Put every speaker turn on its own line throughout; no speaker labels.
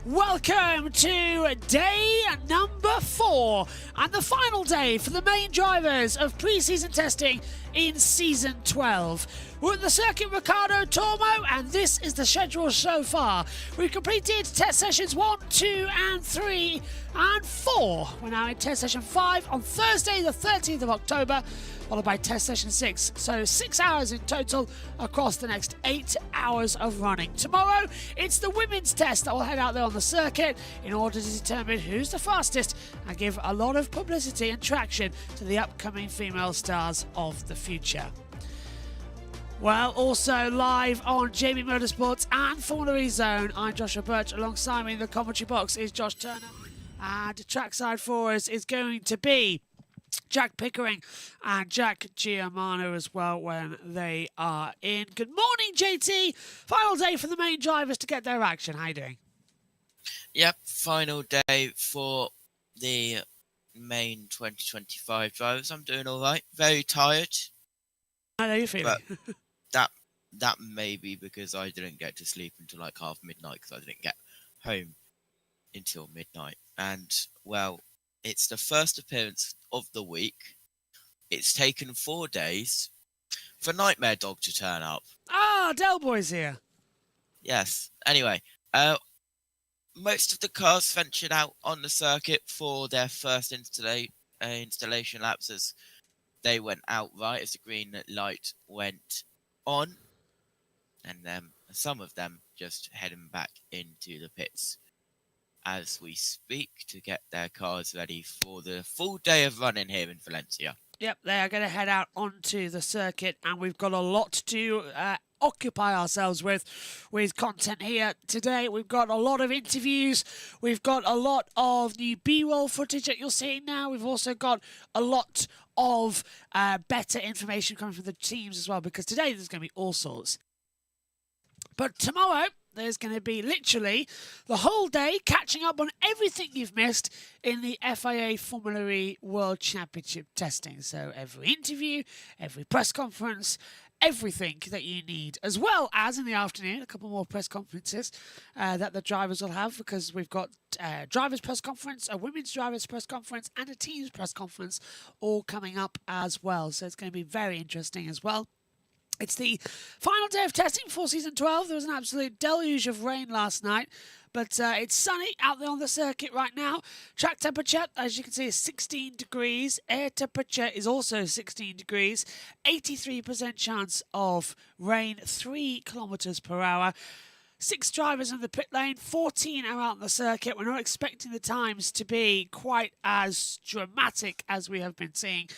Welcome to day number 4 and the final day for the main drivers of pre-season testing in season 12. We're at the Circuit Ricardo Tormo and this is the schedule so far. We've completed test sessions 1, 2 and 3 and 4. We're now in test session 5 on Thursday the 13th of October, followed by test session 6. So 6 hours in total across the next 8 hours of running. Tomorrow, it's the women's test that will head out there on the circuit in order to determine who's the fastest and give a lot of publicity and traction to the upcoming female stars of the future. Well, also live on JB Motorsports and Formula E Zone, I'm Joshua Birch. Alongside me in the commentary box is Josh Turner. And trackside for us is going to be Jack Pickering and Jack Giamano as well when they are in. Good morning, JT. Final day for the main drivers to get their action. How you doing?
Yep, final day for the main 2025 drivers. I'm doing all right. Very tired.
How are you feeling?
But that may be because I didn't get to sleep until like half midnight because I didn't get home until midnight. And, well, it's the first appearance of the week. It's taken 4 days for Nightmare Dog to turn up.
Ah, Del Boy's here.
Yes. Anyway, most of the cars ventured out on the circuit for their first installation laps as they went out right as the green light went on. And then some of them just heading back into the pits as we speak to get their cars ready for the full day of running here in Valencia.
Yep, they are going to head out onto the circuit and we've got a lot to occupy ourselves with content here today. We've got a lot of interviews. We've got a lot of new B-roll footage that you're seeing now. We've also got a lot of better information coming from the teams as well, because today there's going to be all sorts. But tomorrow, there's going to be literally the whole day catching up on everything you've missed in the FIA Formula E World Championship testing. So every interview, every press conference, everything that you need, as well as in the afternoon, a couple more press conferences that the drivers will have, because we've got drivers' press conference, a women's drivers' press conference, and a team's press conference all coming up as well. So it's going to be very interesting as well. It's the final day of testing for Season 12. There was an absolute deluge of rain last night, but it's sunny out there on the circuit right now. Track temperature, as you can see, is 16 degrees. Air temperature is also 16 degrees. 83% chance of rain, 3 kilometers per hour. 6 drivers in the pit lane, 14 are out on the circuit. We're not expecting the times to be quite as dramatic as we have been seeing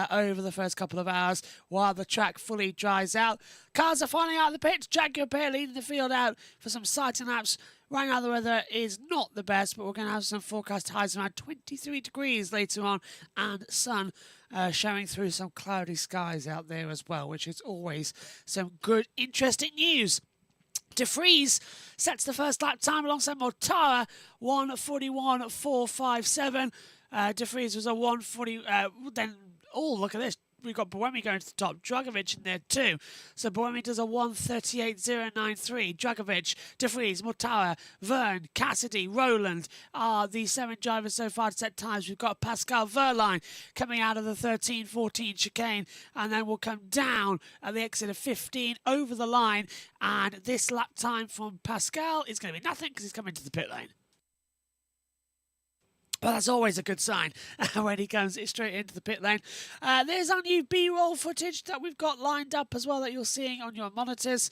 over the first couple of hours while the track fully dries out. Cars are finally out of the pits. Jaguar Bear leading the field out for some sighting laps. Right now the weather is not the best, but we're going to have some forecast highs around 23 degrees later on and sun showing through some cloudy skies out there as well, which is always some good, interesting news. De Vries sets the first lap time alongside Mortara, 1:41.457. De Vries was a 1:40. Look at this. We've got Buemi going to the top. Dragovic in there too. So Buemi does a 1:38.093. Dragovic, De Vries, Mortara, Verne, Cassidy, Rowland are the 7 drivers so far to set times. We've got Pascal Verline coming out of the 13-14 chicane, and then we'll come down at the exit of 15 over the line. And this lap time from Pascal is going to be nothing because he's coming to the pit lane. But that's always a good sign when he comes straight into the pit lane. There's our new B-roll footage that we've got lined up as well that you're seeing on your monitors.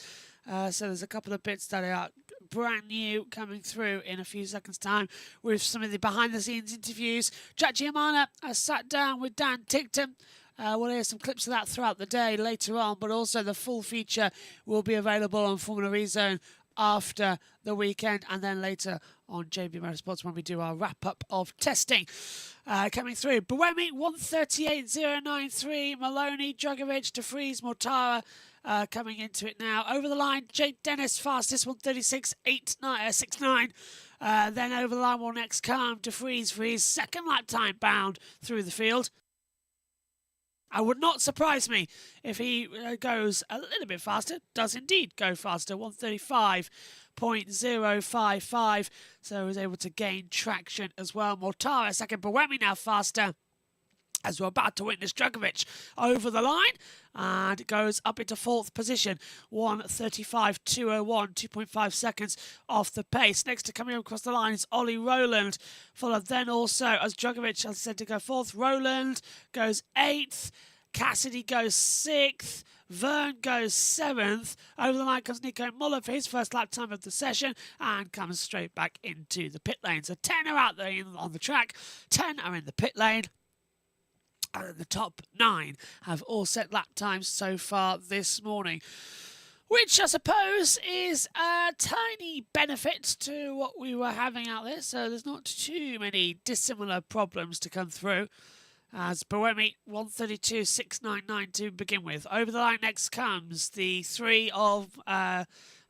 So there's a couple of bits that are brand new coming through in a few seconds' time with some of the behind-the-scenes interviews. Jack Giamano has sat down with Dan Tigton. We'll hear some clips of that throughout the day later on, but also the full feature will be available on Formula E Zone after the weekend and then later on JB Motorsports when we do our wrap-up of testing. Coming through, Buemi, 1:38.093, Maloney, Dragovic, De Vries, Mortara coming into it now. Over the line, Jake Dennis, fastest, 1:36.69. Then over the line will next come De Vries for his second lap time bound through the field. I would not surprise me if he goes a little bit faster. Does indeed go faster, 135.055. So he was able to gain traction as well. Mortara second, Buemi now faster, as we're about to witness Djokovic over the line, and it goes up into fourth position, 135.201, 2.5 seconds off the pace. Next to coming across the line is Ollie Rowland, followed then also as Djokovic, as I said, to go fourth. Rowland goes eighth, Cassidy goes sixth, Verne goes seventh. Over the line comes Nico Muller for his first lap time of the session and comes straight back into the pit lane. So 10 are out there on the track, 10 are in the pit lane. And the top 9 have all set lap times so far this morning, which I suppose is a tiny benefit to what we were having out there. So there's not too many dissimilar problems to come through, as Buemi 132.699 to begin with. Over the line next comes the 3 of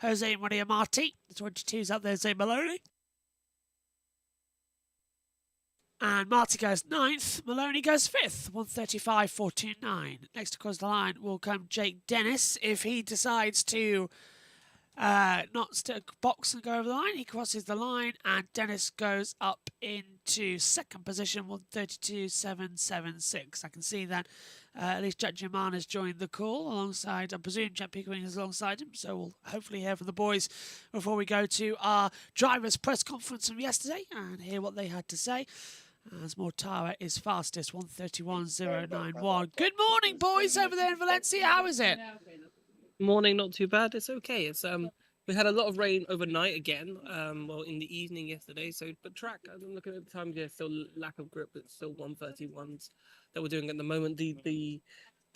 Jose Maria Marti. The 22's up there, Zay Maloney. And Marty goes 9th, Maloney goes 5th, 135.429. Next across the line will come Jake Dennis. If he decides to not box and go over the line, he crosses the line, and Dennis goes up into second position, 132.776. I can see that at least Jack German has joined the call alongside, I presume Jack Pickering is alongside him, so we'll hopefully hear from the boys before we go to our drivers' press conference from yesterday and hear what they had to say. As Mortara is fastest, 131.091. Good morning, boys, over there in Valencia. How is it?
Morning, not too bad. It's okay. It's we had a lot of rain overnight again. Well, in the evening yesterday. So, but track, I'm looking at the time. There's still lack of grip. It's still 131s that we're doing at the moment. The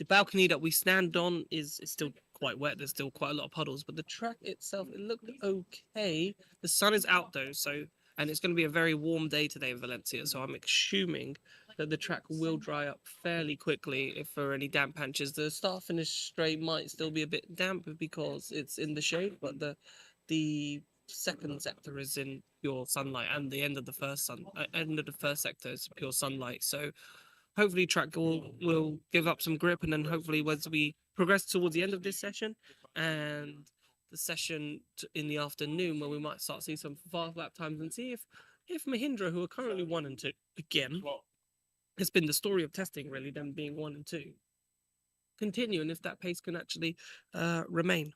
balcony that we stand on is still quite wet. There's still quite a lot of puddles. But the track itself, it looked okay. The sun is out though, so. And it's going to be a very warm day today in Valencia, so I'm assuming that the track will dry up fairly quickly if for any damp patches. The start-finish straight might still be a bit damp because it's in the shade, but the second sector is in pure sunlight, and the end of the first sector is pure sunlight. So hopefully track will give up some grip, and then hopefully as we progress towards the end of this session and the session in the afternoon, where we might start to see some fast lap times and see if Mahindra, who are currently 1 and 2 again, it's been the story of testing really, them being 1 and 2, continue, and if that pace can actually remain.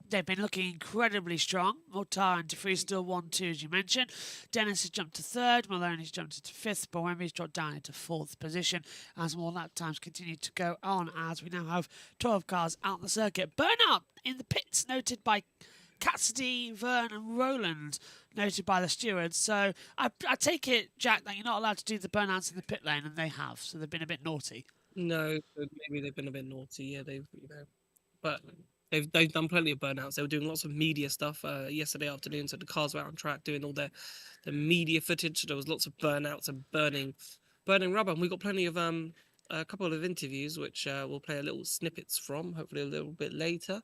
They've been looking incredibly strong. Mortar and DeFree still 1-2, as you mentioned. Dennis has jumped to 3rd. Maloney's jumped into 5th. Buemi's dropped down into 4th position as more lap times continue to go on, as we now have 12 cars out on the circuit. Burnout in the pits, noted by Cassidy, Verne and Rowland, noted by the stewards. So I take it, Jack, that you're not allowed to do the burnouts in the pit lane, and they have. So they've been a bit naughty.
No, maybe they've been a bit naughty. Yeah, but they've done plenty of burnouts. They were doing lots of media stuff yesterday afternoon. So the cars were out on track doing all the media footage. There was lots of burnouts and burning rubber. And we got plenty of a couple of interviews, which we'll play a little snippets from, hopefully a little bit later.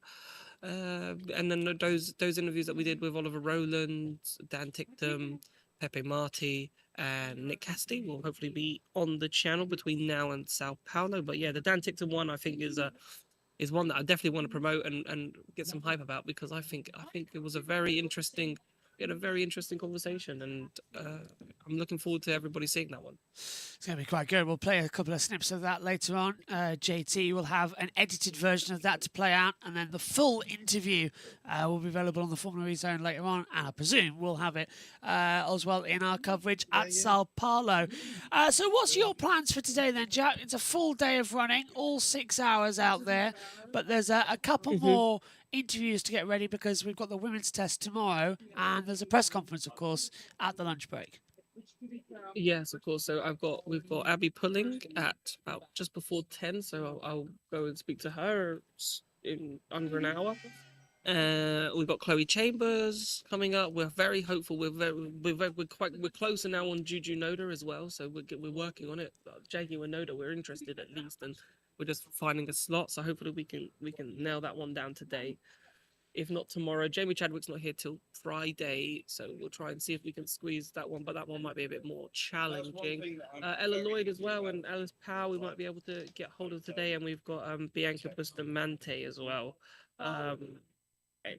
And then those interviews that we did with Oliver Rowland, Dan Ticktum, Pepe Marti, and Nick Cassidy will hopefully be on the channel between now and Sao Paulo. But yeah, the Dan Ticktum one I think is one that I definitely want to promote and get some hype about, because I think it was a very interesting conversation, and I'm looking forward to everybody seeing that one.
It's going to be quite good. We'll play a couple of snips of that later on. JT will have an edited version of that to play out, and then the full interview will be available on the Formula E Zone later on, and I presume we'll have it as well in our coverage at Sao Paulo. So what's your plans for today then, Jack? It's a full day of running, all 6 hours out there, but there's a couple more interviews to get ready, because we've got the women's test tomorrow, and there's a press conference, of course, at the lunch break.
Yes, of course. So we've got Abby pulling at about just before 10, so I'll go and speak to her in under an hour. We've got Chloe Chambers coming up. We're very hopeful. We're closer now on Juju Noda as well, so we're working on it. Jaguar Noda, we're interested at least, and we're just finding a slot. So hopefully we can nail that one down today. if not tomorrow. Jamie Chadwick's not here till Friday, so we'll try and see if we can squeeze that one, but that one might be a bit more challenging. Ella Lloyd as well, and Alice Powell we might be able to get hold of today, and we've got Bianca Bustamante as well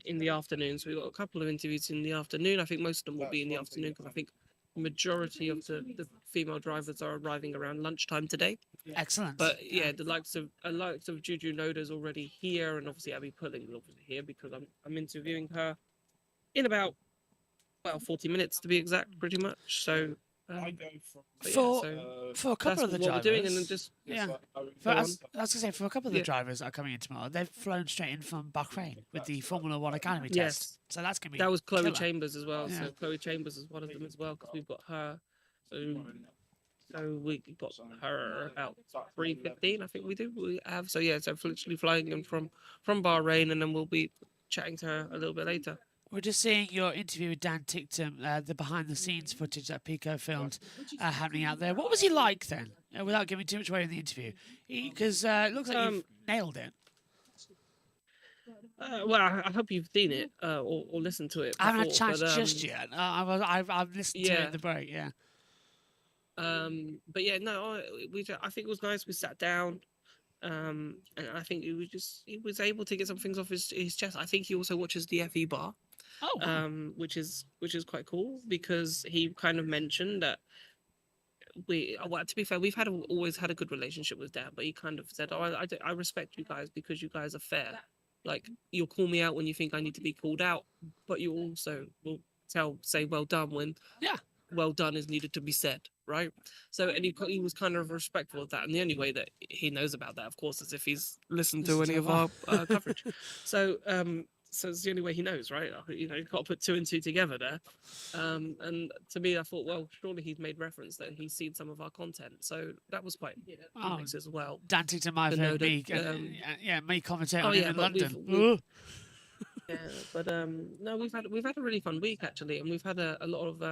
in the afternoon. So we've got a couple of interviews in the afternoon. I think most of them will be in the afternoon because I think the majority of the female drivers are arriving around lunchtime today.
Excellent.
But yeah, the likes of Juju Noda's already here, and obviously Abby Pulling is obviously here because I'm interviewing her in about 40 minutes to be exact, pretty much. So
for a couple of the drivers,
we're doing, and then just
I was gonna say for a couple of the drivers that are coming in tomorrow, they've flown straight in from Bahrain with the Formula One Academy test. So that's gonna be.
That was Chloe
killer.
Chambers as well. So Chloe Chambers is one of them as well because we've got her. So we got her about 3:15, I think we have. So yeah, so literally flying in from Bahrain, and then we'll be chatting to her a little bit later.
We're just seeing your interview with Dan Ticktum, the behind-the-scenes footage that Pico filmed happening out there. What was he like then, without giving too much away in the interview? Because it looks like you've nailed it.
Well, I hope you've seen it or listened to it.
I haven't had a chance just yet. I've listened to it in the break,
But yeah, no, I think it was nice. We sat down, and I think he was able to get some things off his chest. I think he also watches the FE bar.
Oh, wow.
Which is quite cool because he kind of mentioned that to be fair, we've always had a good relationship with Dan, but he kind of said, I respect you guys because you guys are fair. Like, you'll call me out when you think I need to be called out, but you also will say well done when well done is needed to be said, right? So, and he was kind of respectful of that, and the only way that he knows about that, of course, is if he's listened to any of our coverage. So it's the only way he knows, right? You've got to put two and two together there. And to me, I thought, well, surely he's made reference that he's seen some of our content. So that was quite nice as well.
Dan Ticktum might have heard me, me commentate on in London.
But no, we've had a really fun week actually, and we've had a lot of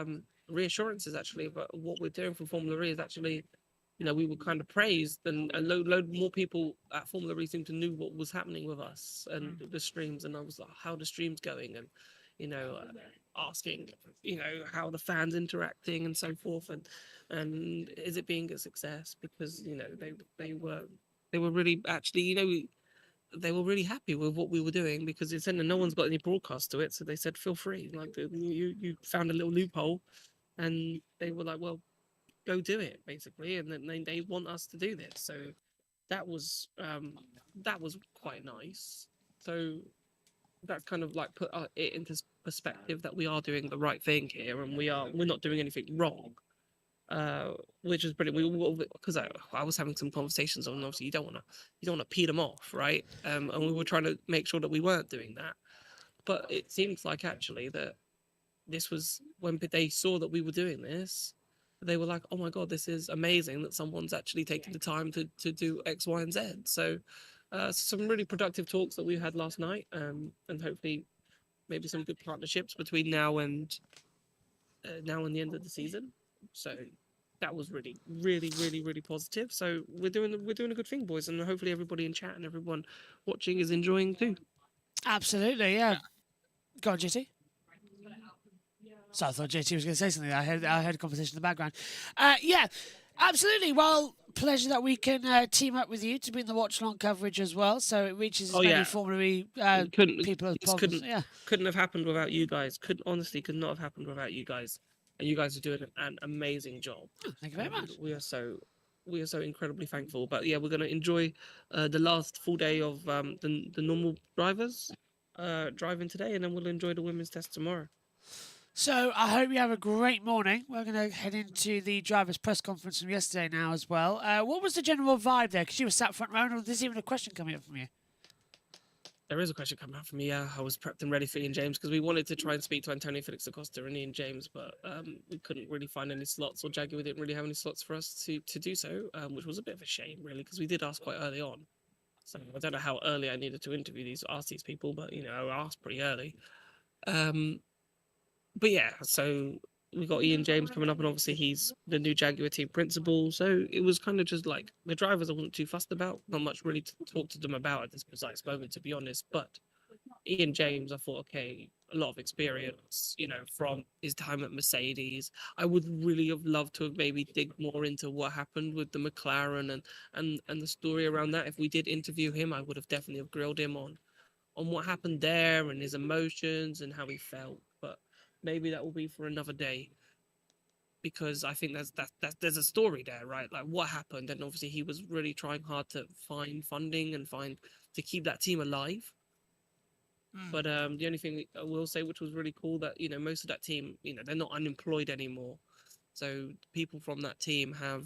reassurances actually about what we're doing for Formula E is actually. We were kind of praised, and a load more people at Formula E seemed to know what was happening with us and the streams. And I was like, how the stream's going, and asking, how the fans interacting and so forth, and is it being a success? Because they were really actually they were really happy with what we were doing because they said no one's got any broadcast to it, so they said feel free, like you found a little loophole, and they were like, well, go do it basically, and then they want us to do this. So that was quite nice. So that kind of like put it into perspective that we are doing the right thing here, and we're not doing anything wrong, which is brilliant. Because I was having some conversations on, obviously you don't want to pee them off, right? And we were trying to make sure that we weren't doing that, but it seems like actually that this was when they saw that we were doing this. They were like, oh my God, this is amazing that someone's actually taking the time to do X, Y, and Z. So some really productive talks that we had last night, and hopefully maybe some good partnerships between now and the end of the season. So that was really, really, really, really positive. So we're doing a good thing, boys, and hopefully everybody in chat and everyone watching is enjoying too.
Absolutely, yeah. Go on, JT. So I thought JT was going to say something. I heard a conversation in the background. Yeah, absolutely. Well, pleasure that we can team up with you to bring the watch-along coverage as well, so it reaches as many Formula E people as possible.
Couldn't have happened without you guys. Could not have happened without you guys. And you guys are doing an amazing job.
Oh, thank you very much.
We are so incredibly thankful. But yeah, we're going to enjoy the last full day of the normal drivers driving today, and then we'll enjoy the women's test tomorrow.
So I hope you have a great morning. We're going to head into the drivers' press conference from yesterday now as well. What was the general vibe there? Because you were sat front row, and there's even a question coming up from you.
There is a question coming up from me. Yeah, I was prepped and ready for Ian James because we wanted to try and speak to Antonio Felix Acosta and Ian James, but we couldn't really find any slots, or Jaguar didn't really have any slots for us to do so, which was a bit of a shame, really, because we did ask quite early on. So I don't know how early I needed to ask these people, but I asked pretty early. But yeah, so we got Ian James coming up, and obviously he's the new Jaguar team principal. So it was kind of just like the drivers I wasn't too fussed about. Not much really to talk to them about at this precise moment, to be honest. But Ian James, I thought, okay, a lot of experience, from his time at Mercedes. I would really have loved to have maybe dig more into what happened with the McLaren and the story around that. If we did interview him, I would have definitely have grilled him on what happened there and his emotions and how he felt. But maybe that will be for another day, because I think there's a story there, right? Like what happened, and obviously he was really trying hard to find funding and to keep that team alive. But the only thing I will say, which was really cool, that most of that team, they're not unemployed anymore. So people from that team have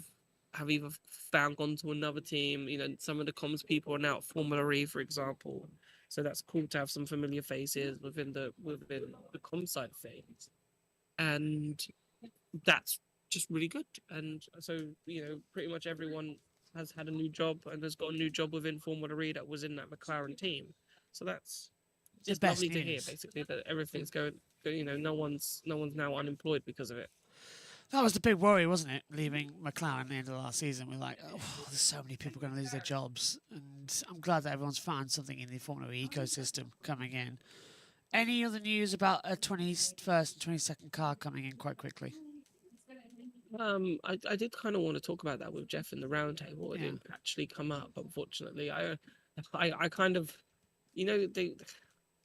either gone to another team. Some of the comms people are now at Formula E, for example. So that's cool to have some familiar faces within the comm side of things, and that's just really good. And so pretty much everyone has had a new job and has got a new job within Formula E that was in that McLaren team. So that's just lovely to hear, basically, that everything's going. No one's now unemployed because of it.
That was the big worry, wasn't it? Leaving McLaren at the end of last season, we're like, oh, there's so many people going to lose their jobs, and I'm glad that everyone's found something in the Formula E ecosystem coming in. Any other news about a 21st and 22nd car coming in quite quickly?
I did kind of want to talk about that with Jeff in the roundtable. It didn't actually come up, unfortunately. I kind of, they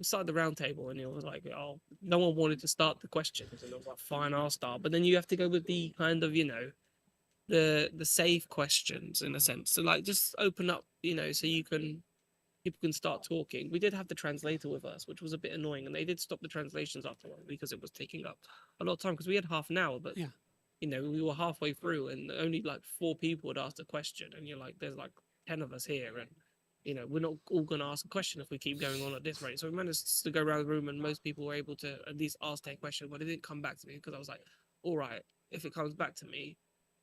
started the roundtable and it was like, oh, no one wanted to start the questions, and it was like, fine, I'll start. But then you have to go with the kind of, the safe questions in a sense. So like, just open up, so people can start talking. We did have the translator with us, which was a bit annoying, and they did stop the translations after one because it was taking up a lot of time, because we had half an hour, but we were halfway through and only like 4 people had asked a question, and you're like, there's like 10 of us here, and we're not all going to ask a question if we keep going on at this rate. So we managed to go around the room and most people were able to at least ask their question, but it didn't come back to me, because I was like, all right, if it comes back to me,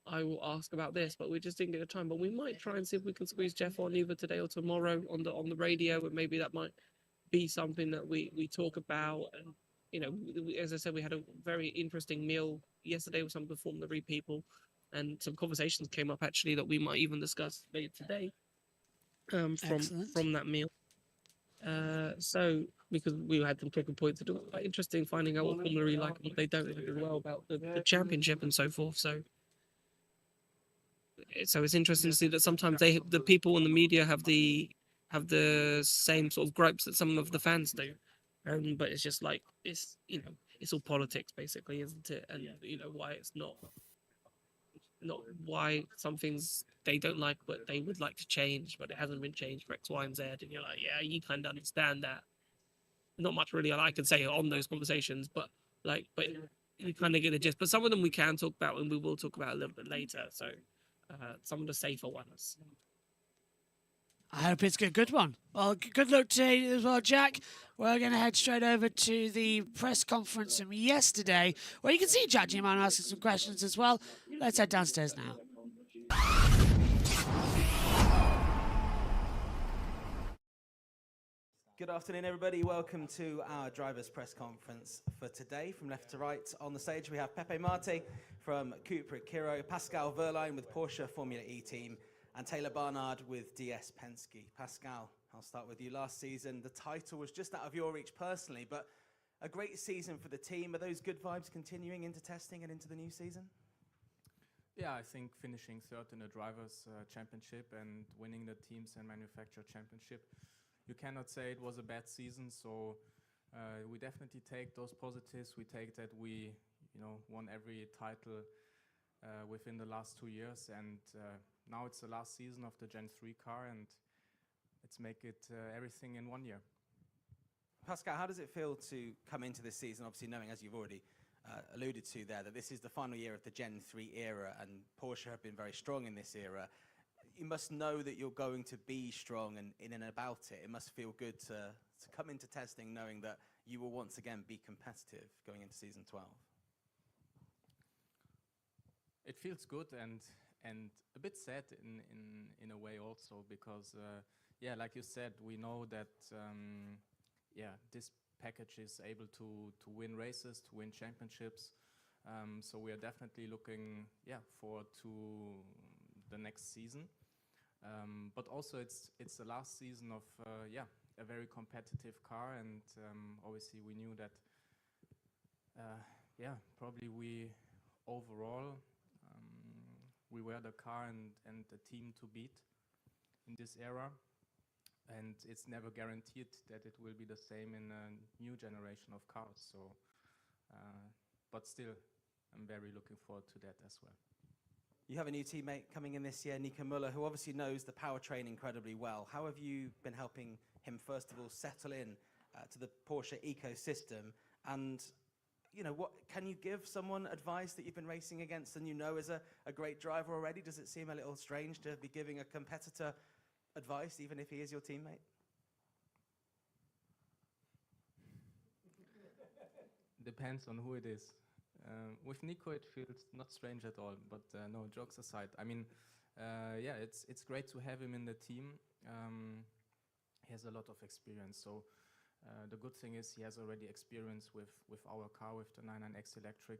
I will ask about this. But we just didn't get the time. But we might try and see if we can squeeze Jeff on either today or tomorrow on the radio, and maybe that might be something that we talk about. And as I said, we had a very interesting meal yesterday with some of the Formula E people, and some conversations came up actually that we might even discuss later today. From that meal. So because we had some talking points, it was quite interesting finding out what Formula E like and what they don't like as well about the championship and so forth. So it's interesting to see that sometimes the people in the media have the same sort of gripes that some of the fans do, but it's just like it's all politics basically, isn't it? And why it's not why some things they don't like but they would like to change, but it hasn't been changed for X, Y, and Z, and you're like, yeah, you kind of understand that. Not much really I can say on those conversations, but you kind of get the gist. But some of them we can talk about, and we will talk about a little bit later. So some of the safer ones.
I hope it's a good one. Well, good luck today as well, Jack. We're going to head straight over to the press conference from yesterday, where you can see Jack G-Man asking some questions as well. Let's head downstairs now.
Good afternoon, everybody. Welcome to our drivers' press conference for today. From left to right on the stage, we have Pepe Marti from Cooper at Kiro, Pascal Verline with Porsche Formula E team, and Taylor Barnard with DS Penske. Pascal, I'll start with you. Last season, the title was just out of your reach personally, but a great season for the team. Are those good vibes continuing into testing and into the new season?
Yeah, I think finishing third in the Drivers' Championship and winning the Teams and Manufacturer Championship, you cannot say it was a bad season. So we definitely take those positives. We take that we, won every title within the last 2 years, and now it's the last season of the Gen 3 car, and let's make it everything in 1 year.
Pascal, how does it feel to come into this season, obviously knowing, as you've already alluded to there, that this is the final year of the Gen 3 era, and Porsche have been very strong in this era? You must know that you're going to be strong and in and about it. It must feel good to come into testing knowing that you will once again be competitive going into season 12.
It feels good and a bit sad in a way also, because yeah, like you said, we know that this package is able to win races, to win championships. So we are definitely looking forward to the next season. But also it's the last season of a very competitive car, and obviously we knew that probably we overall we were the car and the team to beat in this era, and it's never guaranteed that it will be the same in a new generation of cars. So, but still, I'm very looking forward to that as well.
You have a new teammate coming in this year, Nico Müller, who obviously knows the powertrain incredibly well. How have you been helping him, first of all, settle in to the Porsche ecosystem? And, you know, what can you give someone advice that you've been racing against and you know is a great driver already? Does it seem a little strange to be giving a competitor advice, even if he is your teammate?
Depends on who it is. With Nico, it feels not strange at all. But no, jokes aside, I mean, it's great to have him in the team. He has a lot of experience. So the good thing is he has already experience with our car, with the 99X Electric,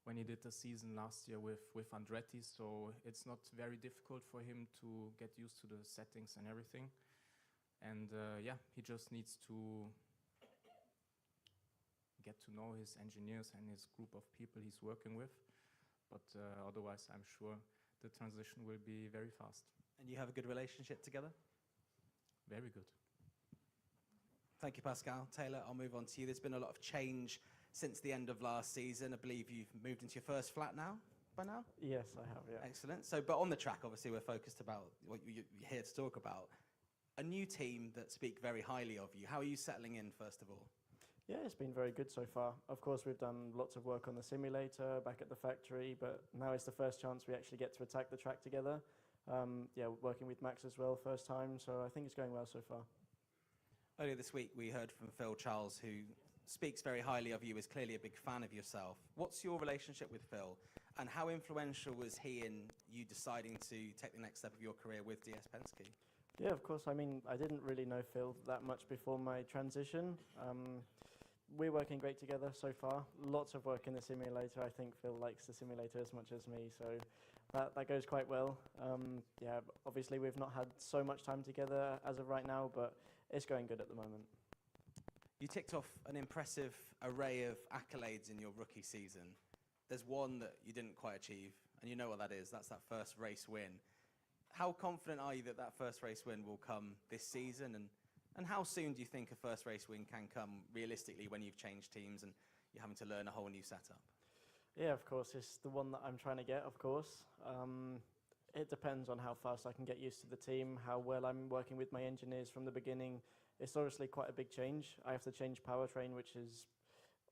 when he did the season last year with Andretti. So it's not very difficult for him to get used to the settings and everything. And he just needs to get to know his engineers and his group of people he's working with. But otherwise, I'm sure the transition will be very fast.
And you have a good relationship together?
Very good.
Thank you, Pascal. Taylor, I'll move on to you. There's been a lot of change since the end of last season. I believe you've moved into your first flat now, by now?
Yes, I have, yeah.
Excellent. So, but on the track, obviously, we're focused about what you're here to talk about. A new team that speak very highly of you. How are you settling in, first of all?
Yeah, it's been very good so far. Of course, we've done lots of work on the simulator back at the factory, but now it's the first chance we actually get to attack the track together. Working with Max as well, first time, so I think it's going well so far.
Earlier this week, we heard from Phil Charles, who speaks very highly of you, is clearly a big fan of yourself. What's your relationship with Phil, and how influential was he in you deciding to take the next step of your career with DS Penske?
Yeah, of course. I mean, I didn't really know Phil that much before my transition. We're working great together so far. Lots of work in the simulator. I think Phil likes the simulator as much as me, so that goes quite well. Obviously we've not had so much time together as of right now, but it's going good at the moment.
You ticked off an impressive array of accolades in your rookie season. There's one that you didn't quite achieve, and you know what that is. That's that first race win. How confident are you that that first race win will come this season? And how soon do you think a first race win can come realistically when you've changed teams and you're having to learn a whole new setup?
Yeah, of course. It's the one that I'm trying to get, of course. It depends on how fast I can get used to the team, how well I'm working with my engineers from the beginning. It's obviously quite a big change. I have to change powertrain, which is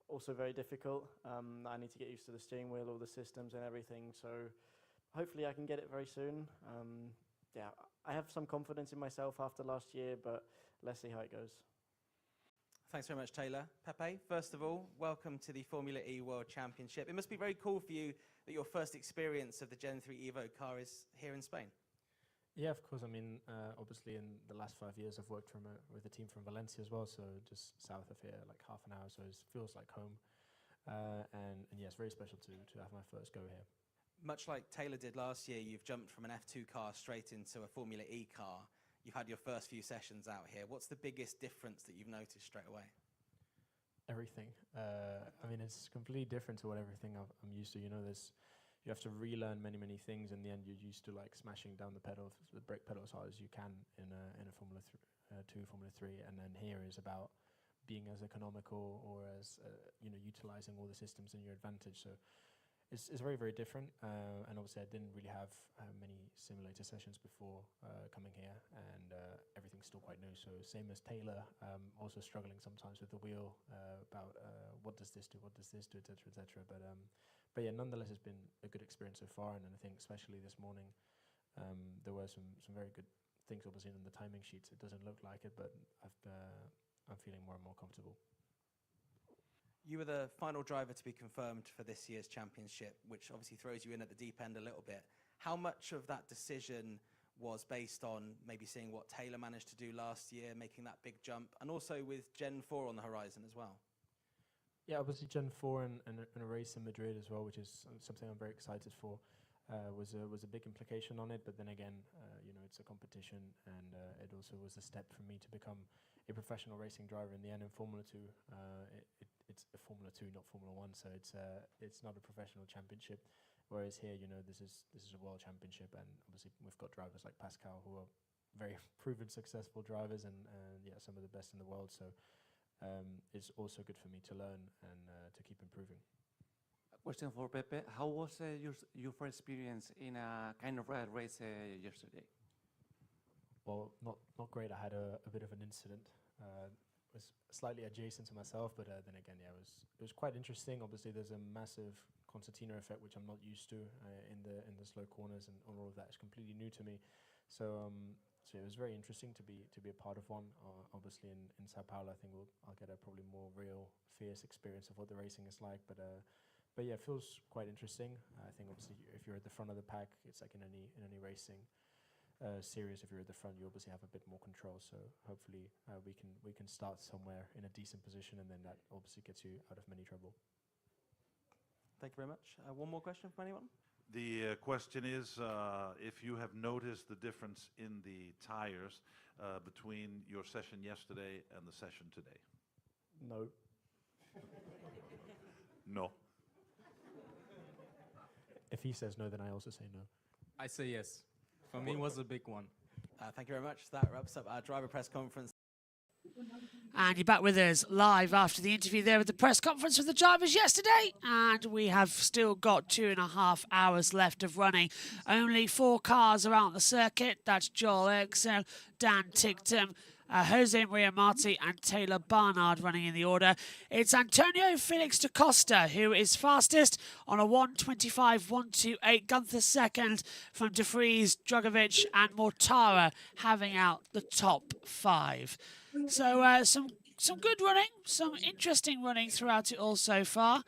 also very difficult. I need to get used to the steering wheel, all the systems and everything. So hopefully I can get it very soon. I have some confidence in myself after last year, but let's see how it goes.
Thanks very much, Taylor. Pepe, first of all, welcome to the Formula E World Championship. It must be very cool for you that your first experience of the Gen 3 Evo car is here in Spain.
Yeah, of course. I mean, obviously in the last 5 years I've worked with a team from Valencia as well, so just south of here, like half an hour, so it feels like home. And yeah, it's very special to have my first go here.
Much like Taylor did last year, you've jumped from an F2 car straight into a Formula E car. You've had your first few sessions out here. What's the biggest difference that you've noticed straight away?
Everything. I mean, it's completely different to what everything I'm used to. You know, you have to relearn many things. In the end, you're used to like smashing down the brake pedal as hard as you can in a Formula 2, Formula 3, and then here is about being as economical or as utilizing all the systems in your advantage. So it's very different, and obviously I didn't really have many simulator sessions before coming here, and everything's still quite new. So same as Taylor, also struggling sometimes with the wheel about what does this do, etc. But yeah, nonetheless, it's been a good experience so far, and I think especially this morning there were some very good things obviously in the timing sheets. It doesn't look like it, but I'm feeling more and more comfortable.
You were the final driver to be confirmed for this year's championship, which obviously throws you in at the deep end a little bit. How much of that decision was based on maybe seeing what Taylor managed to do last year, making that big jump, and also with Gen 4 on the horizon as well?
Yeah, obviously Gen 4 and a race in Madrid as well, which is something I'm very excited for, was a big implication on it. But then again, it's a competition, and it also was a step for me to become a professional racing driver in the end in Formula 2. It's a Formula 2, not Formula 1, so it's not a professional championship. Whereas here, you know, this is a world championship, and obviously we've got drivers like Pascal who are very proven successful drivers, and yeah, some of the best in the world. So it's also good for me to learn and to keep improving.
Question for Pepe. How was your first experience in a kind of race yesterday?
Well, not great. I had a bit of an incident. Was slightly adjacent to myself, but then again, yeah, it was quite interesting. Obviously, there's a massive concertina effect, which I'm not used to in the slow corners, and all of that is completely new to me. So so it was very interesting to be a part of one. Obviously, in Sao Paulo, I think I'll get a probably more real, fierce experience of what the racing is like. But yeah, it feels quite interesting. I think obviously if you're at the front of the pack, it's like in any racing series. If you're at the front, you obviously have a bit more control. So hopefully we can start somewhere in a decent position, and then that obviously gets you out of many trouble.
Thank you very much. One more question from anyone?
The question is if you have noticed the difference in the tires between your session yesterday and the session today.
No.
No.
If he says no, then I also say no.
I say yes. For me, it was a big one.
Thank you very much. That wraps up our driver press conference.
And you're back with us live after the interview there with the press conference with the drivers yesterday. And we have still got 2.5 hours left of running. Only 4 cars are out on the circuit. That's Joel Eriksson, Dan Tigton, Jose Maria Marti and Taylor Barnard running in the order. It's Antonio Felix da Costa who is fastest on a 1:25.128. Gunther second, from De Vries, Drogovic and Mortara having out the top 5. So some good running, some interesting running throughout it all so far.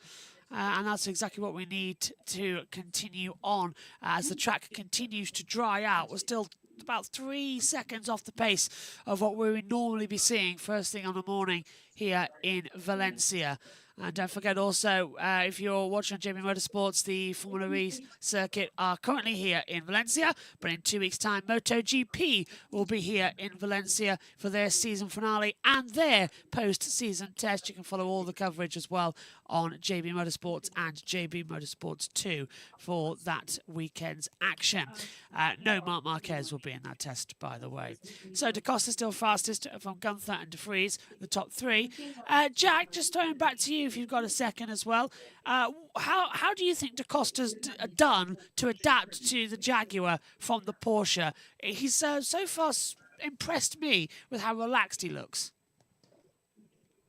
And that's exactly what we need to continue on as the track continues to dry out. We're still about 3 seconds off the pace of what we would normally be seeing first thing on the morning here in Valencia. And don't forget also, if you're watching on JB Motorsports, the Formula E circuit are currently here in Valencia, but in 2 weeks' time, MotoGP will be here in Valencia for their season finale and their post-season test. You can follow all the coverage as well on JB Motorsports and JB Motorsports 2 for that weekend's action. No Marc Marquez will be in that test, by the way. So Da Costa still fastest from Gunther and De Vries, the top 3. Jack, just throwing back to you if you've got a second as well. How do you think Da Costa's done to adapt to the Jaguar from the Porsche? He's so far impressed me with how relaxed he looks.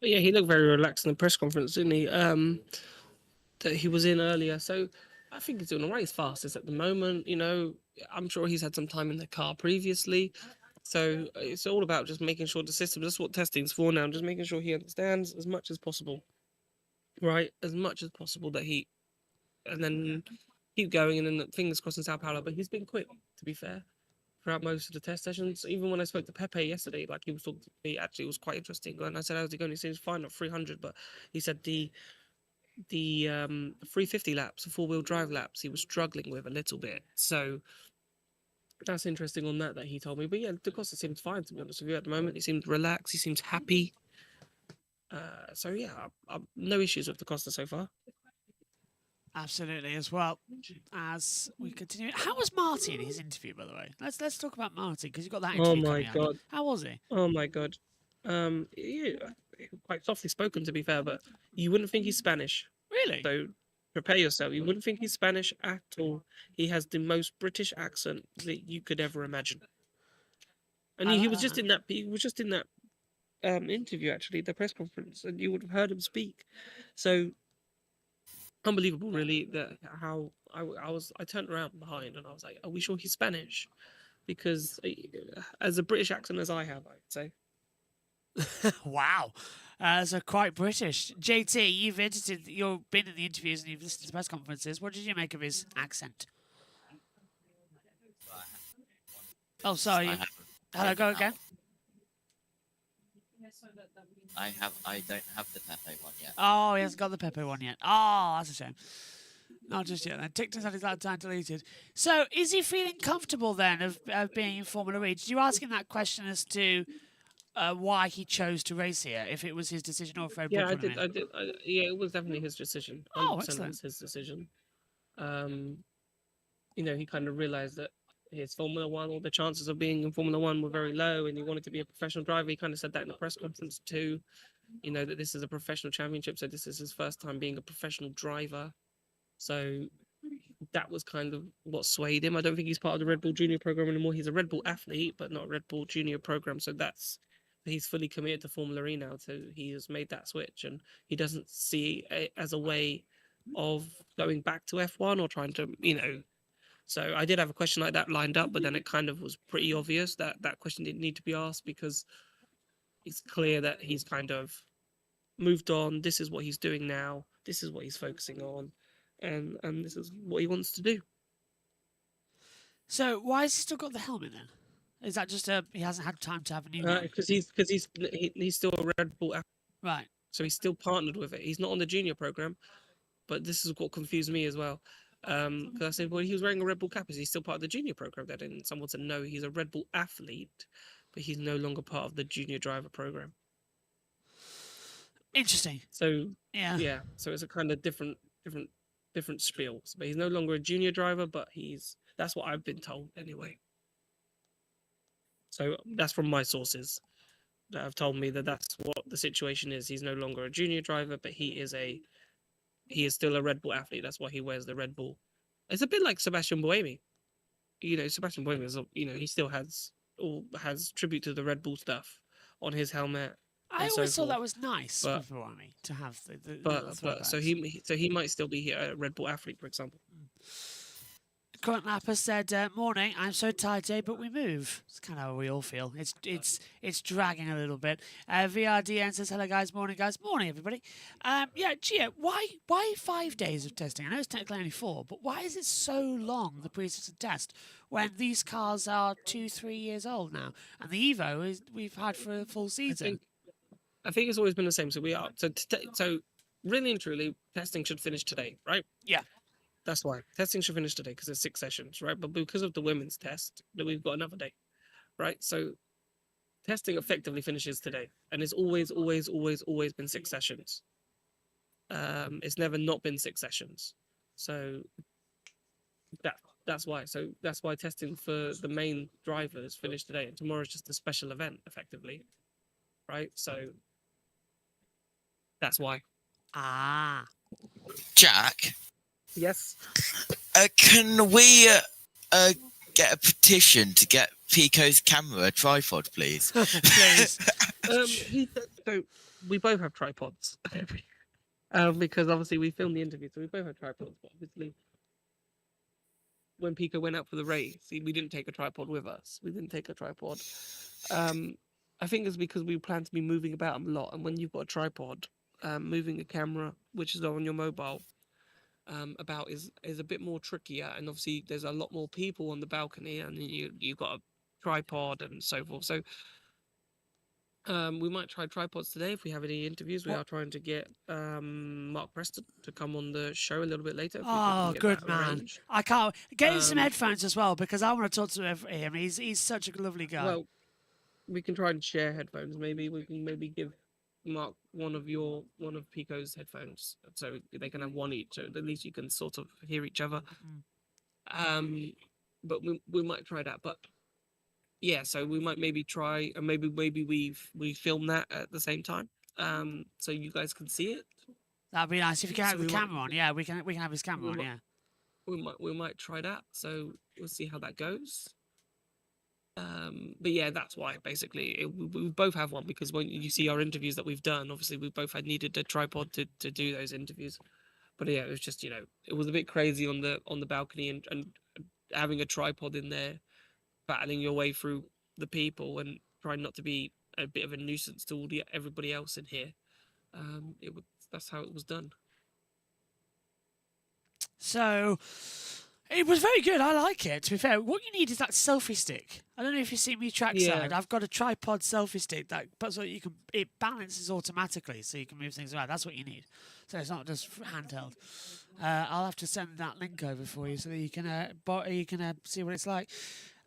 Yeah, he looked very relaxed in the press conference, didn't he? That he was in earlier. So I think he's doing all right. He's fastest at the moment. You know, I'm sure he's had some time in the car previously. So it's all about just making sure the system, that's what testing's for now, just making sure he understands as much as possible, right? As much as possible that and then keep going, and then fingers crossed in Sao Paulo. But he's been quick, to be fair, throughout most of the test sessions. Even when I spoke to Pepe yesterday, like he was talking to me, actually, it was quite interesting. And I said, how's it going? He said, it's fine, not 300, but he said the 350 laps, the 4-wheel drive laps, he was struggling with a little bit. So that's interesting on that he told me. But yeah, Da Costa seems fine, to be honest with you, at the moment. He seems relaxed, he seems happy. So yeah, no issues with Da Costa so far.
Absolutely, as well. As we continue, how was Marty in his interview, by the way? Let's talk about Marty, because you've got that interview coming
God.
up. How was he?
Oh my God. Yeah, quite softly spoken, to be fair, but you wouldn't think he's Spanish.
Really?
So prepare yourself. You wouldn't think he's Spanish at all. He has the most British accent that you could ever imagine. And he was just in that. He was just in that interview, actually, the press conference, and you would have heard him speak. So unbelievable, really. That how I turned around behind and I was like, "Are we sure he's Spanish?" Because as a British accent as I have, I'd say.
Wow. So quite British. JT, you've been in the interviews and you've listened to the press conferences. What did you make of his accent? Oh, sorry. Hello, go again.
I don't have the Pepe one yet.
Oh, he hasn't got the Pepe one yet. Oh, that's a shame. Not just yet. Then TikTok had his that time deleted. So, is he feeling comfortable then of being in Formula E? Did you ask him that question as to why he chose to race here? If it was his decision or if Red Bull
Yeah, I
put him
did.
in?
I did. Yeah, it was definitely his decision. 100%
Oh,
it
excellent.
was his decision. You know, he kind of realized that his Formula One, or the chances of being in Formula One, were very low, and he wanted to be a professional driver. He kind of said that in the press conference too. You know, that this is a professional championship, so this is his first time being a professional driver. So that was kind of what swayed him. I don't think he's part of the Red Bull Junior program anymore. He's a Red Bull athlete, but not a Red Bull Junior program. So he's fully committed to Formula E now. So he has made that switch, and he doesn't see it as a way of going back to F1 or trying to, you know. So I did have a question like that lined up, but then it kind of was pretty obvious that that question didn't need to be asked, because it's clear that he's kind of moved on. This is what he's doing now. This is what he's focusing on, and this is what he wants to do.
So, why has he still got the helmet then? Is that just he hasn't had time to have a new one?
Because he's still a Red Bull athlete,
Right.
so he's still partnered with it. He's not on the junior program, but this is what confused me as well. Because I said, well, he was wearing a Red Bull cap. Is he still part of the junior program? Then, and someone said, no, he's a Red Bull athlete, but he's no longer part of the junior driver program.
Interesting.
So
Yeah.
so it's a kind of different spiel. But he's no longer a junior driver, but that's what I've been told anyway. So that's from my sources that have told me that that's what the situation is. He's no longer a junior driver, but he is still a Red Bull athlete. That's why he wears the Red Bull. It's a bit like Sebastian Buemi. You know, Sebastian Buemi is, you know, he still has tribute to the Red Bull stuff on his helmet.
I always thought that was nice for Buemi to have the
but so he might still be here, a Red Bull athlete, for example.
Current Lapper said, "Morning. I'm so tired today, but we move." It's kind of how we all feel. It's dragging a little bit. VRDN says, "Hello guys, morning guys, morning everybody." Yeah, Gia, why 5 days of testing? I know it's technically only 4, but why is it so long, the pre-season test, when these cars are 2-3 years old now, and the Evo we've had for a full season?
I think it's always been the same. So we are so really and truly, testing should finish today, right?
Yeah.
That's why testing should finish today, because it's 6 sessions, right? But because of the women's test, that we've got another day, right? So testing effectively finishes today, and it's always been 6 sessions. It's never not been 6 sessions. So that's why. So that's why testing for the main drivers finished today, and tomorrow's just a special event, effectively, right? So that's why.
Jack?
Yes?
Can we get a petition to get Pico's camera a tripod, please?
Please.
So we both have tripods. Because obviously we filmed the interview, so we both have tripods. But obviously, when Pico went out for the race, we didn't take a tripod with us. We didn't take a tripod. I think it's because we plan to be moving about a lot, and when you've got a tripod, moving a camera, which is on your mobile, about is a bit more trickier, and obviously there's a lot more people on the balcony, and you've got a tripod and so forth. So we might try tripods today if we have any interviews. We are trying to get Mark Preston to come on the show a little bit later.
Oh, good man! I can't get him some headphones as well, because I want to talk to him. He's such a lovely guy.
Well, we can try and share headphones. Maybe we can give Mark one of Pico's headphones, so they can have one each, so at least you can sort of hear each other. But we might try that. But yeah, so we might maybe try, and maybe we film that at the same time, so you guys can see it.
That'd be nice if you can have the camera on. Yeah, we can have his camera on. Yeah,
we might try that. So we'll see how that goes. But yeah, that's why basically we both have one, because when you see our interviews that we've done, obviously we both had needed a tripod to do those interviews. But yeah, it was just, it was a bit crazy on the balcony, and having a tripod in there, battling your way through the people and trying not to be a bit of a nuisance to everybody else in here. That's how it was done.
So It was very good. I like it. To be fair, what you need is that selfie stick. I don't know if you see me trackside. I've got a tripod selfie stick that so you can it balances automatically, so you can move things around. That's what you need. So it's not just handheld. I'll have to send that link over for you so that you can see what it's like.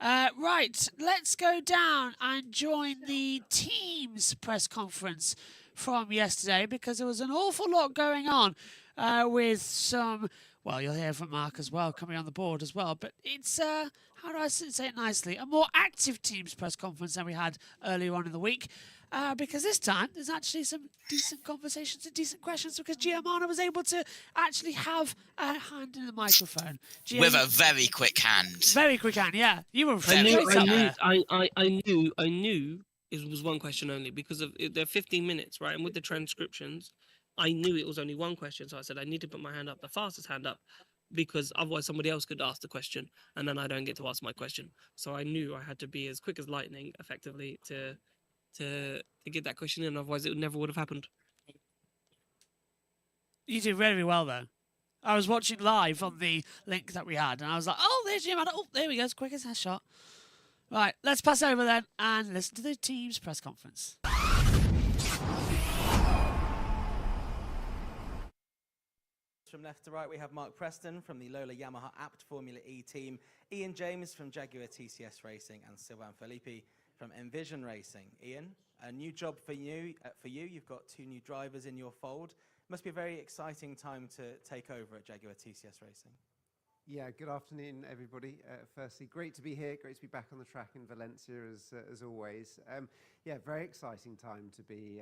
Right, let's go down and join the team's press conference from yesterday, because there was an awful lot going on with some. Well, you'll hear from Mark as well, coming on the board as well. But it's, how do I say it nicely, a more active team's press conference than we had earlier on in the week. Because this time, there's actually some decent conversations and decent questions, because Giamano was able to actually have a hand in the microphone.
With a very quick hand.
Very quick hand, yeah. You were
I
there.
knew it was one question only, because of they're 15 minutes, right? And with the transcriptions, I knew it was only one question. So I said, I need to put my hand up, the fastest hand up, because otherwise somebody else could ask the question and then I don't get to ask my question. So I knew I had to be as quick as lightning, effectively, to get that question in. Otherwise it never would have happened.
You did very well, though. I was watching live on the link that we had, and I was like, oh, there's Giamano. Oh, there we go. It's quick as a shot. Right, let's pass over then and listen to the team's press conference.
From left to right, we have Mark Preston from the Lola Yamaha Apt Formula E team, Ian James from Jaguar TCS Racing, and Sylvain Felipe from Envision Racing. Ian, a new job for you. You've got 2 new drivers in your fold. Must be a very exciting time to take over at Jaguar TCS Racing.
Yeah, good afternoon, everybody. Firstly, great to be here. Great to be back on the track in Valencia, as always. Yeah, very exciting time to be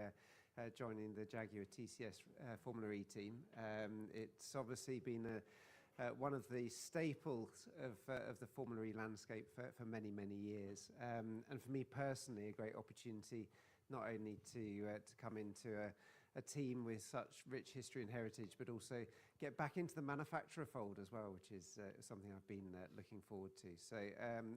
joining the Jaguar TCS Formula E team. It's obviously been one of the staples of the Formula E landscape for many, many years. And for me personally, a great opportunity not only to come into a team with such rich history and heritage, but also get back into the manufacturer fold as well, which is something I've been looking forward to. So,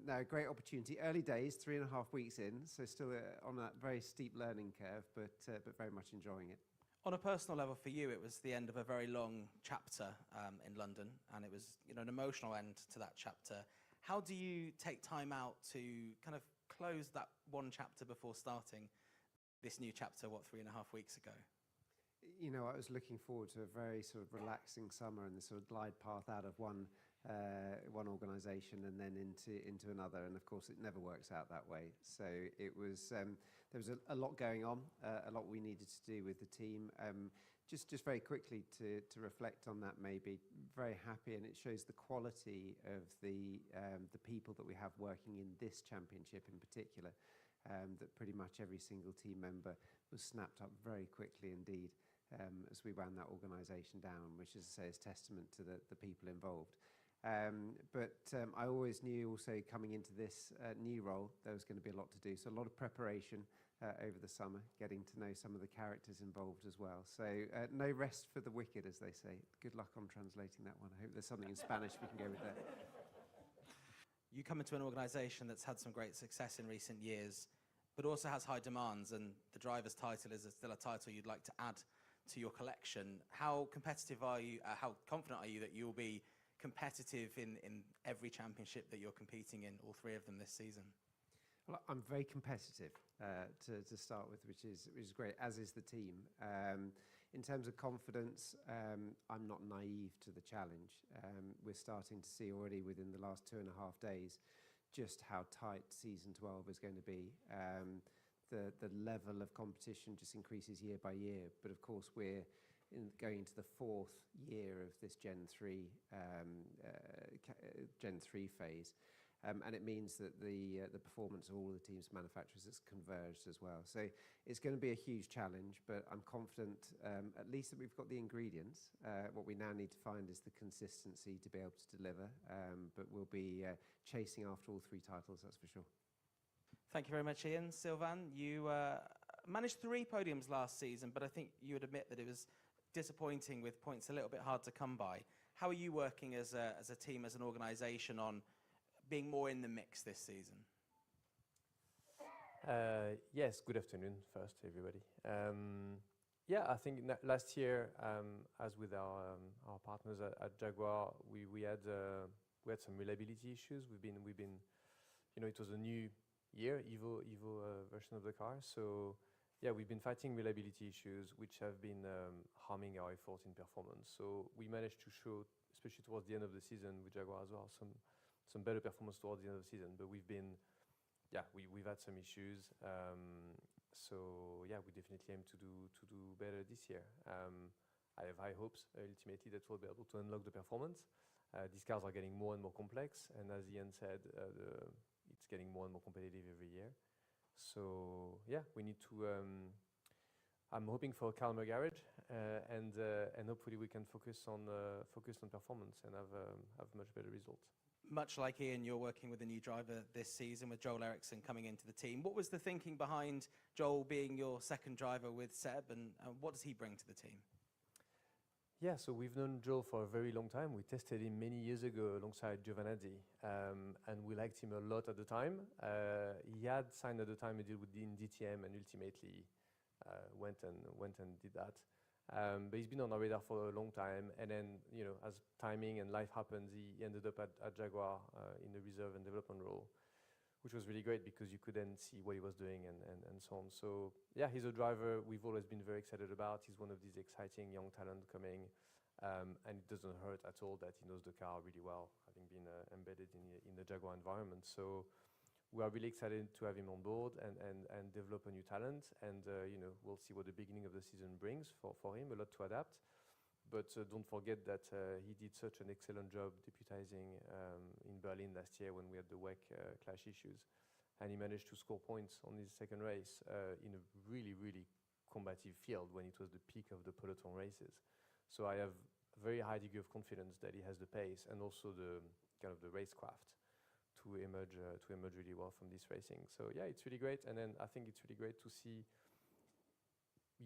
no, great opportunity. Early days, 3.5 weeks in, so still on that very steep learning curve, but very much enjoying it.
On a personal level for you, it was the end of a very long chapter in London, and it was an emotional end to that chapter. How do you take time out to kind of close that one chapter before starting this new chapter, 3.5 weeks ago?
I was looking forward to a very sort of relaxing summer and the sort of glide path out of one organisation and then into another, and of course it never works out that way. So it was there was a lot going on, a lot we needed to do with the team. Just very quickly to reflect on that, maybe very happy, and it shows the quality of the people that we have working in this championship in particular. That pretty much every single team member was snapped up very quickly indeed. As we wound that organisation down, which, as I say, is testament to the people involved. But I always knew also coming into this new role, there was going to be a lot to do. So a lot of preparation over the summer, getting to know some of the characters involved as well. So no rest for the wicked, as they say. Good luck on translating that one. I hope there's something in Spanish we can go with that.
You come into an organisation that's had some great success in recent years, but also has high demands, and the driver's title is still a title you'd like to add to your collection. How competitive are you? How confident are you that you'll be competitive in every championship that you're competing in, all 3 of them this season?
Well, I'm very competitive to start with, which is great, as is the team. In terms of confidence, I'm not naive to the challenge. We're starting to see already within the last 2.5 days just how tight season 12 is going to be. The level of competition just increases year by year, but of course we're going into the 4th year of this Gen 3 phase, and it means that the performance of all the team's manufacturers has converged as well. So it's going to be a huge challenge, but I'm confident at least that we've got the ingredients. What we now need to find is the consistency to be able to deliver, but we'll be chasing after all 3 titles, that's for sure.
Thank you very much, Ian. Sylvain, you managed 3 podiums last season, but I think you would admit that it was disappointing with points a little bit hard to come by. How are you working as a team, as an organisation, on being more in the mix this season?
Yes, good afternoon first, everybody. Yeah, I think last year, as with our partners at Jaguar, we had we had some reliability issues. We've been, you know, it was a new year, Evo version of the car. So yeah, we've been fighting reliability issues, which have been harming our effort in performance. So we managed to show, especially towards the end of the season with Jaguar as well, some better performance towards the end of the season. But we've had some issues. So yeah, we definitely aim to do better this year. I have high hopes ultimately that we'll be able to unlock the performance. These cars are getting more and more complex, and as Ian said, it's getting more and more competitive every year. So yeah, we need to. I'm hoping for a calmer garage, and hopefully we can focus on performance and have much better results.
Much like Ian, you're working with a new driver this season with Joel Eriksson coming into the team. What was the thinking behind Joel being your second driver with Seb, and what does he bring to the team?
Yeah, so we've known Joel for a very long time. We tested him many years ago alongside Giovanazzi, and we liked him a lot at the time. He had signed at the time a deal with DTM, and ultimately went and did that. But he's been on our radar for a long time, and then, you know, as timing and life happens, he ended up at Jaguar in the reserve and development role, which was really great because you could then see what he was doing and so on. So yeah, he's a driver we've always been very excited about. He's one of these exciting young talent coming, and it doesn't hurt at all that he knows the car really well, having been embedded in the Jaguar environment. So we are really excited to have him on board and develop a new talent. And you know, we'll see what the beginning of the season brings for him. A lot to adapt. But don't forget that he did such an excellent job deputizing in Berlin last year when we had the WEC clash issues. And he managed to score points on his second race in a really, really combative field when it was the peak of the peloton races. So I have a very high degree of confidence that he has the pace and also the kind of the racecraft to emerge really well from this racing. So yeah, it's really great. And then I think it's really great to see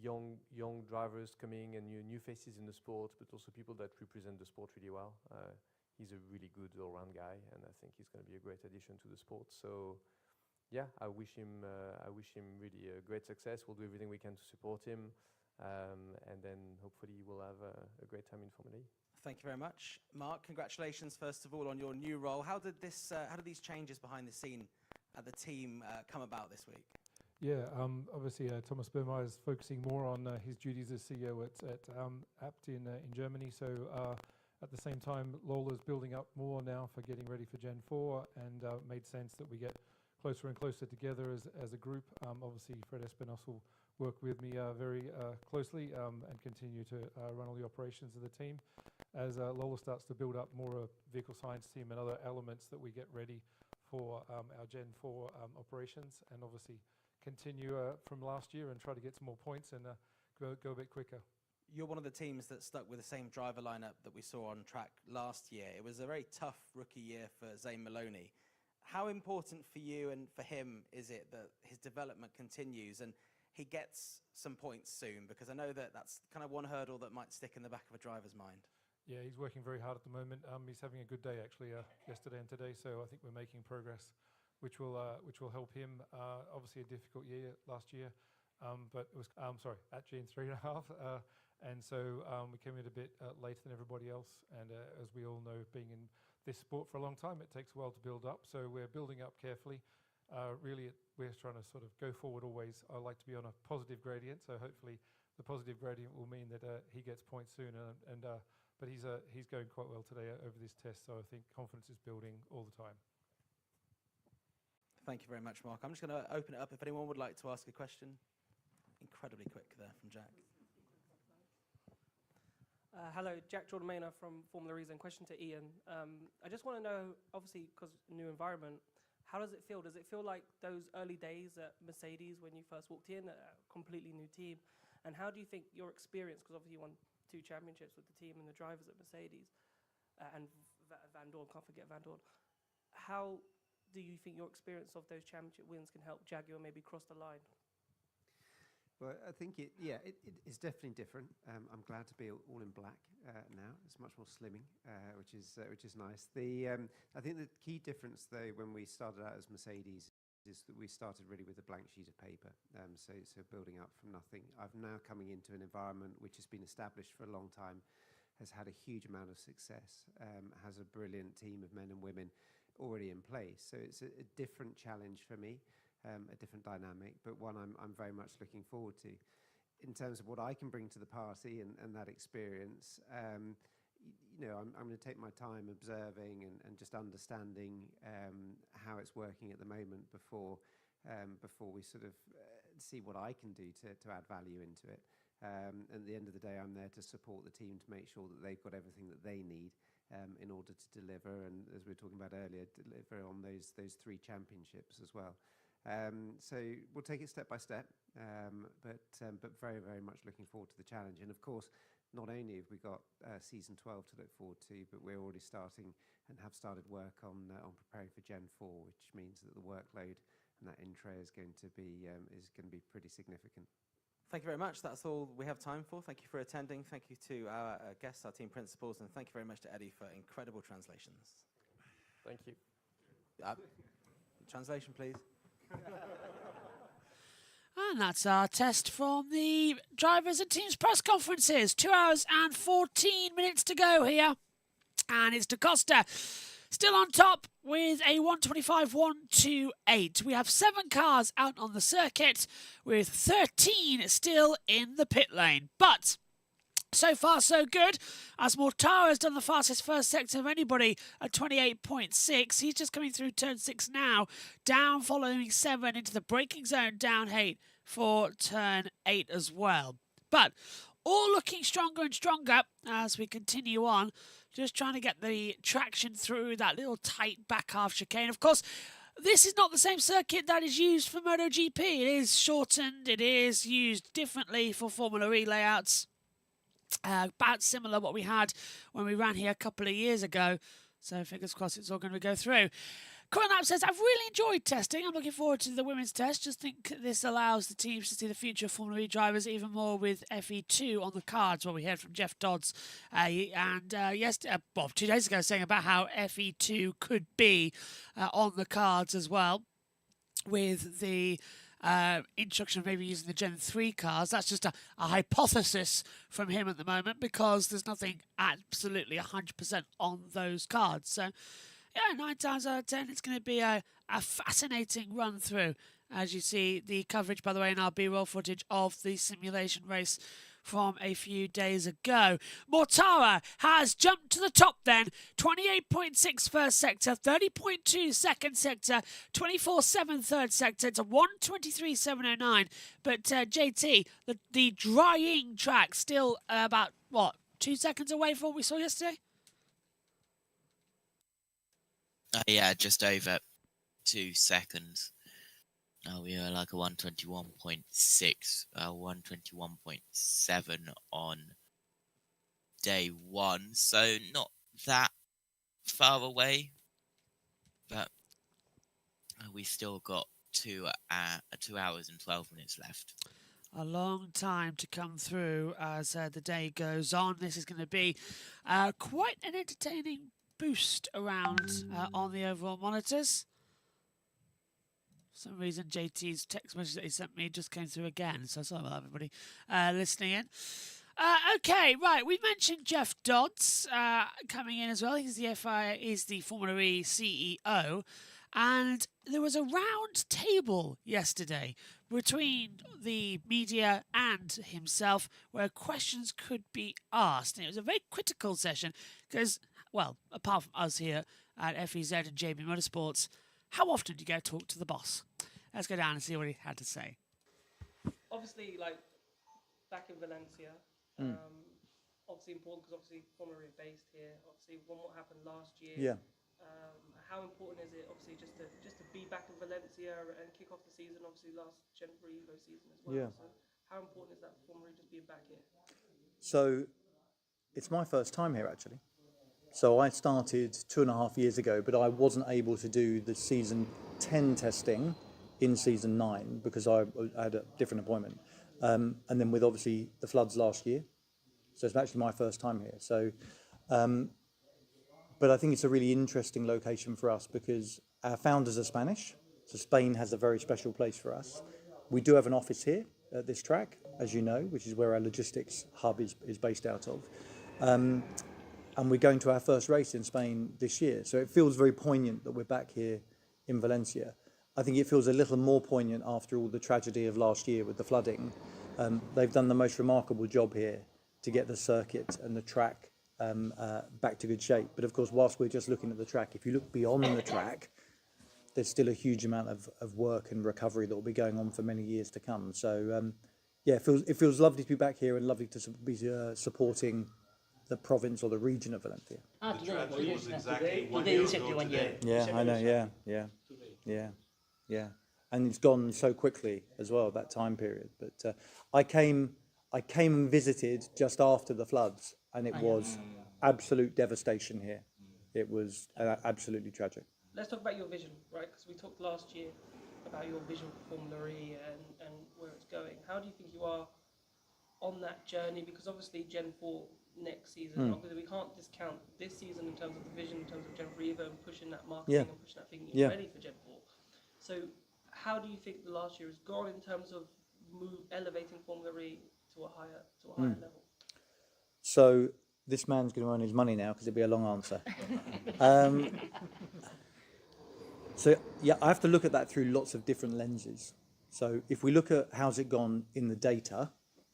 young drivers coming and new faces in the sport, but also people that represent the sport really well. He's a really good all-round guy, and I think he's going to be a great addition to the sport. So yeah, I wish him really a great success. We'll do everything we can to support him, and then hopefully we'll have a great time in Formula E.
Thank you very much, Mark. Congratulations, first of all, on your new role. How did these changes behind the scene at the team come about this week?
Yeah, obviously Thomas Burmeyer is focusing more on his duties as CEO at ABB in Germany. So at the same time, Lola's building up more now for getting ready for Gen 4, and it made sense that we get closer and closer together as a group. Obviously, Fred Espinosa will work with me very closely and continue to run all the operations of the team. As Lola starts to build up more a vehicle science team and other elements that we get ready for our Gen 4 operations, and obviously continue from last year and try to get some more points and go a bit quicker.
You're one of the teams that stuck with the same driver lineup that we saw on track last year. It was a very tough rookie year for Zane Maloney. How important for you and for him is it that his development continues and he gets some points soon? Because I know that that's kind of one hurdle that might stick in the back of a driver's mind.
Yeah, he's working very hard at the moment. He's having a good day actually yesterday and today, so I think we're making progress, which will help him. Obviously a difficult year last year, but it was at Gen 3.5, and so we came in a bit later than everybody else. And as we all know, being in this sport for a long time, it takes a while to build up. So we're building up carefully. Really, we're trying to sort of go forward always. I like to be on a positive gradient, so hopefully the positive gradient will mean that he gets points soon. But he's going quite well today over this test, so I think confidence is building all the time.
Thank you very much, Mark. I'm just going to open it up if anyone would like to ask a question. Incredibly quick there from Jack.
Hello, Jack Jordan-Maynor from Formula Reason. Question to Ian. I just want to know, obviously, because new environment, how does it feel? Does it feel like those early days at Mercedes when you first walked in, a completely new team? And how do you think your experience, because obviously you won 2 championships with the team and the drivers at Mercedes, and Van Dorn, can't forget Van Dorn. How do you think your experience of those championship wins can help Jaguar maybe cross the line?
Well, I think it is definitely different. I'm glad to be all in black now. It's much more slimming, which is nice. I think the key difference though when we started out as Mercedes is that we started really with a blank sheet of paper. So building up from nothing. I'm now coming into an environment which has been established for a long time, has had a huge amount of success, has a brilliant team of men and women already in place. So it's a different challenge for me, a different dynamic, but one I'm very much looking forward to. In terms of what I can bring to the party and that experience, you know, I'm going to take my time observing and just understanding how it's working at the moment before we sort of see what I can do to add value into it. At the end of the day, I'm there to support the team to make sure that they've got everything that they need in order to deliver, and as we were talking about earlier, deliver on those 3 championships as well. So we'll take it step by step, but very, very much looking forward to the challenge. And of course, not only have we got season 12 to look forward to, but we're already starting and have started work on preparing for Gen 4, which means that the workload and that intro is going to be pretty significant.
Thank you very much. That's all we have time for. Thank you for attending. Thank you to our guests, our team principals, and thank you very much to Eddie for incredible translations.
Thank you.
Translation, please.
And that's our test from the drivers and teams press conferences. 2 hours and 14 minutes to go here. And it's Da Costa still on top with a 125.128. We have 7 cars out on the circuit with 13 still in the pit lane. But so far, so good, as Mortara has done the fastest first sector of anybody at 28.6. He's just coming through turn 6 now, down following 7 into the braking zone, down 8 for turn 8 as well. But all looking stronger and stronger as we continue on, just trying to get the traction through that little tight back half chicane. Of course, this is not the same circuit that is used for MotoGP. It is shortened, it is used differently for Formula E layouts. About similar what we had when we ran here a couple of years ago. So fingers crossed it's all going to go through. Coronap says, I've really enjoyed testing. I'm looking forward to the women's test. Just think this allows the teams to see the future of Formula E drivers even more with FE2 on the cards. What we heard from Jeff Dodds 2 days ago saying about how FE2 could be on the cards as well with the introduction of maybe using the Gen 3 cars. That's just a hypothesis from him at the moment because there's nothing absolutely 100% on those cards. So, yeah, 9 times out of 10, it's going to be a fascinating run through as you see the coverage, by the way, in our B-roll footage of the simulation race from a few days ago. Mortara has jumped to the top then. 28.6 first sector, 30.2 second sector, 24.7 third sector. It's a 1:23.709. But JT, the drying track still about, 2 seconds away from what we saw yesterday?
Yeah, just over 2 seconds. We are like a 121.6, 121.7 on day 1, so not that far away, but we still got 2 hours and 12 minutes left.
A long time to come through as the day goes on. This is going to be quite an entertaining boost around on the overall monitors. For some reason, JT's text message that he sent me just came through again, so sorry about everybody listening in. Okay, right, we mentioned Jeff Dodds coming in as well. He's the Formula E CEO, and there was a round table yesterday between the media and himself where questions could be asked. And it was a very critical session because, well, apart from us here at FEZ and JB Motorsports, how often do you go talk to the boss? Let's go down and see what he had to say.
Obviously, like back in Valencia, obviously important because obviously Formula E based here. Obviously, from what happened last year.
Yeah.
How important is it, obviously, just to be back in Valencia and kick off the season? Obviously, last Gen 3 Evo season as well.
Yeah.
So, how important is that for Formula E just being back here?
So, it's my first time here actually. So I started 2.5 years ago, but I wasn't able to do the season 10 testing in season 9 because I had a different appointment. And then with obviously the floods last year. So it's actually my first time here. So, but I think it's a really interesting location for us because our founders are Spanish. So Spain has a very special place for us. We do have an office here at this track, as you know, which is where our logistics hub is based out of. And we're going to our first race in Spain this year. So it feels very poignant that we're back here in Valencia. I think it feels a little more poignant after all the tragedy of last year with the flooding. They've done the most remarkable job here to get the circuit and the track back to good shape. But of course, whilst we're just looking at the track, if you look beyond the track, there's still a huge amount of work and recovery that will be going on for many years to come. So yeah, it feels lovely to be back here and lovely to be supporting the province or the region of Valencia.
The tragedy was exactly 1 year ago today.
Yeah, I know, yeah. And it's gone so quickly as well, that time period. But I came and visited just after the floods, and it was absolute devastation here. It was absolutely tragic.
Let's talk about your vision, right? Because we talked last year about your vision for Formula E and where it's going. How do you think you are on that journey? Because obviously Gen 4 next season, obviously we can't discount this season in terms of the vision, in terms of Gen 3 Evo and pushing that marketing and pushing that thing ready for Gen 4. So how do you think the last year has gone in terms of elevating Formula E to a higher level?
So this man's going to earn his money now because it'd be a long answer. So yeah, I have to look at that through lots of different lenses. So if we look at how's it gone in the data,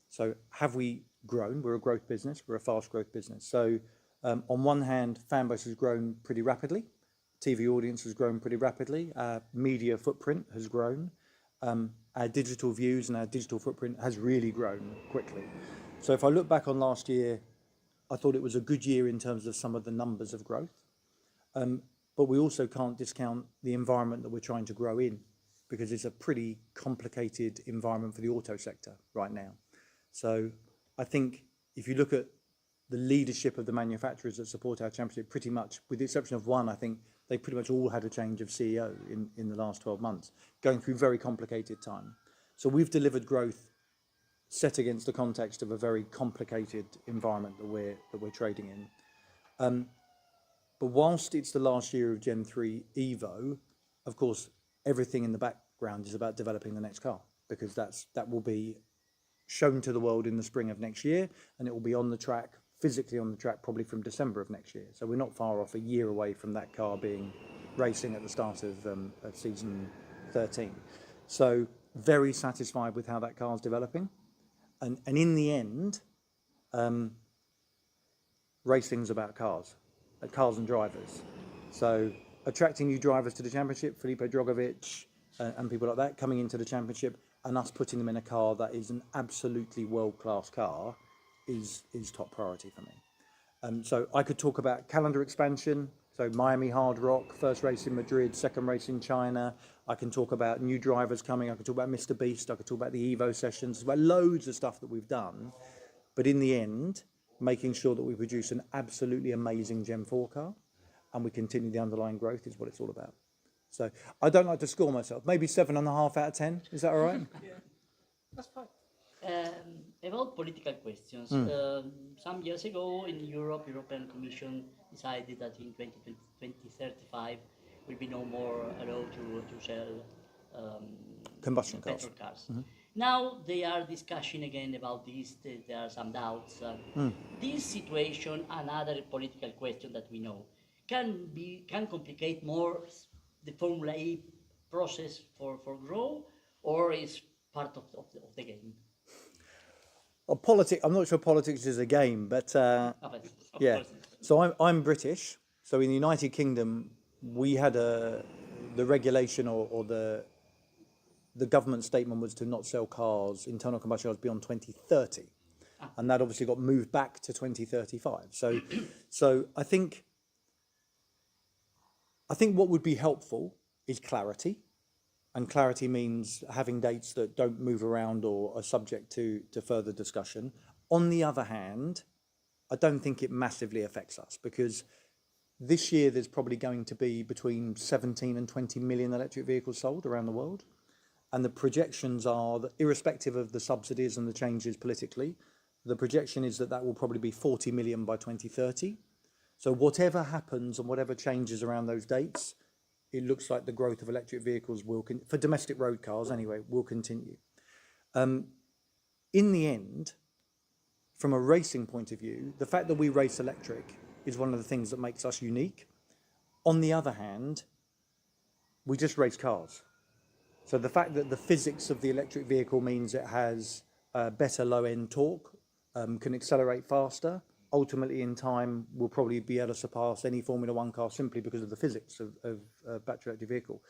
so have we grown? We're a growth business. We're a fast growth business. So on one hand, fan base has grown pretty rapidly. TV audience has grown pretty rapidly. Our media footprint has grown. Our digital views and our digital footprint has really grown quickly. So if I look back on last year, I thought it was a good year in terms of some of the numbers of growth. But we also can't discount the environment that we're trying to grow in, because it's a pretty complicated environment for the auto sector right now. So I think if you look at the leadership of the manufacturers that support our championship, pretty much, with the exception of one, I think they pretty much all had a change of CEO in the last 12 months, going through very complicated time. So we've delivered growth set against the context of a very complicated environment that we're trading in. But whilst it's the last year of Gen 3 Evo, of course, everything in the background is about developing the next car, because that will be shown to the world in the spring of next year, and it will be on the track, physically on the track, probably from December of next year. So we're not far off, a year away from that car being racing at the start of season 13. So very satisfied with how that car's developing. And in the end, racing's about cars and drivers. So attracting new drivers to the championship, Felipe Drogovic and people like that coming into the championship, and us putting them in a car that is an absolutely world-class car is top priority for me. So I could talk about calendar expansion, so Miami Hard Rock, first race in Madrid, second race in China. I can talk about new drivers coming. I could talk about Mr. Beast. I could talk about the Evo sessions, about loads of stuff that we've done. But in the end, making sure that we produce an absolutely amazing Gen 4 car and we continue the underlying growth is what it's all about. So I don't like to score myself. Maybe 7.5 out of 10. Is that all right?
Yeah, that's fine.
About political questions, some years ago in Europe, European Commission decided that in 2035 will be no more allowed to sell
combustion cars.
Petrol cars. Now they are discussing again about this. There are some doubts. This situation, another political question that we know, can complicate more the Formula E process for growth, or is part of the game?
Well, I'm not sure politics is a game, but yeah. So I'm British. So in the United Kingdom, we had the regulation or the government statement was to not sell cars, internal combustion cars, beyond 2030, and that obviously got moved back to 2035. So I think what would be helpful is clarity. And clarity means having dates that don't move around or are subject to further discussion. On the other hand, I don't think it massively affects us, because this year there's probably going to be between 17 and 20 million electric vehicles sold around the world. And the projections are that, irrespective of the subsidies and the changes politically, the projection is that will probably be 40 million by 2030. So whatever happens and whatever changes around those dates, it looks like the growth of electric vehicles for domestic road cars anyway, will continue. In the end, from a racing point of view, the fact that we race electric is one of the things that makes us unique. On the other hand, we just race cars. So the fact that the physics of the electric vehicle means it has better low-end torque, can accelerate faster, ultimately in time will probably be able to surpass any Formula One car simply because of the physics of battery electric vehicle.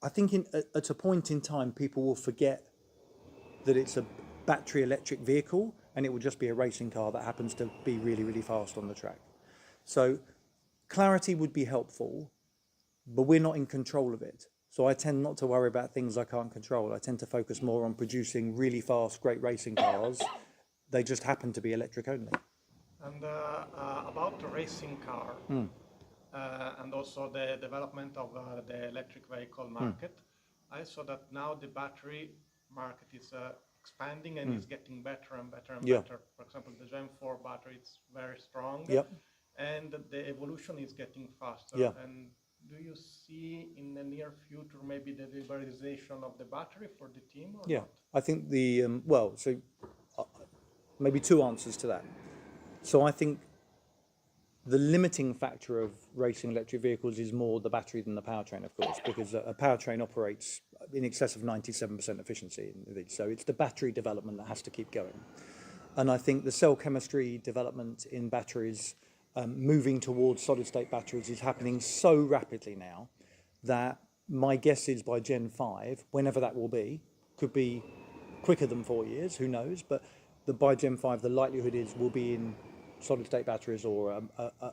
I think at a point in time, people will forget that it's a battery electric vehicle and it will just be a racing car that happens to be really, really fast on the track. So clarity would be helpful, but we're not in control of it. So I tend not to worry about things I can't control. I tend to focus more on producing really fast, great racing cars. They just happen to be electric only.
And about the racing car, and also the development of the electric vehicle market, I saw that now the battery market is expanding and is getting better and better and better. For example, the Gen 4 battery is very strong, and the evolution is getting faster. And do you see in the near future maybe the liberalization of the battery for the team? Or not?
I think the, maybe two answers to that. So I think the limiting factor of racing electric vehicles is more the battery than the powertrain, of course, because a powertrain operates in excess of 97% efficiency in these. So it's the battery development that has to keep going. And I think the cell chemistry development in batteries, moving towards solid state batteries, is happening so rapidly now that my guess is by Gen 5, whenever that will be, could be quicker than 4 years, who knows, but by Gen 5 the likelihood is we'll be in solid state batteries or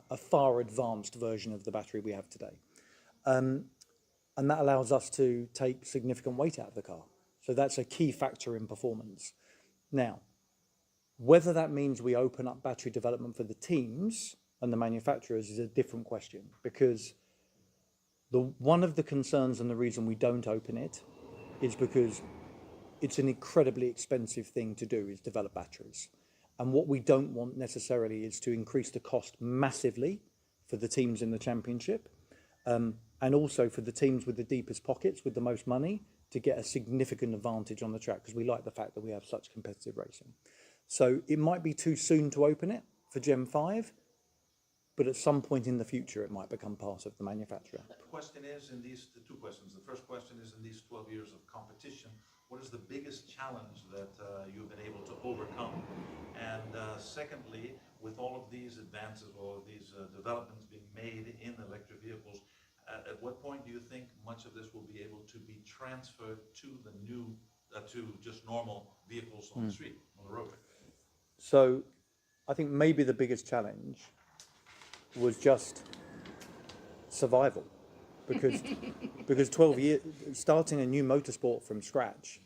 a far advanced version of the battery we have today. And that allows us to take significant weight out of the car. So that's a key factor in performance. Now, whether that means we open up battery development for the teams and the manufacturers is a different question, because one of the concerns and the reason we don't open it is because it's an incredibly expensive thing to do, is develop batteries. And what we don't want necessarily is to increase the cost massively for the teams in the championship, and also for the teams with the deepest pockets, with the most money, to get a significant advantage on the track, because we like the fact that we have such competitive racing. So it might be too soon to open it for Gen 5, but at some point in the future, it might become part of the manufacturer.
The question is, in these two questions, the first question is, in these 12 years of competition, what is the biggest challenge that you've been able to overcome? And secondly, with all of these advances, all of these developments being made in electric vehicles, at what point do you think much of this will be able to be transferred to the new, to just normal vehicles on the street, on the road?
So I think maybe the biggest challenge was just survival, because 12 years, starting a new motorsport from scratch,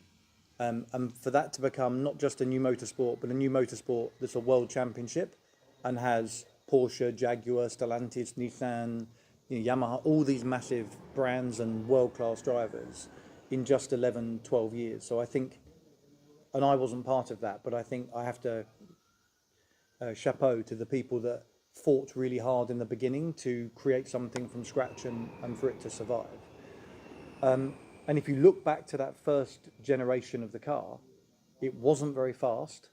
and for that to become not just a new motorsport, but a new motorsport that's a world championship and has Porsche, Jaguar, Stellantis, Nissan, Yamaha, all these massive brands and world-class drivers in just 11, 12 years. So I think, and I wasn't part of that, but I think I have to chapeau to the people that fought really hard in the beginning to create something from scratch and for it to survive. And if you look back to that first generation of the car, it wasn't very fast.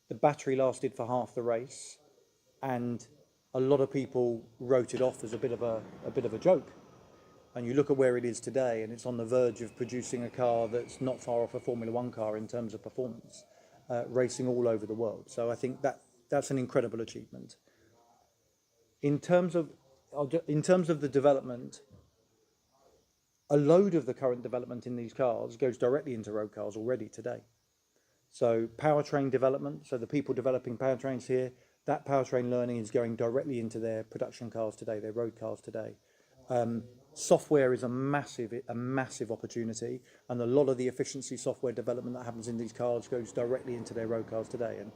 The battery lasted for half the race, and a lot of people wrote it off as a bit of a joke. And you look at where it is today, and it's on the verge of producing a car that's not far off a Formula One car in terms of performance, racing all over the world. So I think that's an incredible achievement. In terms of the development, a load of the current development in these cars goes directly into road cars already today. So powertrain development, so the people developing powertrains here, that powertrain learning is going directly into their production cars today, their road cars today. Software is a massive opportunity, and a lot of the efficiency software development that happens in these cars goes directly into their road cars today. And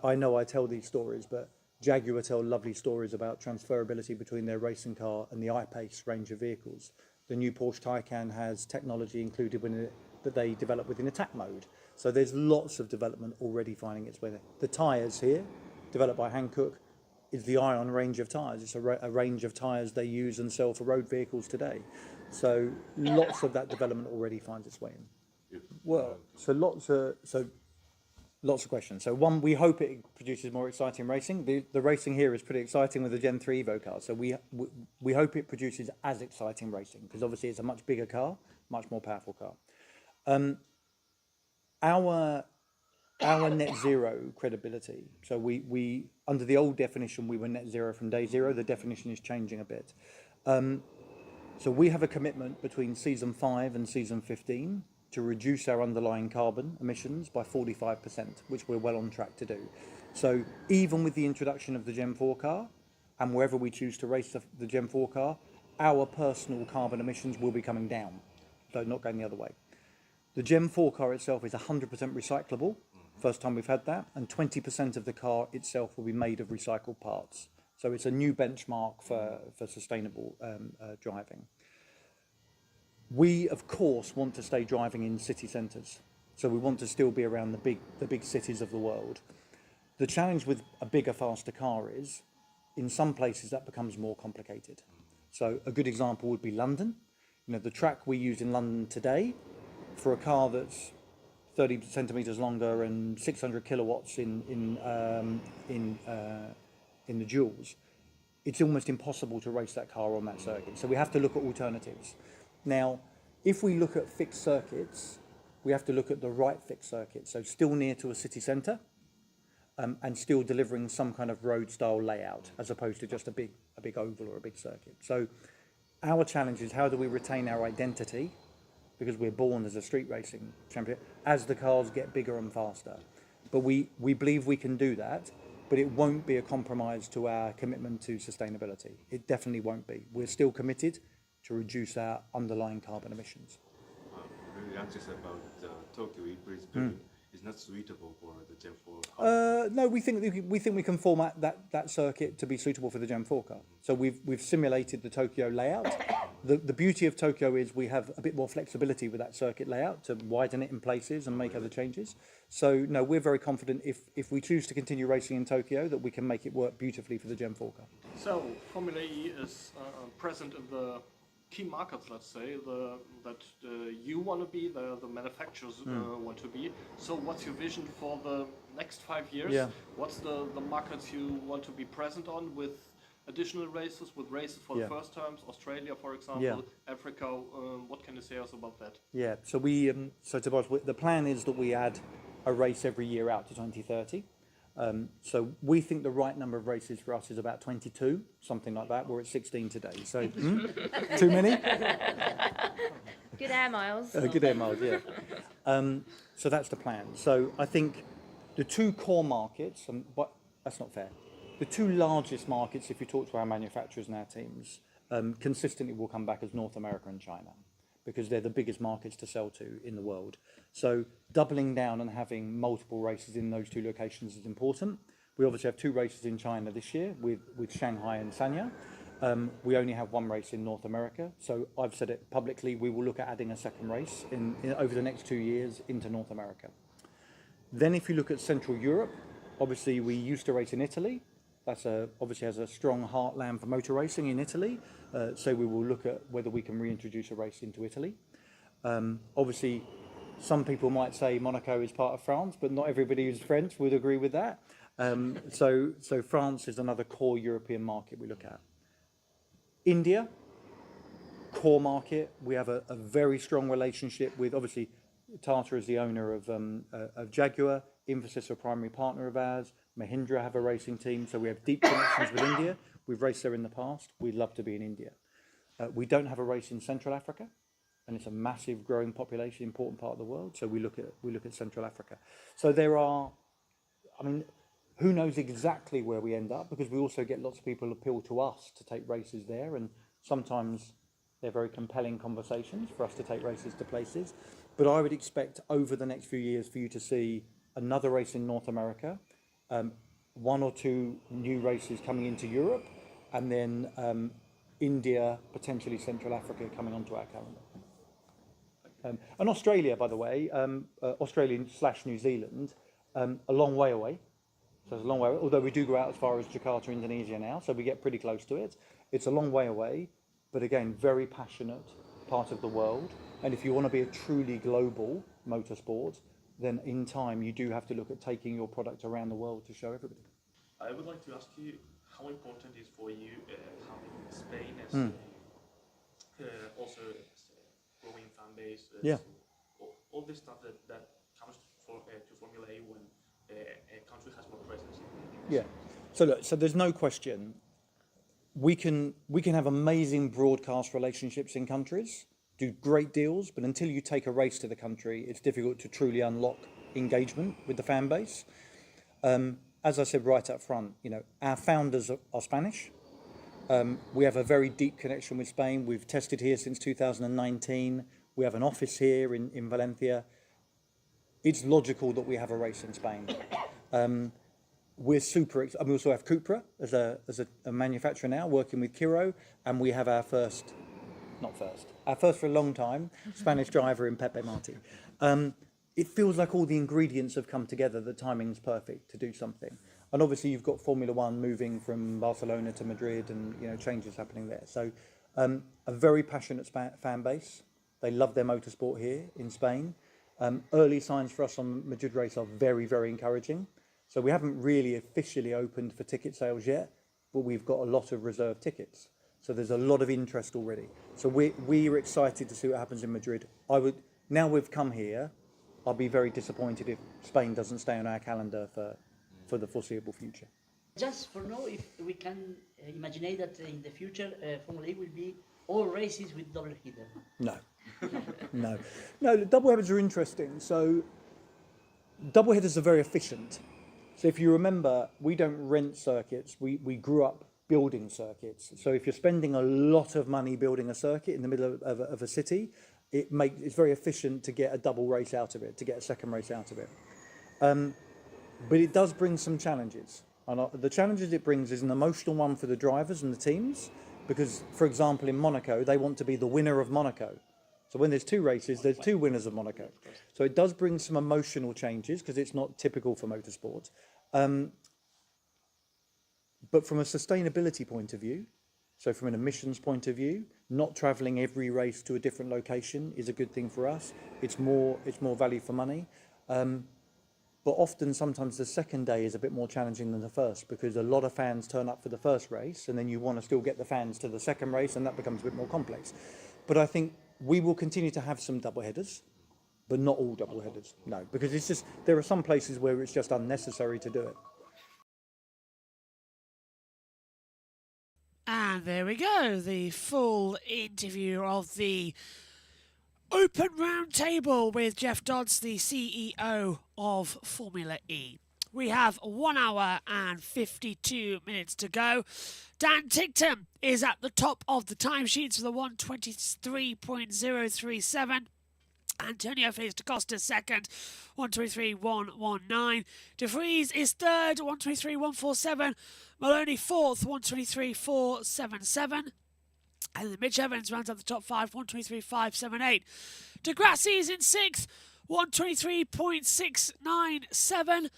I know I tell these stories, but Jaguar tell lovely stories about transferability between their racing car and the I-Pace range of vehicles. The new Porsche Taycan has technology included within it that they develop within attack mode. So there's lots of development already finding its way there. The tyres here, developed by Hankook, is the Ion range of tyres. It's a range of tyres they use and sell for road vehicles today. So lots of that development already finds its way in. Well, so Lots of questions. So one, we hope it produces more exciting racing. The racing here is pretty exciting with the Gen 3 Evo car. So we hope it produces as exciting racing, because obviously it's a much bigger car, much more powerful car. Our net zero credibility. So we under the old definition, we were net zero from day zero. The definition is changing a bit. So we have a commitment between season 5 and season 15 to reduce our underlying carbon emissions by 45%, which we're well on track to do. So even with the introduction of the Gen 4 car, and wherever we choose to race the Gen 4 car, our personal carbon emissions will be coming down, so not going the other way. The Gen 4 car itself is 100% recyclable, first time we've had that, and 20% of the car itself will be made of recycled parts. So it's a new benchmark for sustainable driving. We, of course, want to stay driving in city centres. So we want to still be around the big cities of the world. The challenge with a bigger, faster car is, in some places, that becomes more complicated. So a good example would be London. You know, the track we use in London today, for a car that's 30 centimetres longer and 600 kilowatts in the joules, it's almost impossible to race that car on that circuit. So we have to look at alternatives. Now, if we look at fixed circuits, we have to look at the right fixed circuit. So still near to a city centre, and still delivering some kind of road style layout, as opposed to just a big oval or a big circuit. So our challenge is, how do we retain our identity, because we're born as a street racing champion, as the cars get bigger and faster. But we believe we can do that, but it won't be a compromise to our commitment to sustainability. It definitely won't be. We're still committed to reduce our underlying carbon emissions.
I'm very anxious about Tokyo. Brisbane is not suitable for the Gen 4 car.
No, we think we can format that circuit to be suitable for the Gen 4 car. So we've simulated the Tokyo layout. The beauty of Tokyo is we have a bit more flexibility with that circuit layout to widen it in places and make other changes. So no, we're very confident if we choose to continue racing in Tokyo, that we can make it work beautifully for the Gen 4 car.
So Formula E is present in the key markets, let's say, that you want to be, the manufacturers want to be. So what's your vision for the next 5 years?
Yeah.
What's the markets you want to be present on, with additional races, with races for the first times, Australia, for example, Africa? What can you say us about that?
Yeah, so so Tobias, the plan is that we add a race every year out to 2030. So we think the right number of races for us is about 22, something like that. We're at 16 today, so too many?
Good air miles.
Good air miles, yeah. So that's the plan. So I think the two core markets, but that's not fair. The two largest markets, if you talk to our manufacturers and our teams, consistently will come back as North America and China, because they're the biggest markets to sell to in the world. So doubling down and having multiple races in those two locations is important. We obviously have 2 races in China this year with Shanghai and Sanya. We only have 1 race in North America. So I've said it publicly, we will look at adding a second race over the next 2 years into North America. Then if you look at Central Europe, obviously we used to race in Italy. That's obviously has a strong heartland for motor racing in Italy. So we will look at whether we can reintroduce a race into Italy. Obviously, some people might say Monaco is part of France, but not everybody who's French would agree with that. So France is another core European market we look at. India, core market. We have a very strong relationship with, obviously, Tata is the owner of Jaguar. Infosys are a primary partner of ours. Mahindra have a racing team, so we have deep connections with India. We've raced there in the past. We'd love to be in India. We don't have a race in Central Africa, and it's a massive growing population, important part of the world. So we look at Central Africa. So there are, I mean, who knows exactly where we end up, because we also get lots of people appeal to us to take races there, and sometimes they're very compelling conversations for us to take races to places. But I would expect over the next few years for you to see another race in North America, 1 or 2 new races coming into Europe, and then India, potentially Central Africa coming onto our calendar. And Australia, by the way, Australia/New Zealand, a long way away. So it's a long way away, although we do go out as far as Jakarta, Indonesia now, so we get pretty close to it. It's a long way away, but again, very passionate part of the world. And if you want to be a truly global motorsport, then in time you do have to look at taking your product around the world to show everybody.
I would like to ask you how important is for you having Spain as also as a growing fan base. All this stuff that comes to Formula A when a country has more presence.
So look, so there's no question. We can have amazing broadcast relationships in countries, do great deals, but until you take a race to the country, it's difficult to truly unlock engagement with the fan base. As I said right up front, our founders are Spanish. We have a very deep connection with Spain. We've tested here since 2019. We have an office here in Valencia. It's logical that we have a race in Spain. We're super. We also have Cupra as a manufacturer now, working with Kiro, and we have our first for a long time, Spanish driver in Pepe Marti. It feels like all the ingredients have come together. The timing's perfect to do something. And obviously you've got Formula One moving from Barcelona to Madrid, and changes happening there. So a very passionate fan base. They love their motorsport here in Spain. Early signs for us on the Madrid race are very, very encouraging. So we haven't really officially opened for ticket sales yet, but we've got a lot of reserved tickets. So there's a lot of interest already. So we're excited to see what happens in Madrid. Now we've come here, I'll be very disappointed if Spain doesn't stay on our calendar for the foreseeable future.
Just for now, if we can imagine that in the future, Formula E will be all races with double header.
No, the double headers are interesting. So double headers are very efficient. So if you remember, we don't rent circuits. We grew up building circuits. So if you're spending a lot of money building a circuit in the middle of a city, it's very efficient to get a double race out of it, to get a second race out of it. But it does bring some challenges. And the challenges it brings is an emotional one for the drivers and the teams, because, for example, in Monaco, they want to be the winner of Monaco. So when there's two races, there's two winners of Monaco. So it does bring some emotional changes because it's not typical for motorsport. But from a sustainability point of view, so from an emissions point of view, not travelling every race to a different location is a good thing for us. It's more value for money. But often, sometimes the second day is a bit more challenging than the first, because a lot of fans turn up for the first race and then you want to still get the fans to the second race, and that becomes a bit more complex. But I think we will continue to have some double headers, but not all double headers. No, because it's just, there are some places where it's just unnecessary to do it.
And there we go, the full interview of the Open Roundtable with Jeff Dodds, the CEO of Formula E. We have 1 hour and 52 minutes to go. Dan Tickton is at the top of the timesheets for the 123.037. Antonio Felix da Costa second, 123.119. De Vries is third, 123.147. Maloney fourth, 123.477. And then Mitch Evans rounds out the top five, 123.578. De Grassi is in sixth, 123.697.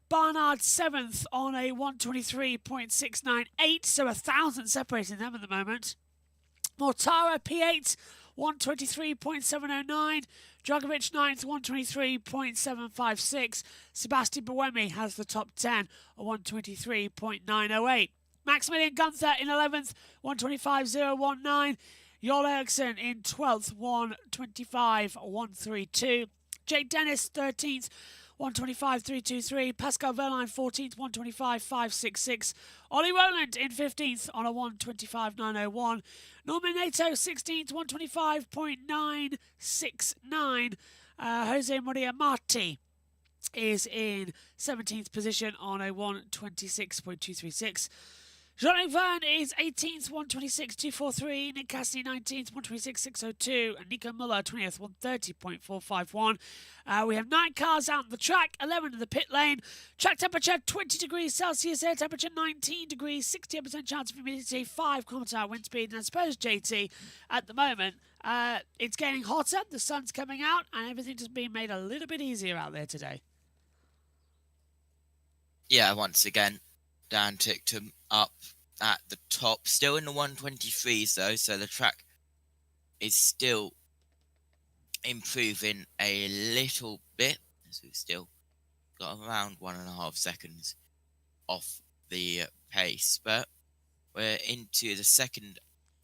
Barnard seventh on a 123.698, so 1,000 separating them at the moment. Mortara P8, 123.709. Drogovic 9th, 123.756. Sebastian Buemi has the top 10, a 123.908. Maximilian Gunther in 11th, 125.019. Joel Eriksson in 12th, 125.132. Jake Dennis 13th, 125.323. Pascal Verline 14th, 125.566. Ollie Rowland in 15th on a 125.901. Norman Nato 16th, 125.969. Jose Maria Marti is in 17th position on a 126.236. Jean-Luc Verne is 18th, 126.243. Nick Cassidy 19th, 126.602. And Nico Muller 20th, 130.451. We have 9 cars out on the track, 11 in the pit lane. Track temperature 20 degrees Celsius, air temperature 19 degrees, 68% chance of humidity, 5 km/h wind speed. And I suppose, JT, at the moment, it's getting hotter, the sun's coming out, and everything's just being made a little bit easier out there today.
Yeah, once again, Dan Tickton up at the top, still in the 123s though, so the track is still improving a little bit. So we've still got around 1.5 seconds off the pace. But we're into the second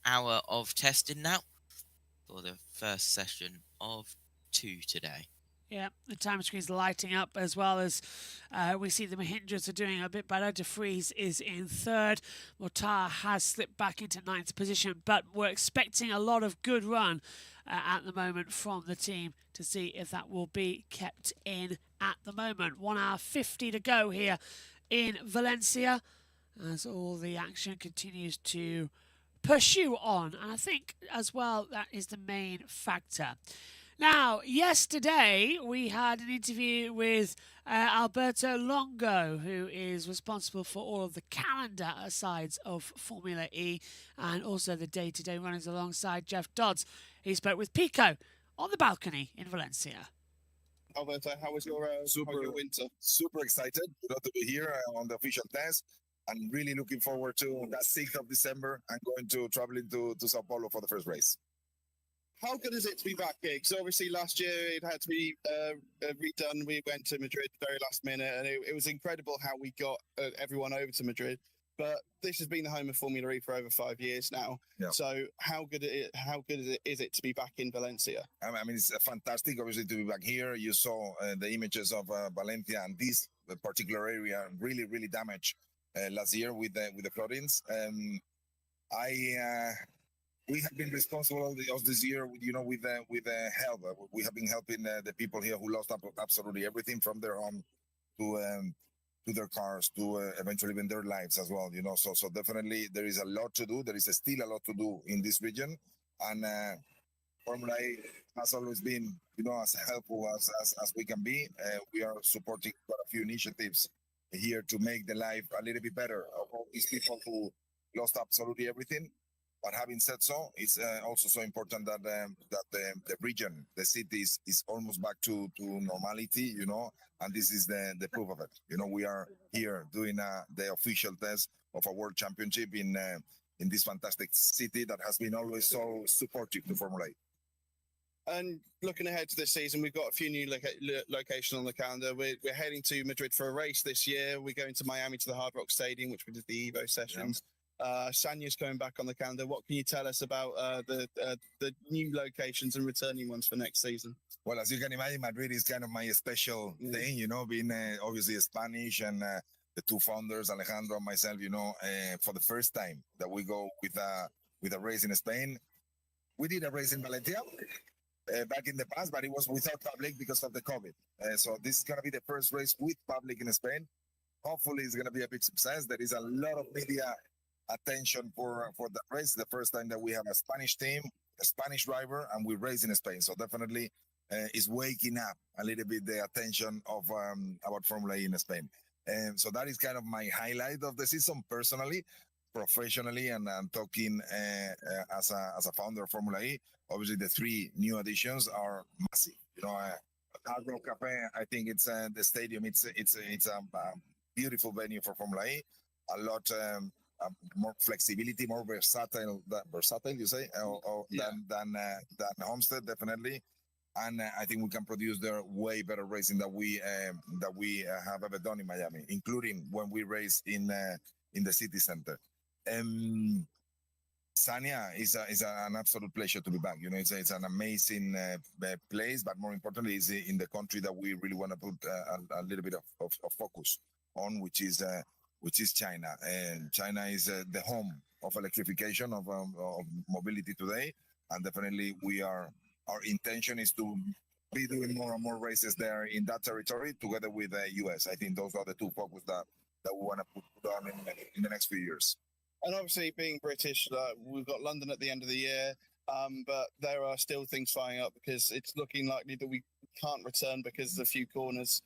hour of testing now for the first session of 2 today.
Yeah, the time screen's lighting up as well as we see the Mahindras are doing a bit better. De Vries is in third. Mortar has slipped back into ninth position, but we're expecting a lot of good run at the moment from the team to see if that will be kept in at the moment. 1 hour 50 to go here in Valencia as all the action continues to pursue on. And I think as well that is the main factor. Now, yesterday we had an interview with Alberto Longo, who is responsible for all of the calendar sides of Formula E and also the day-to-day runnings alongside Jeff Dodds. He spoke with Pico on the balcony in Valencia.
Alberto, how was your winter? Super excited to be here on the official test. I'm really looking forward to that 6th of December. I'm going to traveling to Sao Paulo for the first race.
How good is it to be back here? Because obviously last year it had to be redone. We went to Madrid very last minute, and it was incredible how we got everyone over to Madrid. But this has been the home of Formula E for over 5 years now. Yeah. So how good is it to be back in Valencia?
I mean, it's fantastic, obviously, to be back here. You saw the images of Valencia, and this particular area really, really damaged last year with the floodings. We have been responsible all this year, with help. We have been helping the people here who lost absolutely everything from their home to their cars to eventually even their lives as well. So definitely there is a lot to do. There is still a lot to do in this region, and Formula E has always been, as helpful as we can be. We are supporting quite a few initiatives here to make the life a little bit better of all these people who lost absolutely everything. But having said so, it's also so important that the region, the city is almost back to normality, and this is the proof of it. We are here doing the official test of a world championship in this fantastic city that has been always so supportive to Formula E.
And looking ahead to this season, we've got a few new locations on the calendar. We're heading to Madrid for a race this year. We're going to Miami to the Hard Rock Stadium, which we did the Evo sessions. Yeah. Sanya's coming back on the calendar. What can you tell us about the new locations and returning ones for next season?
Well, as you can imagine, Madrid is kind of my special thing, being obviously Spanish and the two founders, Alejandro and myself, for the first time that we go with a race in Spain. We did a race in Valencia back in the past, but it was without public because of the COVID. So this is going to be the first race with public in Spain. Hopefully it's going to be a big success. There is a lot of media attention for the race. The first time that we have a Spanish team, a Spanish driver, and we race in Spain. So definitely is waking up a little bit the attention of about Formula E in Spain. And so that is kind of my highlight of the season personally, professionally, and talking as a founder of Formula E. Obviously, the 3 new additions are massive. Hard Rock Cafe, I think it's the stadium. It's a beautiful venue for Formula E. A lot more flexibility, more versatile. You say, than Homestead, definitely. And I think we can produce there way better racing that we have ever done in Miami, including when we race in the city center. Sanya is an absolute pleasure to be back. It's an amazing place, but more importantly, is in the country that we really want to put a little bit of focus on, which is China. And China is the home of electrification of mobility today, and definitely our intention is to be doing more and more races there in that territory together with the US. I think those are the 2 focus that we want to put on in the next few years.
And obviously, being British, we've got London at the end of the year, but there are still things flying up because it's looking likely that we can't return because a few corners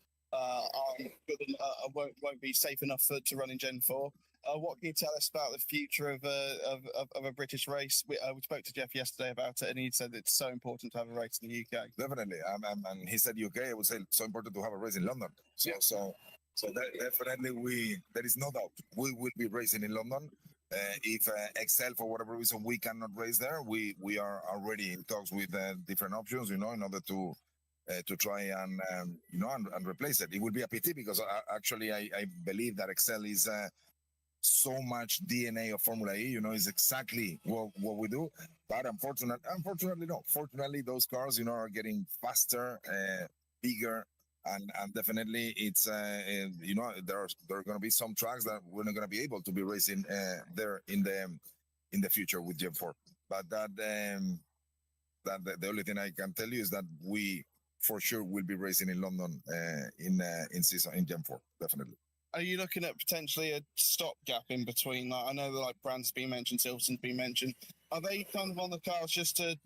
won't be safe enough to run in Gen 4. What can you tell us about the future of a British race? We spoke to Jeff yesterday about it, and he said it's so important to have a race in the UK.
Definitely, and he said UK. I would say it's so important to have a race in London. So definitely, there is no doubt we will be racing in London. If Excel, for whatever reason, we cannot race there, we are already in talks with different options, in order to to try and and replace it. It would be a pity because actually I believe that Excel is so much DNA of Formula E. Is exactly what we do. But unfortunately, no. Fortunately, those cars, are getting faster, bigger, and definitely it's there are going to be some tracks that we're not going to be able to be racing there in the future with Gen 4. But that the only thing I can tell you is that we for sure will be racing in London in Gen 4, definitely.
Are you looking at potentially a stopgap in between? Like, I know that like Brand's been mentioned, Silverstone's been mentioned. Are they kind of on the cards just like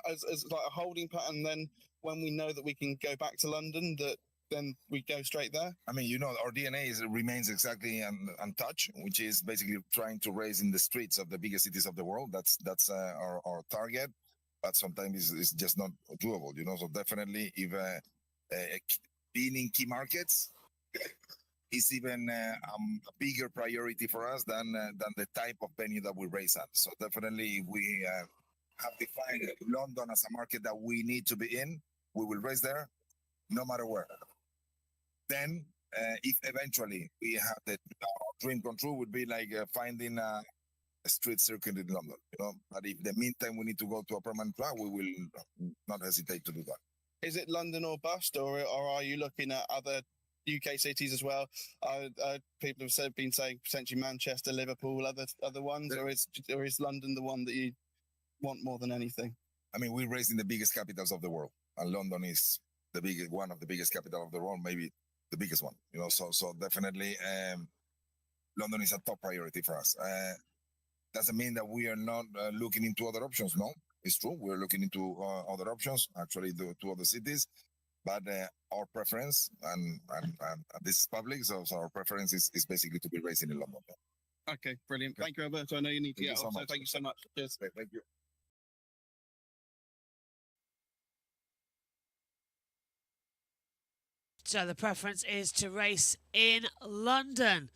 as like a holding pattern? Then when we know that we can go back to London, that then we go straight there?
I mean, our DNA remains exactly untouched, which is basically trying to race in the streets of the biggest cities of the world. That's our target, but sometimes it's just not doable. So definitely, if being in key markets is even a bigger priority for us than the type of venue that we race at. So definitely, if we have defined London as a market that we need to be in, we will race there, no matter where. Then, if eventually we have our dream come true, would be like finding a street circuit in London. But if in the meantime we need to go to a permanent track, we will not hesitate to do that.
Is it London or bust, or are you looking at other UK cities as well? People have been saying potentially Manchester, Liverpool, other ones, or is London the one that you want more than anything?
I mean, we race in the biggest capitals of the world, and London is one of the biggest capitals of the world, maybe the biggest one. So definitely, London is a top priority for us. Doesn't mean that we are not looking into other options. No, it's true. We're looking into other options, actually, to other cities. But our preference, and this is public, so our preference is basically to be racing in London.
Okay, brilliant. Thank you, Alberto. I know you need to get off, so thank you so much. Cheers.
Thank you.
So the preference is to race in London.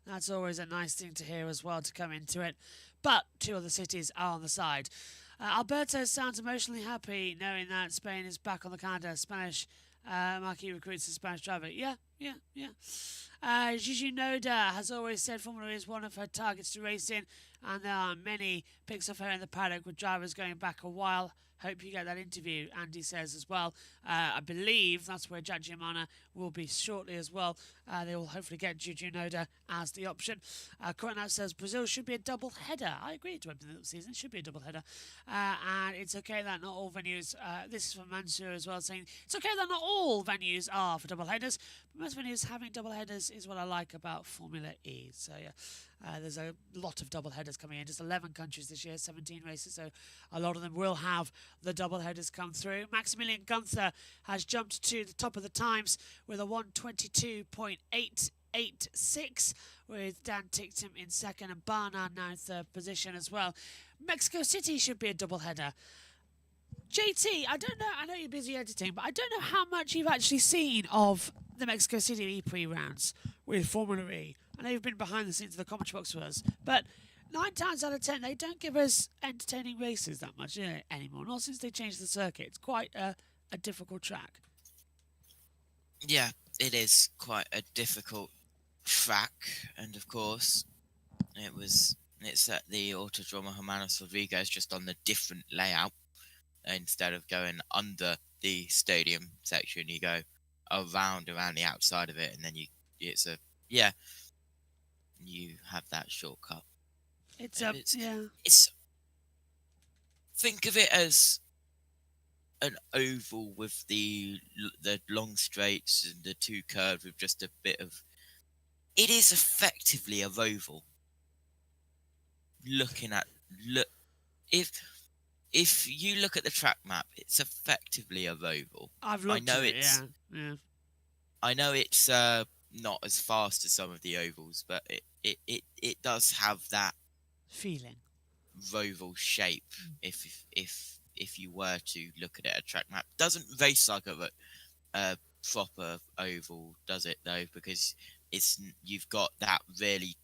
That's always a nice thing to hear as well, to come into it. But 2 other cities are on the side. Alberto sounds emotionally happy knowing that Spain is back on the calendar. Spanish marquee recruits a Spanish driver. Yeah. Gigi Noda has always said Formula E is one of her targets to race in, and there are many pics of her in the paddock with drivers going back a while. Hope you get that interview, Andy says as well. I believe that's where Jack Giamana will be shortly as well. They will hopefully get Gigi Noda as the option. Coronat says Brazil should be a double header. I agree to open the season. It should be a double header. And it's okay that not all venues, this is from Mansour as well, saying it's okay that not all venues are for double headers, but most venues having double headers is what I like about Formula E. So yeah. There's a lot of double headers coming in, just 11 countries this year, 17 races, so a lot of them will have the double headers come through. Maximilian Gunther has jumped to the top of the times with a 1:22.886, with Dan Ticktum in second and Barnard now in third position as well. Mexico City should be a double header. JT, I don't know, I know you're busy editing, but I don't know how much you've actually seen of the Mexico City E-Prix rounds with Formula E. I know you've been behind the scenes of the commentary box for us, but 9 times out of 10, they don't give us entertaining races that much anymore, not since they changed the circuit. It's quite a difficult track.
Yeah, it is quite a difficult track, and of course, it's at the Autodromo Hermanos Rodriguez, just on the different layout. Instead of going under the stadium section, you go around the outside of it, and then you have that shortcut.
It's
think of it as an oval with the long straights and the 2 curves with just a bit of. It is effectively a oval. If you look at the track map, it's effectively a oval.
I've looked at it, yeah.
I know it's not as fast as some of the ovals, but it does have that
feeling,
oval shape. If you were to look at it, a track map doesn't race like a proper oval, does it though? Because you've got that really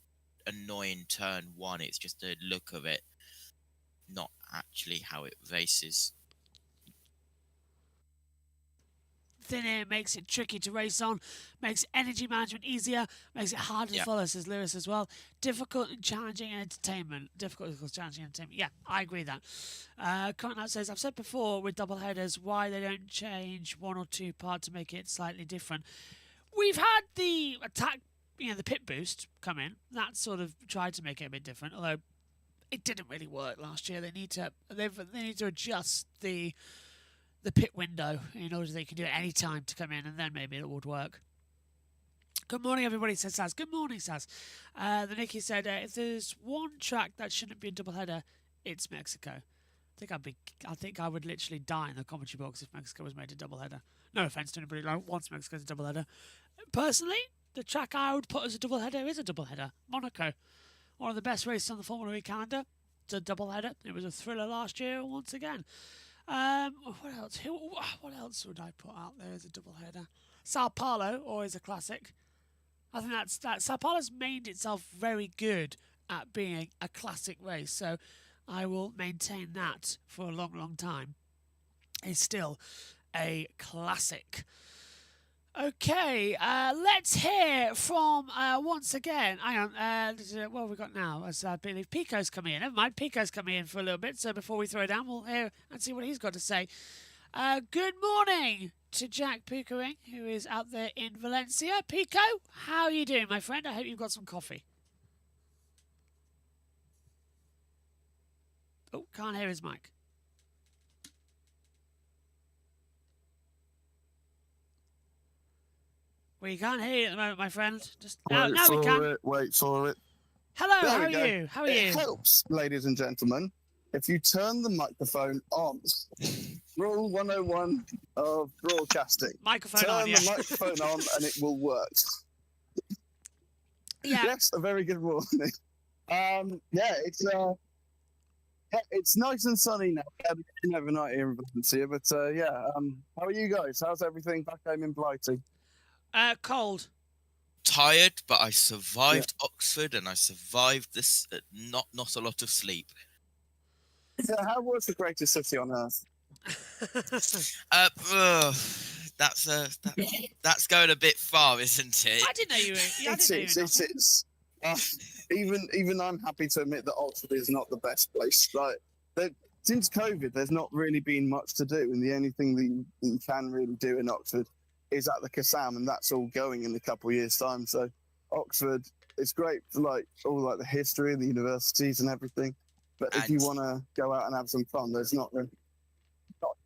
annoying turn 1. It's just the look of it, not actually how it races.
thin air makes it tricky to race on, makes energy management easier, makes it harder to follow, says Lewis as well. Difficult and challenging entertainment. Difficult and challenging entertainment. Yeah, I agree with that. Conrad says, I've said before with double headers why they don't change one or two parts to make it slightly different. We've had the attack, the pit boost come in. That sort of tried to make it a bit different, although it didn't really work last year. They need to adjust the pit window in order they can do it any time to come in, and then maybe it would work. Good morning, everybody, says Saz. Good morning, Saz. The Nicky said, if there's one track that shouldn't be a doubleheader, it's Mexico. I think I would literally die in the commentary box if Mexico was made a doubleheader. No offense to anybody who wants Mexico as a doubleheader. Personally, the track I would put as a doubleheader is a doubleheader. Monaco. One of the best races on the Formula E calendar. It's a doubleheader. It was a thriller last year once again. What else? What else would I put out there as a doubleheader? Sao Paulo, always a classic. I think that Sao Paulo's made itself very good at being a classic race, so I will maintain that for a long, long time. It's still a classic. Okay, let's hear from, once again, hang on, what have we got now? As I believe Pico's coming in. Never mind, Pico's coming in for a little bit, so before we throw it down, we'll hear and see what he's got to say. Good morning to Jack Picoing, who is out there in Valencia. Pico, how are you doing, my friend? I hope you've got some coffee. Oh, can't hear his mic. We can't hear you at the moment, my friend. Just now we can.
Wait for it.
Hello,
There
how
we
are
go.
you? How are you?
It helps, ladies and gentlemen, if you turn the microphone on. Rule 101 of broadcasting.
Microphone
turn
on, yeah.
the microphone on and it will work.
Yeah.
Yes, a very good warning. It's nice and sunny now. We had an overnight here in Valencia, but how are you guys? How's everything back home in Blighty?
Cold.
Tired, but I survived Oxford and I survived this. Not a lot of sleep.
Yeah, how was the greatest city on earth?
That's going a bit far, isn't it?
I didn't know you were.
It is. Even I'm happy to admit that Oxford is not the best place. Since COVID, there's not really been much to do, and the only thing that you can really do in Oxford is at the Kassam, and that's all going in a couple of years' time. So Oxford, it's great for all the history and the universities and everything. But if you want to go out and have some fun, there's not a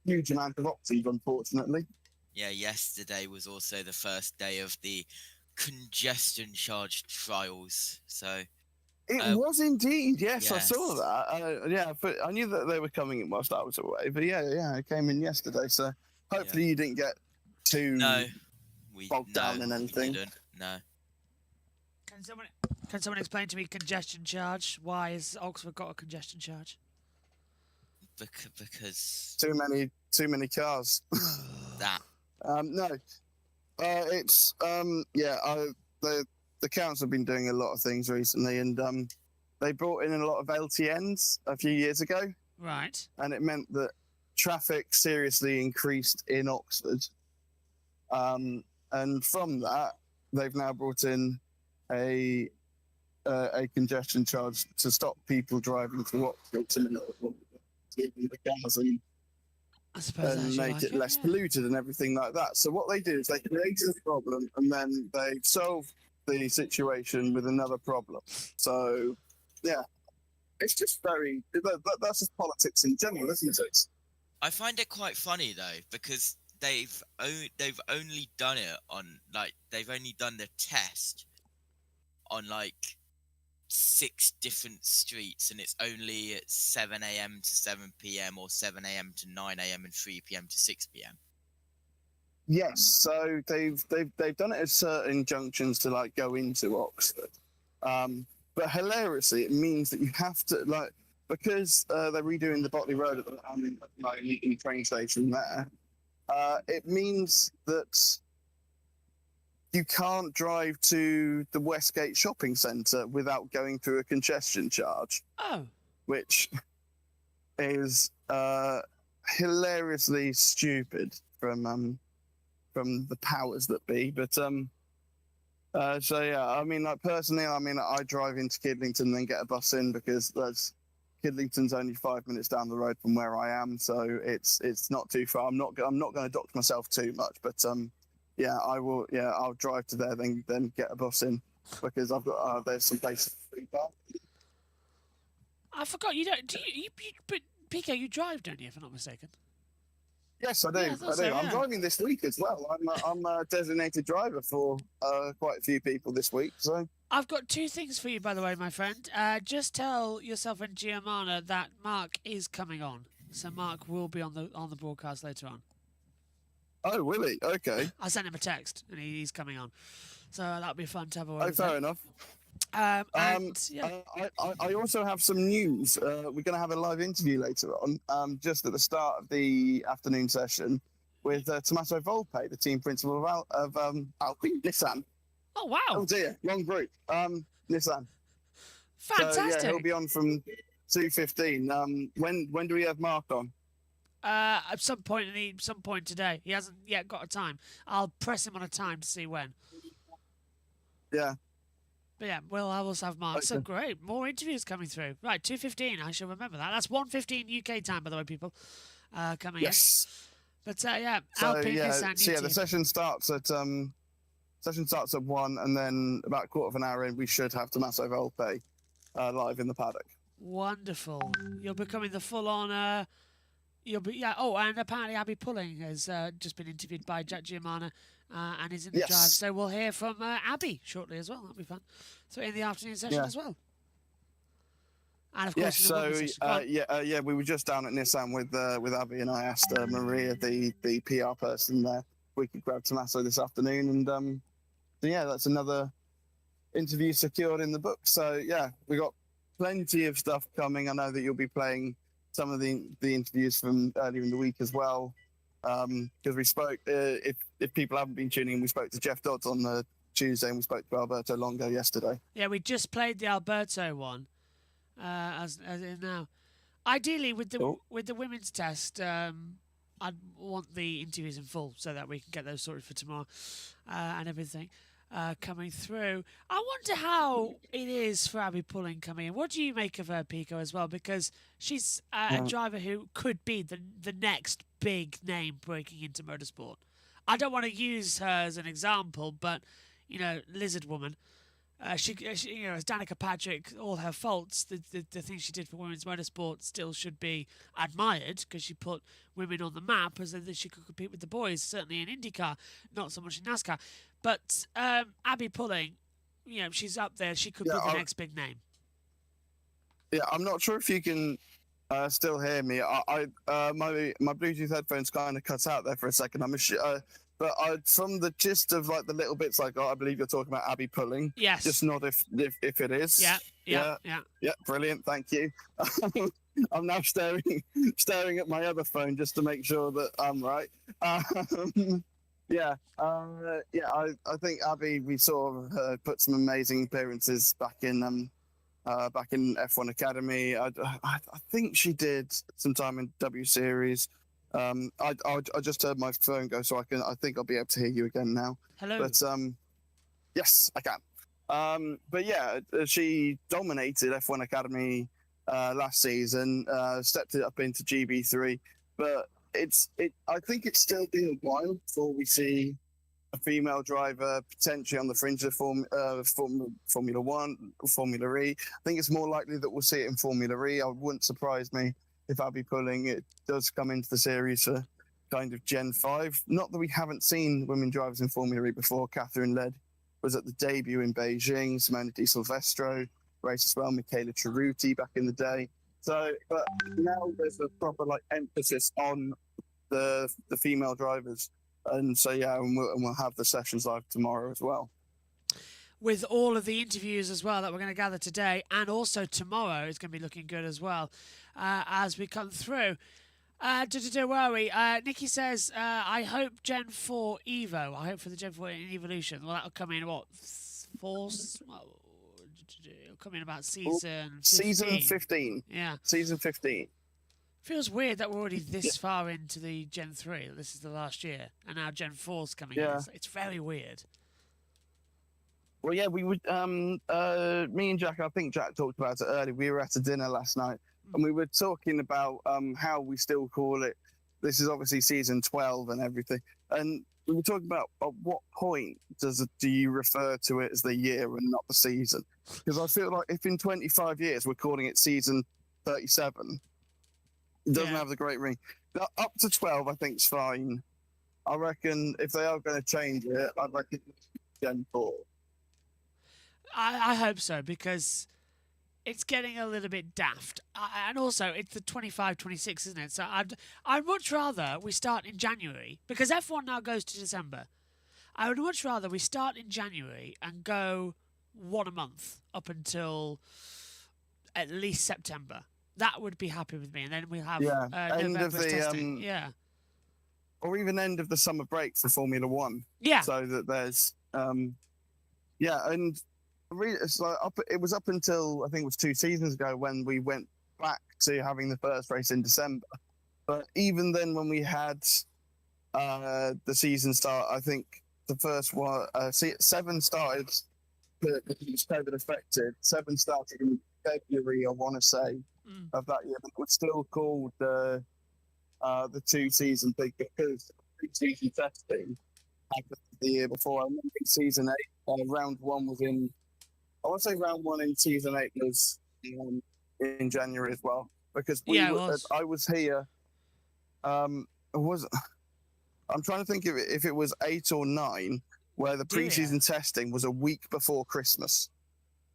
huge amount of options, unfortunately.
Yeah, yesterday was also the first day of the congestion charge trials. So
it was indeed, yes, I saw that. But I knew that they were coming in whilst I was away. But it came in yesterday. So hopefully you didn't get too bogged down in anything.
We didn't. No.
Can someone explain to me congestion charge? Why has Oxford got a congestion charge?
Because
too many cars. The council have been doing a lot of things recently, and they brought in a lot of LTNs a few years ago.
Right.
And it meant that traffic seriously increased in Oxford. And from that, they've now brought in a congestion charge to stop people driving to Oxford to the cars and make it less polluted and everything like that. So what they do is they create a problem and then they solve the situation with another problem. So it's just that's just politics in general, isn't it?
I find it quite funny though, because they've only done it on they've only done the test on 6 different streets, and it's only at 7 a.m. to 7 p.m. or 7 a.m. to 9 a.m. and 3 p.m. to 6 p.m.
Yes, so they've done it at certain junctions to go into Oxford, but hilariously it means that you have to because they're redoing the Botley Road at the train station there. It means that you can't drive to the Westgate shopping centre without going through a congestion charge.
Oh.
Which is hilariously stupid from from the powers that be. But so yeah, I mean, like personally, I mean, I drive into Kidlington and then get a bus in because Kidlington's only 5 minutes down the road from where I am, so it's not too far. I'm not going to dock myself too much, but yeah, I will. Yeah, I'll drive to there, then get a bus in because I've got there's some places for free park.
I forgot you don't. Do you but Pico, you drive, don't you? If I'm not mistaken.
Yes, I do.
Yeah, I
I
thought
do.
so,
I'm
yeah.
driving this week as well. I'm a designated driver for quite a few people this week. So
I've got two things for you, by the way, my friend. Just tell yourself and Giovanna that Mark is coming on. So Mark will be on the broadcast later on.
oh, will he? Okay.
I sent him a text, and he's coming on. So that'll be fun to have a word
Oh,
with
fair
him.
enough.
Yeah.
I also have some news. We're going to have a live interview later on, just at the start of the afternoon session, with Tommaso Volpe, the team principal of Alpine Nissan.
Oh wow!
Oh dear, wrong group. Nissan.
Fantastic.
So, yeah, he'll be on from 2:15. When do we have Mark on?
At some point today. He hasn't yet got a time. I'll press him on a time to see when.
Yeah.
But yeah, well, I will have Mark. So
Okay.
great, more interviews coming through. Right, 2:15. I shall remember that. That's 1:15 UK time, by the way, people. Coming
Yes.
in. But yeah,
So
Alpine
yeah,
Nissan
so yeah, the
YouTube.
session starts at 1, and then about a quarter of an hour in, we should have Tommaso Volpe live in the paddock.
Wonderful. You're becoming the full-on. You'll be Oh, and apparently Abby Pulling has just been interviewed by Jack Giovanna and is in the
Yes.
drive. So we'll hear from Abby shortly as well. That'll be fun. So in the afternoon session
Yeah.
as well. And of
Yes,
course, in the
so
women's session.
yeah, we were just down at Nissan with Abby, and I asked Maria, the PR person there, if we could grab Tommaso this afternoon, and so yeah, that's another interview secured in the book. So yeah, we got plenty of stuff coming. I know that you'll be playing some of the interviews from earlier in the week as well, because we spoke. If people haven't been tuning in, we spoke to Jeff Dodds on the Tuesday, and we spoke to Alberto Longo yesterday.
Yeah, we just played the Alberto one, as in now. Ideally, with the women's test, I'd want the interviews in full so that we can get those sorted for tomorrow and everything coming through. I wonder how it is for Abby Pulling coming in. What do you make of her, Pico, as well? Because she's a driver who could be the next big name breaking into motorsport. I don't want to use her as an example, but Lizard Woman. She, as Danica Patrick, all her faults, the things she did for women's motorsport still should be admired because she put women on the map as that she could compete with the boys, certainly in IndyCar, not so much in NASCAR. But Abby Pulling, she's up there. She could be the next big name.
Yeah, I'm not sure if you can still hear me. My Bluetooth headphones kind of cut out there for a second. But from the gist of like the little bits, like I believe you're talking about Abby Pulling.
Yes.
Just nod if it is.
Yeah.
Brilliant. Thank you. I'm now staring at my other phone just to make sure that I'm right. I think Abby, we saw her put some amazing appearances back in F1 Academy. I think she did some time in W Series. I just heard my phone go, so I think I'll be able to hear you again now.
Hello.
But yes, I can. But yeah, she dominated F1 Academy last season. Stepped it up into GB3, but I think it's still been a while before we see a female driver potentially on the fringe of Formula One, Formula E. I think it's more likely that we'll see it in Formula E. It wouldn't surprise me if Abby Pulling it does come into the series for kind of Gen 5. Not that we haven't seen women drivers in Formula E before. Catherine Led was at the debut in Beijing. Simona Di Silvestro raced as well. Michaela Cerruti back in the day. So, but now there's a proper emphasis on the female drivers. And so, yeah, and we'll have the sessions live tomorrow as well.
With all of the interviews as well that we're going to gather today and also tomorrow, it's going to be looking good as well as we come through. Where are we? Nikki says, I hope Gen 4 Evo. I hope for the Gen 4 Evolution. Well, that'll come in, what, it'll come in about season 15.
Season 15.
Yeah.
Season 15.
Feels weird that we're already this far into the Gen 3. This is the last year, and now Gen 4's coming in. It's very weird.
Well, yeah, we would. Me and Jack, I think Jack talked about it earlier. We were at a dinner last night, and we were talking about how we still call it. This is obviously season 12 and everything, and we were talking about at what point do you refer to it as the year and not the season? Because I feel like if in 25 years we're calling it season 37, it doesn't have the great ring. Now, up to 12, I think is fine. I reckon if they are going to change it, I reckon it's Gen 4.
I hope so, because it's getting a little bit daft. And also, it's the 25-26, isn't it? So I'd much rather we start in January, because F1 now goes to December. I would much rather we start in January and go one a month up until at least September. That would be happy with me. And then we'll have November's testing.
Or even end of the summer break for Formula One.
Yeah.
So that there's, and it's like it was up until I think it was 2 seasons ago when we went back to having the first race in December. But even then, when we had the season start, I think the first one, 7 started. It was COVID affected. 7 started in February, I want to say, of that year. But it was still called the 2-season thing because pre-season testing happened the year before. I remember in season 8, round 1 was in. I want to say round 1 in season 8 was in January as well because I was here. I'm trying to think if it was 8 or 9 where the pre-season testing was a week before Christmas.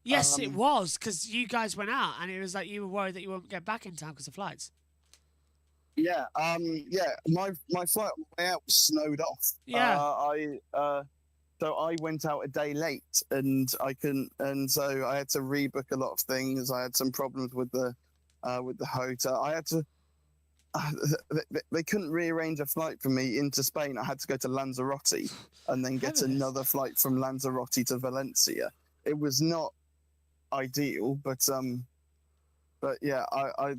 Yes, it was, because you guys went out and it was like you were worried that you wouldn't get back in time because of flights.
Yeah, my flight on the way out was snowed off.
Yeah.
So I went out a day late, and I couldn't, and so I had to rebook a lot of things. I had some problems with the hotel. I had to. They couldn't rearrange a flight for me into Spain. I had to go to Lanzarote and then get another flight from Lanzarote to Valencia. It was not ideal, but yeah, I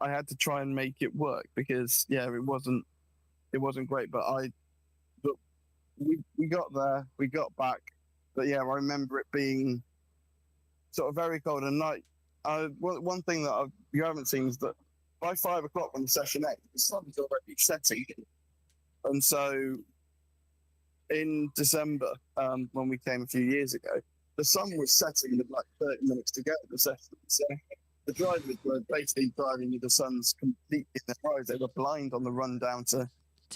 had to try and make it work because it wasn't great. But we got there, we got back, but yeah, I remember it being sort of very cold. And one thing that you haven't seen is that by 5 o'clock on session 8, the sun's already setting. And so in December, when we came a few years ago, the sun was setting with like 30 minutes to go at the session. So the drivers were basically driving with the sun's completely in their eyes. They were blind on the run down to,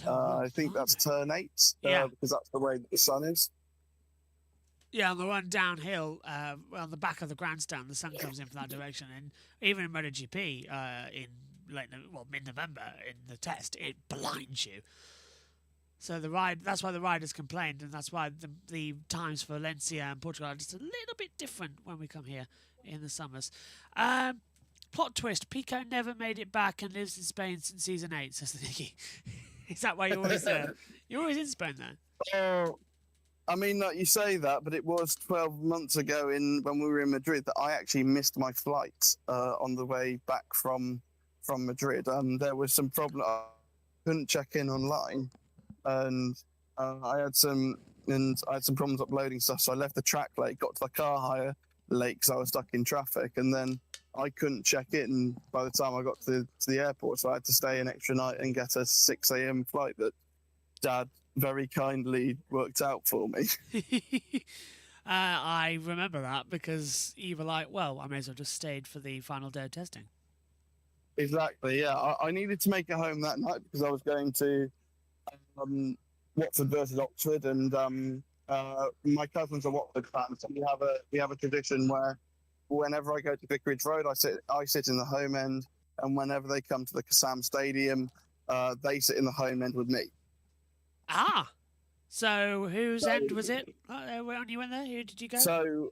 I think that's turn 8, because that's the way that the sun is.
Yeah, on the run downhill, on the back of the grandstand, the sun comes in from that direction. And even in MotoGP, in mid-November, in the test, it blinds you. So that's why the riders complained, and that's why the times for Valencia and Portugal are just a little bit different when we come here in the summers. Plot twist, Pico never made it back and lives in Spain since season 8, says the Nicky. Is that why you're always there? You're always in Spain then?
I mean, you say that, but it was 12 months ago when we were in Madrid that I actually missed my flight on the way back from Madrid. There was some problem. I couldn't check in online, and I had some problems uploading stuff. So I left the track late, got to the car hire late because I was stuck in traffic, and then I couldn't check in by the time I got to the airport. So I had to stay an extra night and get a 6 a.m. flight that Dad very kindly worked out for me.
I remember that because you were like, well, I may as well just stayed for the final day of testing.
Exactly, yeah. I needed to make it home that night because I was going to Watford versus Oxford, and my cousin's a Watford fan, so we have a tradition where whenever I go to Vicarage Road, I sit in the home end, and whenever they come to the Kassam Stadium, they sit in the home end with me.
Ah, so whose end was it when you went there? Who did you go?
So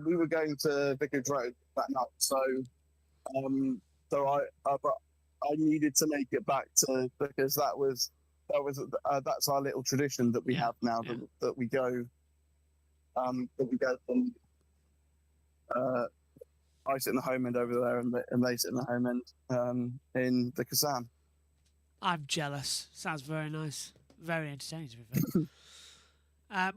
we were going to Vicarage Road that night. So I needed to make it back to because that's our little tradition that we have now that we go from I sit in the home end over there, and they sit in the home end in the Kazan.
I'm jealous. Sounds very nice. Very entertaining, to be fair.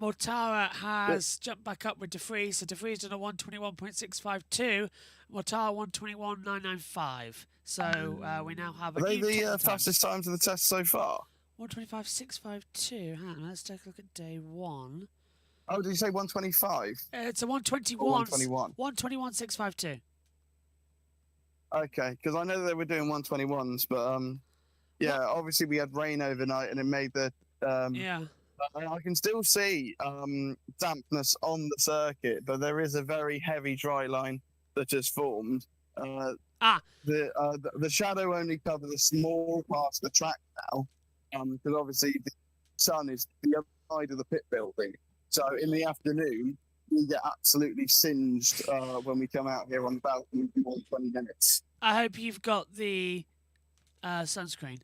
Mortara has jumped back up with DeFries. So DeFries done a 121.652. Mortara 121.995. So we now have
Are they the fastest times in the test so far?
125.652. Hang on, let's take a look at day one.
Oh, did you say 125?
It's a 121.
121.
121.652.
Okay, because I know they were doing 121s, but yeah, obviously we had rain overnight, and it made the
yeah.
I can still see dampness on the circuit, but there is a very heavy dry line that has formed. The shadow only covers a small part of the track now, because obviously the sun is the other side of the pit building. So in the afternoon, we get absolutely singed when we come out here on the balcony for more than 20 minutes.
I hope you've got the sunscreen.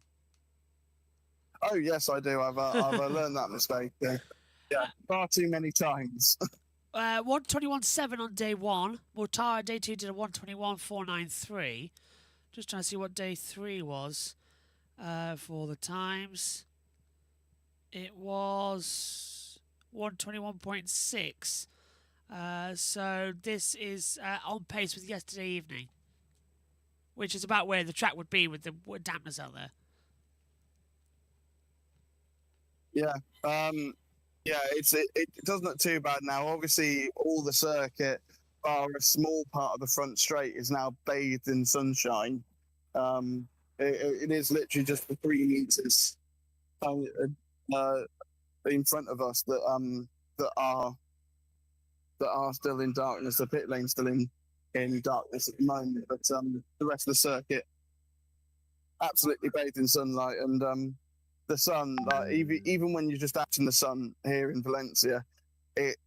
Oh yes, I do. I've learned that mistake. Yeah, far too many times.
121.7 on day one. Mortara day two did a 121.493. Just trying to see what day three was for the times. It was 121.6. So this is on pace with yesterday evening, which is about where the track would be with the dampness out there.
Yeah, yeah, it doesn't look too bad now. Obviously, all the circuit, bar a small part of the front straight, is now bathed in sunshine. It is literally just the 3 meters in front of us that are still in darkness. The pit lane's still in darkness at the moment, but the rest of the circuit absolutely bathed in sunlight. And the sun, even when you're just out in the sun here in Valencia, it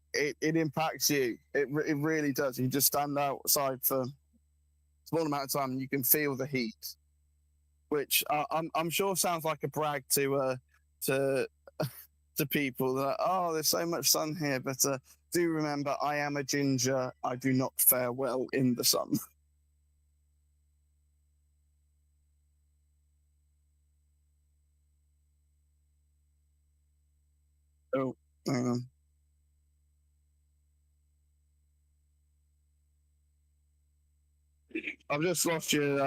impacts you. It really does. You just stand outside for a small amount of time and you can feel the heat, which I'm sure sounds like a brag to people that, oh, there's so much sun here, but do remember, I am a ginger. I do not fare well in the sun. Oh, hang on. I've just lost you.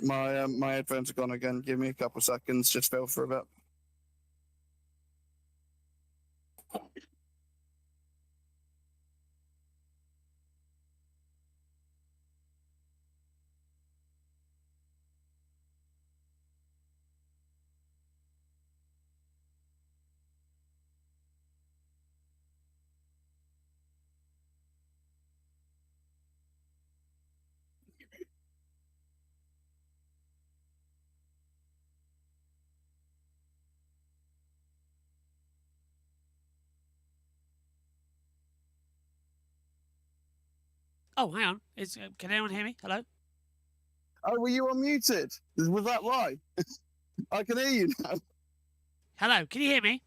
My headphones are gone again. Give me a couple seconds. Just fell for a bit.
Oh, hang on. Can anyone hear me? Hello?
Oh, were you unmuted? Was that right? I can hear you now.
Hello, can you hear me?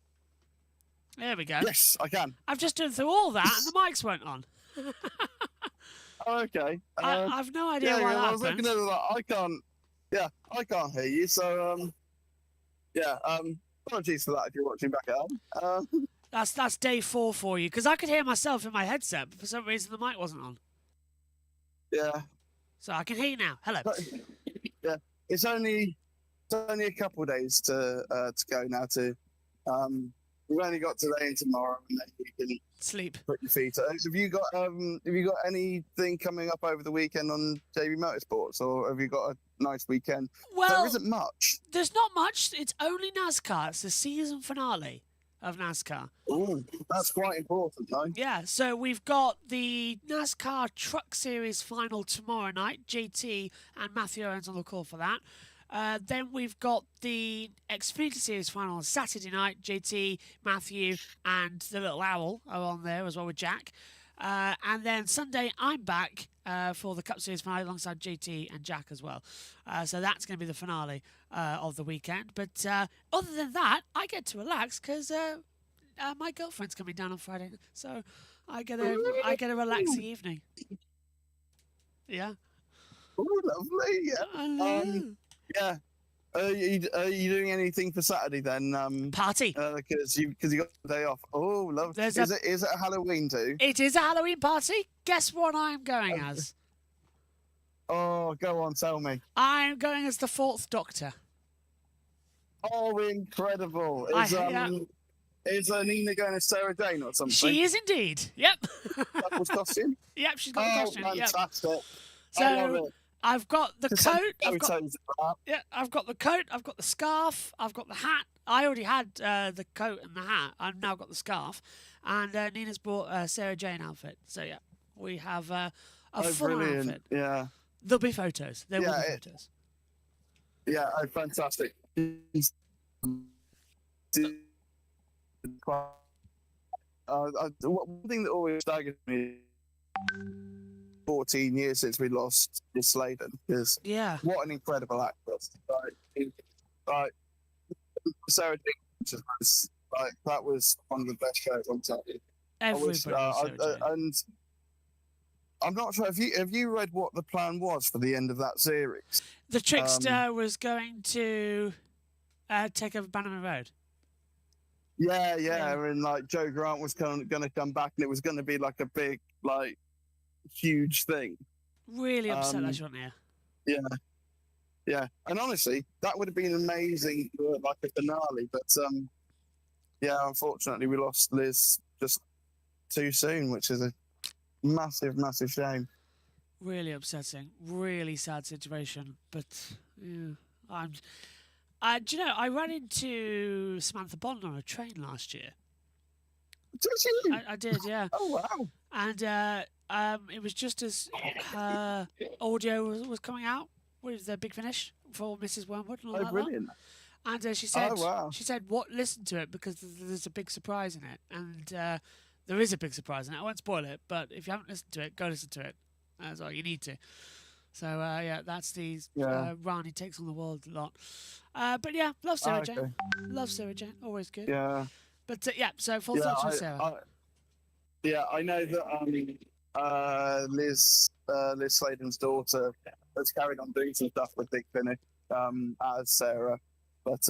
There we go.
Yes, I can.
I've just done through all that and the mics weren't on.
Oh, okay.
I've no idea why that
I was looking at it like, I can't hear you. So, apologies for that if you're watching back at home.
That's day 4 for you, because I could hear myself in my headset, but for some reason the mic wasn't on.
Yeah.
So I can hear you now. Hello.
Yeah, it's only a couple of days to go now. We've only got today and tomorrow, and then you can
sleep.
Put your feet up. Have you got anything coming up over the weekend on JB Motorsports, or have you got a nice weekend?
Well,
there isn't much.
There's not much. It's only NASCAR. It's the season finale of NASCAR.
Ooh, that's quite important, though.
Yeah, so we've got the NASCAR Truck Series final tomorrow night. JT and Matthew Owens on the call for that. Then we've got the Xfinity Series final on Saturday night. JT, Matthew, and the little owl are on there as well with Jack. And then Sunday, I'm back for the Cup Series finale alongside JT and Jack as well. So that's going to be the finale of the weekend. But other than that, I get to relax because my girlfriend's coming down on Friday. So I get a relaxing evening. Yeah.
Oh, lovely. Yeah. Yeah. Are you doing anything for Saturday then?
Party.
Because you got the day off. Oh, lovely. Is it a Halloween too?
It is a Halloween party. Guess what I'm going as?
Oh, go on, tell me.
I'm going as the 4th Doctor.
Oh, incredible! Is Nina going as Sarah Jane or something?
She is indeed. Yep.
That was costume.
Yep, she's got the costume.
Fantastic.
Yep.
I love
So
it.
I've got the coat.
I've
got the coat. I've got the scarf. I've got the hat. I already had the coat and the hat. I've now got the scarf, and Nina's bought a Sarah Jane outfit. So yeah, we have a full
brilliant.
outfit.
Yeah.
There'll be photos. There will be photos.
Yeah, fantastic. One thing that always staggers me 14 years since we lost is Sladen, because what an incredible actress. Like Sarah Jane, that was one of the best shows on telly. And I'm not sure. Have you read what the plan was for the end of that series?
The Trickster was going to take over Bannerman Road.
Yeah, and like Joe Grant was going to come back, and it was going to be like a big, like, huge thing.
Really upset that shot here.
Yeah, and honestly, that would have been amazing for like a finale. But yeah, unfortunately, we lost Liz just too soon, which is a massive, massive shame.
Really upsetting. Really sad situation. But yeah, do you know, I ran into Samantha Bond on a train last year.
Did you?
I did, yeah.
Oh, wow.
And it was just as her audio was coming out with the Big Finish for Mrs. Wormwood and all that.
Brilliant.
And she said,
wow.
listen to it because there's a big surprise in it. And there is a big surprise in it. I won't spoil it, but if you haven't listened to it, go listen to it. That's all you need to. So, yeah, that's the run he takes on the world a lot. But, yeah, love Sarah Jane. Love Sarah Jane. Always good.
Yeah.
But, yeah, so full thoughts on Sarah.
I know that Liz Sladen's daughter has carried on doing some stuff with Big Finish as Sarah. But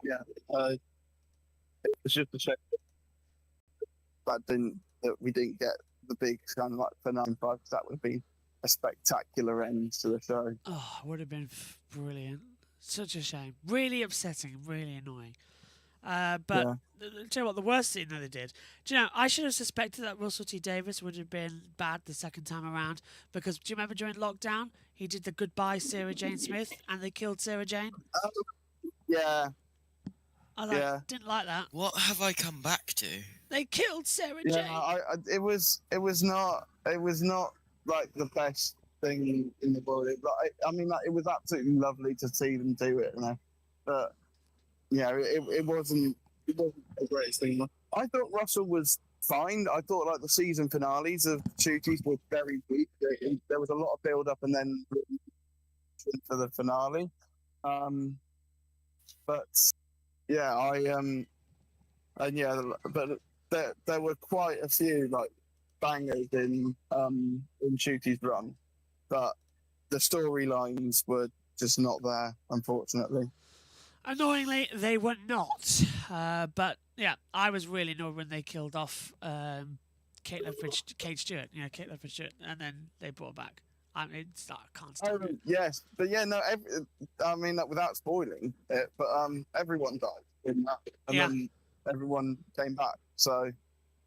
yeah, it's just a shame that we didn't get the big kind of like finale, because that would have been a spectacular end to the show.
Oh, it would have been brilliant. Such a shame. Really upsetting, really annoying. But I'll tell you what, the worst thing that they did. Do you know, I should have suspected that Russell T Davies would have been bad the second time around, because do you remember during lockdown he did the goodbye Sarah Jane Smith and they killed Sarah Jane?
Yeah.
I didn't like that.
What have I come back to?
They killed Sarah Jane.
Yeah, it was not like the best thing in the world. I mean, like, it was absolutely lovely to see them do it, you know. But yeah, it wasn't the greatest thing. I thought Russell was fine. I thought like the season finales of Shooties were very weak. There was a lot of build up and then for the finale. But yeah, but there were quite a few like bangers in Shooties run, but the storylines were just not there, unfortunately.
Annoyingly, they were not. But yeah, I was really annoyed when they killed off Kate Stewart, and then they brought her back. I mean, I can't stand it.
Yes, but yeah, no. I mean, without spoiling it, but everyone died in that, and then everyone came back. So,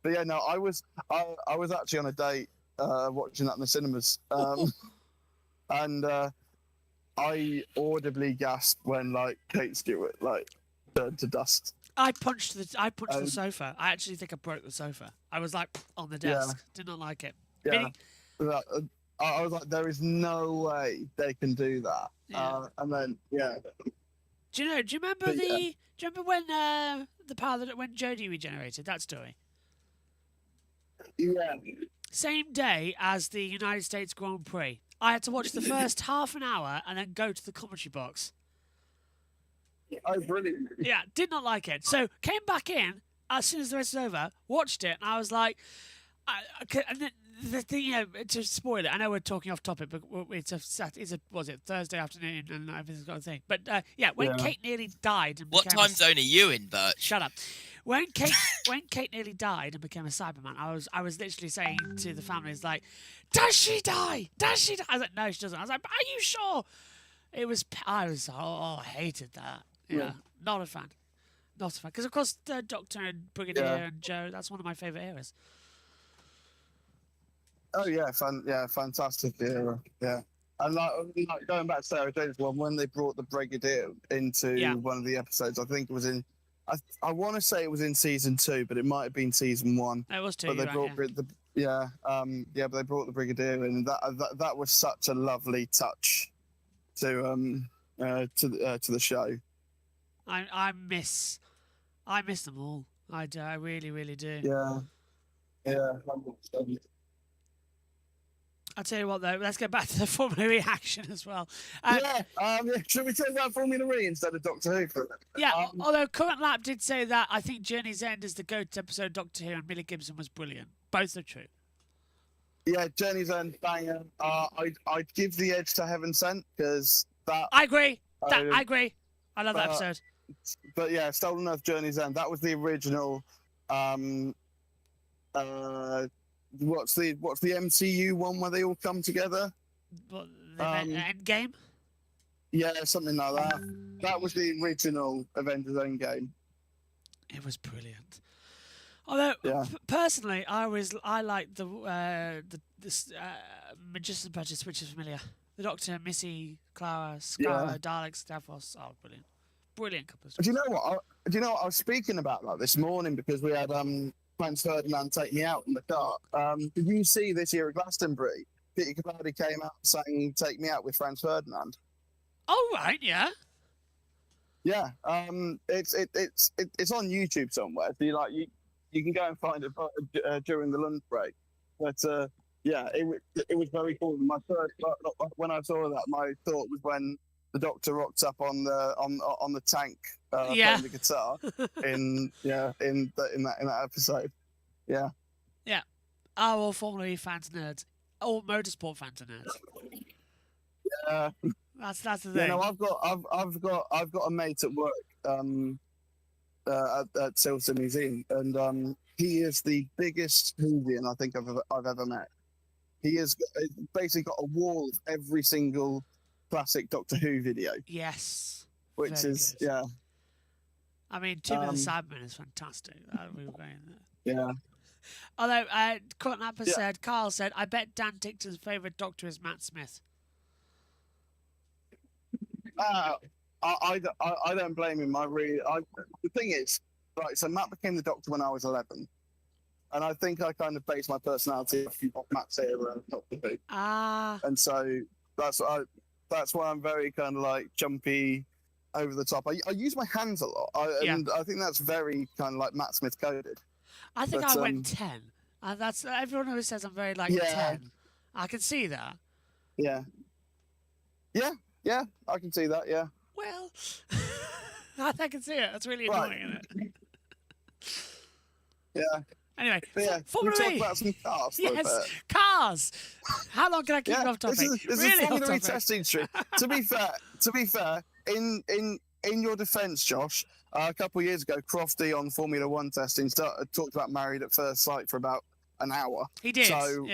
but yeah, no, I was actually on a date watching that in the cinemas, and I audibly gasped when like Kate Stewart like turned to dust.
I punched the sofa. I actually think I broke the sofa. I was like on the desk. Did not like it.
Yeah. I was like, there is no way they can do that.
Yeah.
And then
Do you remember Do you remember when the pilot when Jodie regenerated? That story.
Yeah.
Same day as the United States Grand Prix. I had to watch the first half an hour and then go to the commentary box.
Oh, brilliant.
Yeah, did not like it. So came back in as soon as the race was over, watched it, and I was like, And the thing, to spoil it, I know we're talking off topic, but was it Thursday afternoon and everything's got a thing. But when Kate nearly died and
What
became
time zone are you in, Bert?
Shut up. When Kate nearly died and became a Cyberman, I was literally saying to the families like, "Does she die? Does she die?" I was like, "No, she doesn't." I was like, "Are you sure?" I hated that. Yeah, not a fan. Not a fan. Because of course, the Doctor and Brigadier and Joe, that's one of my favourite eras.
Oh yeah, fantastic era. Yeah, and like going back to Sarah Jane's one, when they brought the Brigadier into one of the episodes, I think it was in. I want to say it was in season 2, but it might have been season 1.
It was 2.
But they brought but they brought the Brigadier in, and that was such a lovely touch to the show.
I miss them all. I do. I really, really do.
Yeah. 100%.
I'll tell you what, though, let's get back to the Formula E action as well.
Should we talk about Formula E instead of Doctor Who for a minute?
Yeah, although Current Lap did say that I think Journey's End is the GOAT episode of Doctor Who and Millie Gibson was brilliant. Both are true.
Yeah, Journey's End, banger. I'd give the edge to Heaven Sent, because that...
I agree. I agree. I love that episode.
But yeah, Stolen Earth, Journey's End, that was the original... What's the MCU one where they all come together?
What, the Endgame?
Yeah, something like that. That was the original Avengers Endgame.
It was brilliant. Although personally, I like the Magician's Apprentice, which is familiar. The Doctor, Missy, Clara, Scar, Daleks, Davos. Oh, brilliant couple of stories.
Do you know what I was speaking about that this morning, because we had Franz Ferdinand take me out in the car. Did you see this year at Glastonbury? Peter Capaldi came out saying "Take me out" with Franz Ferdinand.
Oh right, yeah.
Yeah, it's on YouTube somewhere. So you can go and find it during the lunch break. But it was very cool. My first when I saw that, my thought was when the Doctor rocked up on the tank playing the guitar in that episode. Yeah.
Yeah. Are all Formula E fans nerds? All motorsport fans are nerds.
Yeah.
That's the thing.
Yeah, no, I've got a mate at work at Silverstone Museum, and he is the biggest Whovian I think I've ever met. He has basically got a wall of every single classic Doctor Who video.
Yes.
Which is good. Yeah.
I mean, Tomb of the Cybermen is fantastic. We were going there.
Yeah.
Although Current Lapper said, Carl said, I bet Dan Tickton's favourite Doctor is Matt Smith.
I don't blame him. The thing is, right, so Matt became the Doctor when I was 11. And I think I kind of based my personality off Matt's era and Doctor Who. And so that's why I'm very kind of like jumpy, over the top. I use my hands a lot, and I think that's very kind of like Matt Smith coded.
I think I went 10. That's everyone always says I'm very like 10. I can see that.
Yeah, I can see that. Yeah.
Well, I can see it. That's really annoying, isn't it?
Yeah.
Anyway,
Formula E. Talk about some cars.
Yes, cars. How long can I keep it off topic?
This is a Formula E testing stream. To be fair, in your defence, Josh, a couple of years ago, Crofty on Formula 1 testing talked about Married at First Sight for about an hour.
He did.
So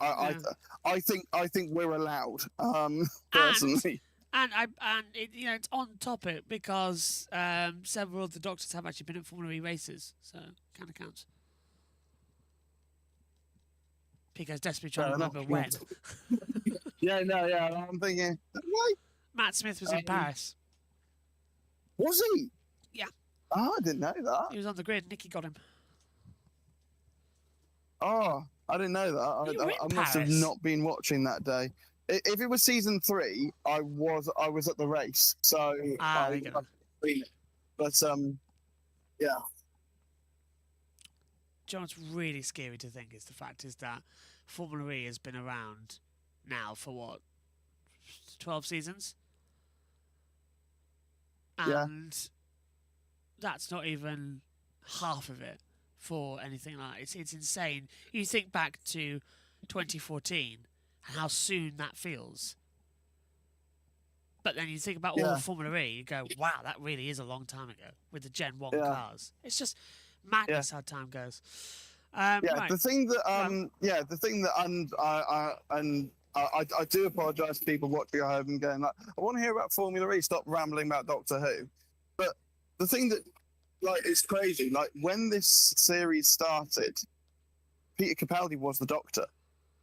I think we're allowed. Personally.
And it's on topic because several of the doctors have actually been at Formula E races, so kind of counts. Pico's desperately trying to remember when.
I'm thinking, what?
Matt Smith was in Paris.
Was he?
Yeah.
Oh, I didn't know that.
He was on the grid. Nicky got him.
Oh, I didn't know that. I must have not been watching that day. If it was season 3, I was at the race, so
there you go.
But yeah.
Do you know what's really scary to think is the fact is that Formula E has been around now for what, 12 seasons? And that's not even half of it for anything like that. It's insane. You think back to 2014 and how soon that feels. But then you think about all of Formula E, you go, wow, that really is a long time ago with the Gen 1 cars. It's just madness how time goes. Right.
The thing that I do apologise to people watching at home and going like, I want to hear about Formula E. Stop rambling about Doctor Who. But the thing that is crazy, like when this series started, Peter Capaldi was the Doctor.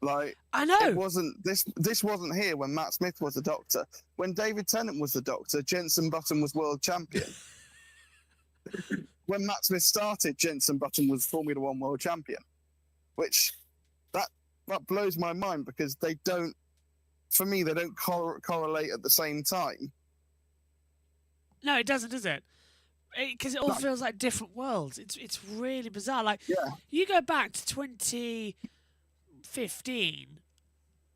Like
I know
it wasn't this wasn't here when Matt Smith was the Doctor. When David Tennant was the Doctor, Jenson Button was world champion. When Matt Smith started, Jenson Button was Formula 1 world champion, which that blows my mind because they don't correlate at the same time.
No, it doesn't, does it? Because it all feels like different worlds. It's really bizarre. Like you go back to 2015,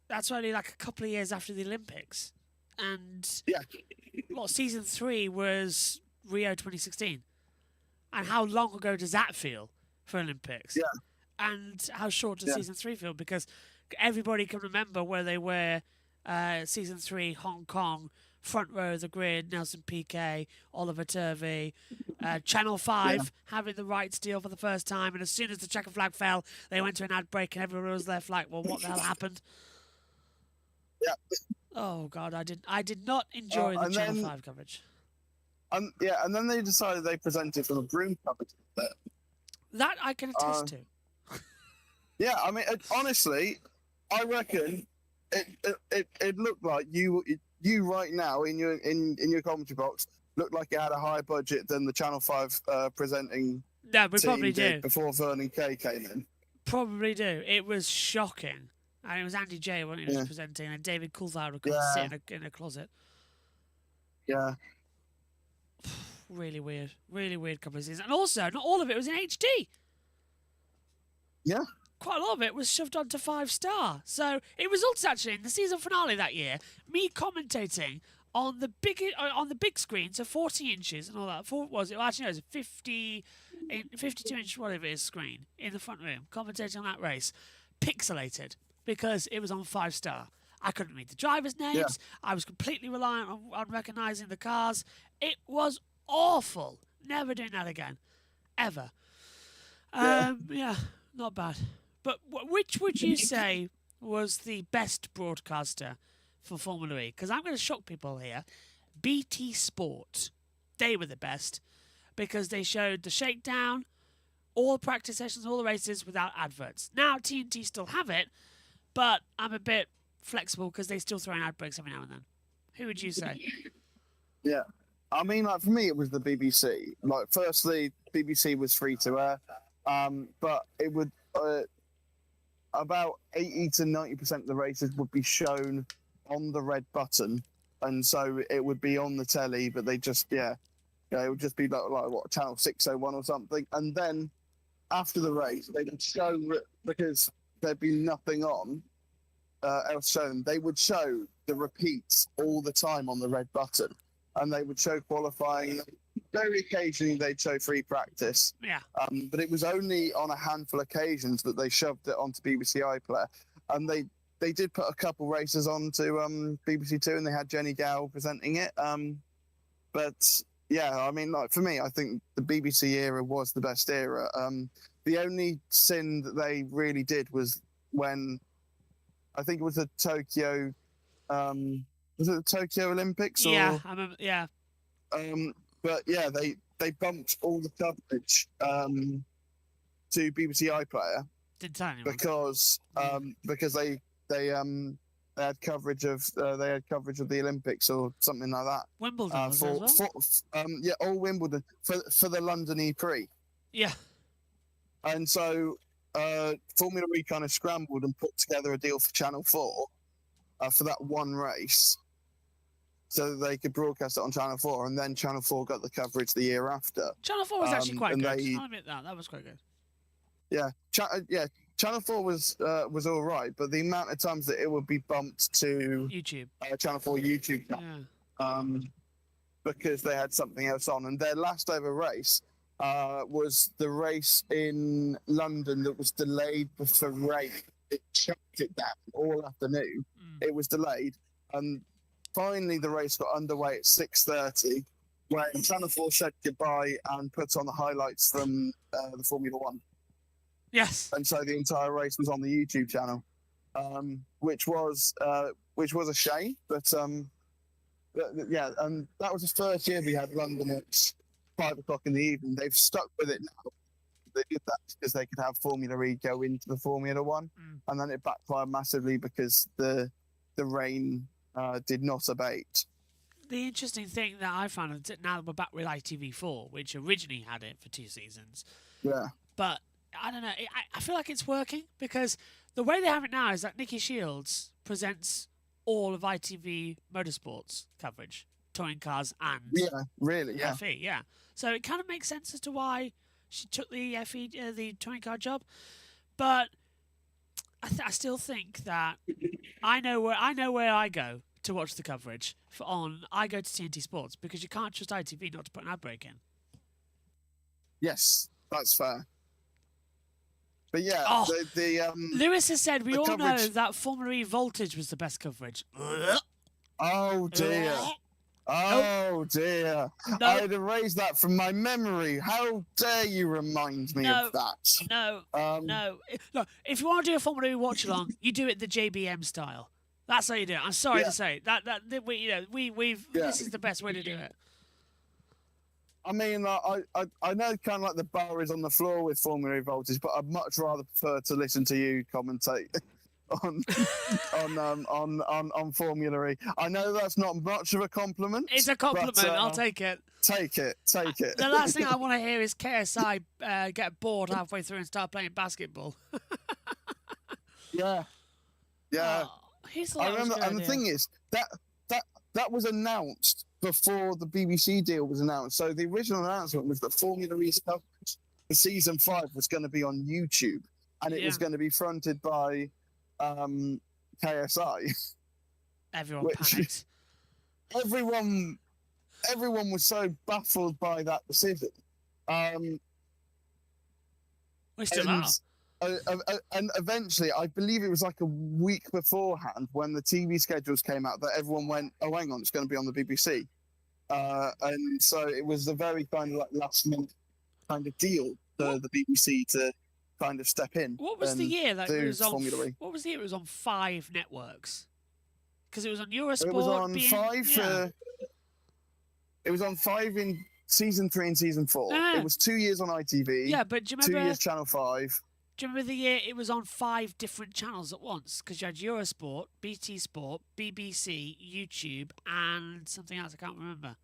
that's only like a couple of years after the Olympics, and season 3 was Rio 2016. And how long ago does that feel for Olympics? Yeah. And how short does season 3 feel? Because everybody can remember where they were season 3, Hong Kong, front row of the grid, Nelson Piquet, Oliver Turvey, Channel 5 having the rights deal for the first time. And as soon as the checker flag fell, they went to an ad break and everyone was left like, well, what the hell happened?
Yeah.
Oh, God, I did not enjoy the Channel 5 coverage.
And then they decided they presented from a broom cupboard.
That I can attest to.
Yeah, I mean, honestly, I reckon it looked like you right now in your commentary box looked like it had a higher budget than the Channel 5 presenting.
No, we probably do.
Before Vernon Kay came in.
Probably do. It was shocking. And it was Andy J when he was presenting, and David Coulthard could sit in a closet.
Yeah.
Really weird couple of seasons. And also, not all of it was in HD.
Yeah.
Quite a lot of it was shoved onto 5-star. So it results actually in the season finale that year, me commentating on the big screen, so 40 inches and all that. It was a 52-inch whatever it is screen in the front room, commentating on that race, pixelated because it was on 5-star. I couldn't read the drivers' names. Yeah. I was completely reliant on recognising the cars. It was awful. Never doing that again. Ever. Yeah, not bad. But which would you say was the best broadcaster for Formula E? Because I'm going to shock people here. BT Sport. They were the best because they showed the shakedown, all the practice sessions, all the races without adverts. Now TNT still have it, but I'm a bit flexible because they still throw in ad breaks every now and then. Who would you say?
Yeah. I mean, like, for me, it was the BBC. Like, firstly, BBC was free to air, but it would about 80 to 90% of the races would be shown on the red button, and so it would be on the telly, but they just, it would just be like what, channel 601 or something, and then after the race, they would show, because there'd be nothing on else shown, they would show the repeats all the time on the red button. And they would show qualifying. Very occasionally, they'd show free practice.
Yeah.
But it was only on a handful of occasions that they shoved it onto BBC iPlayer. And they did put a couple races onto BBC Two, and they had Jenny Gow presenting it. But yeah, I mean, like, for me, I think the BBC era was the best era. The only sin that they really did was when, I think it was the Tokyo. Was it the Tokyo Olympics?
Yeah, I remember. Yeah.
But yeah, they bumped all the coverage to BBC iPlayer.
Didn't tell anyone.
Because they had coverage of the Olympics or something like that.
Wimbledon as well.
All Wimbledon for the London E-Prix.
Yeah.
And so Formula E kind of scrambled and put together a deal for Channel 4 for that one race, so that they could broadcast it on Channel 4, and then Channel 4 got the coverage the year after.
Channel 4 was actually quite good. I'll admit that. That was quite good.
Yeah, Channel 4 was all right, but the amount of times that it would be bumped to
YouTube,
Channel 4 YouTube, because they had something else on, and their last ever race, was the race in London that was delayed for rain. It shut it down all afternoon. It was delayed, and finally the race got underway at 6:30 when Channel 4 said goodbye and put on the highlights from the Formula One.
Yes.
And so the entire race was on the YouTube channel, which was a shame. But yeah, and that was the first year we had London at 5 o'clock in the evening. They've stuck with it now. They did that because they could have Formula E go into the Formula One, and then it backfired massively because the rain did not abate.
The interesting thing that I found is that now that we're back with ITV4, which originally had it for 2 seasons.
Yeah.
But I don't know. I feel like it's working because the way they have it now is that Nikki Shields presents all of ITV Motorsports coverage, touring cars and FE. Yeah. So it kind of makes sense as to why she took the FE, the touring car job. But I still think that I know where I go to watch the coverage I go to TNT Sports because you can't trust ITV not to put an ad break in.
Yes, that's fair. But yeah,
Lewis has said we all know
coverage...
that Formula E Voltage was the best coverage.
Oh dear. Oh dear.
No.
I'd erased that from my memory. How dare you remind me of that?
No. Look, if you want to do a Formula E watch along, you do it the JBM style. That's how you do it. I'm sorry to say this is the best way to do it.
I mean, I know kind of like the bar is on the floor with Formula E Voltage, but I'd much rather prefer to listen to you commentate on Formula E. I know that's not much of a compliment.
It's a compliment.
But,
I'll take it.
Take it.
The last thing I want to hear is KSI get bored halfway through and start playing basketball.
Yeah. I remember, and the thing is that was announced before the BBC deal was announced. So the original announcement was that Formula E's coverage for season 5 was going to be on YouTube, and it was going to be fronted by KSI.
Everyone panicked.
Everyone was so baffled by that decision.
We still are.
And eventually, I believe it was like a week beforehand when the TV schedules came out that everyone went, "Oh, hang on, it's going to be on the BBC." And so it was a very kind of like last minute kind of deal for the BBC to kind of step in.
What was the year that it was on?
Formula E.
What was the year it was on 5 networks? Because it was on Eurosport.
It was on 5. It was on 5 in season 3 and season 4.
No.
It was 2 years on ITV.
Yeah, but do you remember?
2 years Channel 5.
Do you remember the year it was on 5 different channels at once? Because you had Eurosport, BT Sport, BBC, YouTube, and something else I can't remember.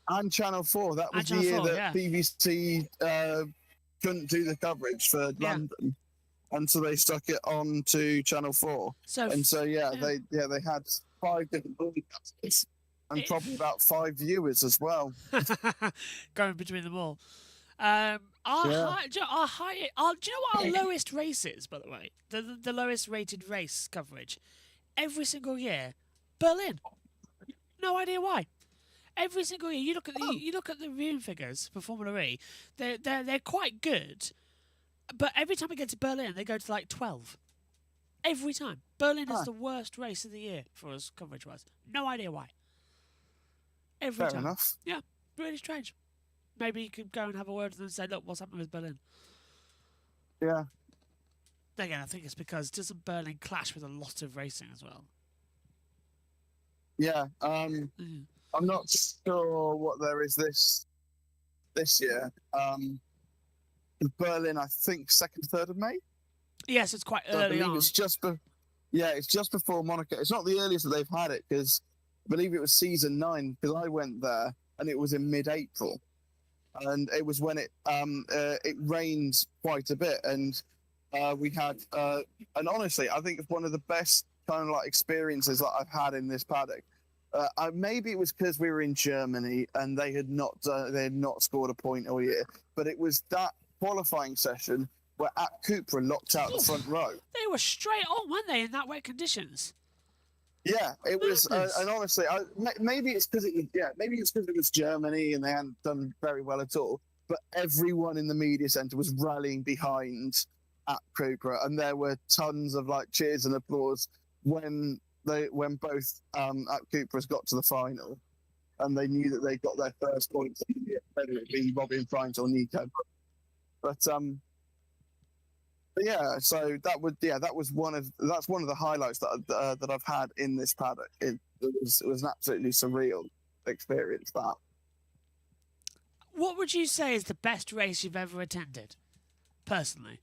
And Channel 4. That was the year that BBC couldn't do the coverage for London, and so they stuck it on to Channel 4. They had 5 different broadcasters and probably about 5 viewers as well.
Going between them all. Do you know what our lowest race is, by the way? The lowest rated race coverage. Every single year, Berlin. No idea why. Every single year, you look at the viewing figures for Formula E. They're quite good, but every time we get to Berlin, they go to like 12. Every time. Berlin is the worst race of the year for us coverage wise. No idea why. Every time.
Fair enough.
Yeah, really strange. Maybe you could go and have a word with them and say, look, what's happening with Berlin?
Yeah.
Again, I think it's because doesn't Berlin clash with a lot of racing as well?
Yeah. I'm not sure what there is this year. Berlin, I think 2nd, 3rd of May.
Yes, it's quite early
I believe
on.
it's just before Monaco. It's not the earliest that they've had it because I believe it was season 9 because I went there and it was in mid-April. And it was when it rained quite a bit, and we had and honestly, I think it's one of the best kind of like experiences that I've had in this paddock. Maybe it was because we were in Germany and they had not scored a point all year, but it was that qualifying session where at Cupra locked out the front row.
They were straight on, weren't they, in that wet conditions?
Yeah, it was, and honestly, maybe it's because it was Germany and they hadn't done very well at all. but everyone in the media centre was rallying behind at Cooper, and there were tons of like cheers and applause when both at Cooper's got to the final, and they knew that they got their first points, whether it be Robin Bryant or Nico. But yeah, so that's one of the highlights that I've had in this paddock. It was an absolutely surreal experience. That.
What would you say is the best race you've ever attended, personally?